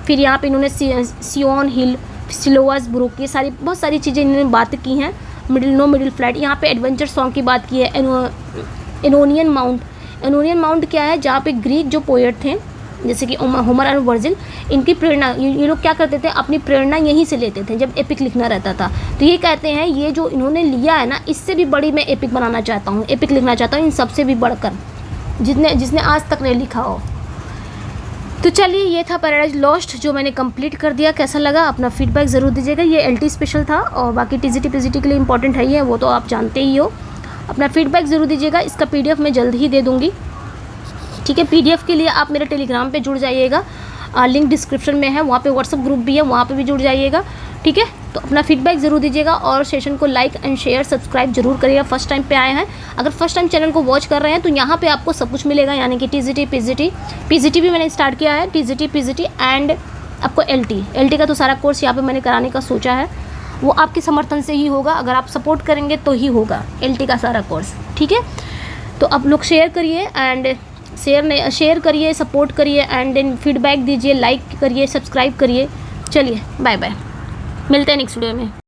फिर यहाँ पे इन्होंने सियोन हिल, सिलोवास ब्रुक, ये सारी बहुत सारी चीज़ें इन्होंने बात की हैं। मिडिल फ्लाइट, यहाँ पे एडवेंचर सॉन्ग की बात की है। एनोनियन माउंट क्या है, जहाँ पे ग्रीक जो पोएट थे जैसे कि होमर और वर्जिल, इनकी प्रेरणा, ये लोग क्या करते थे, अपनी प्रेरणा यहीं से लेते थे जब एपिक लिखना रहता था। तो ये कहते हैं ये जो इन्होंने लिया है ना, इससे भी बड़ी मैं एपिक बनाना चाहता हूँ, एपिक लिखना चाहता हूँ इन सबसे भी बढ़कर, जिसने आज तक नहीं लिखा हो। तो चलिए, ये था पैराडाइज लॉस्ट जो मैंने कंप्लीट कर दिया। कैसा लगा, अपना फीडबैक ज़रूर दीजिएगा। ये LT स्पेशल था और बाकी TGT PGT के लिए इंपॉर्टेंट है ये, वो तो आप जानते ही हो। अपना फीडबैक ज़रूर दीजिएगा। इसका PDF मैं जल्द ही दे दूँगी, ठीक है। PDF के लिए आप मेरे टेलीग्राम पे जुड़ जाइएगा, लिंक डिस्क्रिप्शन में है, वहाँ पे WhatsApp ग्रुप भी है, वहाँ पे भी जुड़ जाइएगा, ठीक है। तो अपना फीडबैक ज़रूर दीजिएगा और सेशन को लाइक एंड शेयर सब्सक्राइब जरूर करिएगा। फर्स्ट टाइम पे आए हैं, अगर फर्स्ट टाइम चैनल को वॉच कर रहे हैं तो यहाँ पे आपको सब कुछ मिलेगा, यानी कि TGT PGT भी मैंने स्टार्ट किया है, TGT PGT एंड आपको LT का तो सारा कोर्स यहाँ पे मैंने कराने का सोचा है। वो आपके समर्थन से ही होगा, अगर आप सपोर्ट करेंगे तो ही होगा LT का सारा कोर्स, ठीक है। तो आप लोग शेयर करिए एंड शेयर करिए, सपोर्ट करिए एंड देन फीडबैक दीजिए, लाइक करिए, सब्सक्राइब करिए। चलिए बाय बाय, मिलते हैं नेक्स्ट वीडियो में।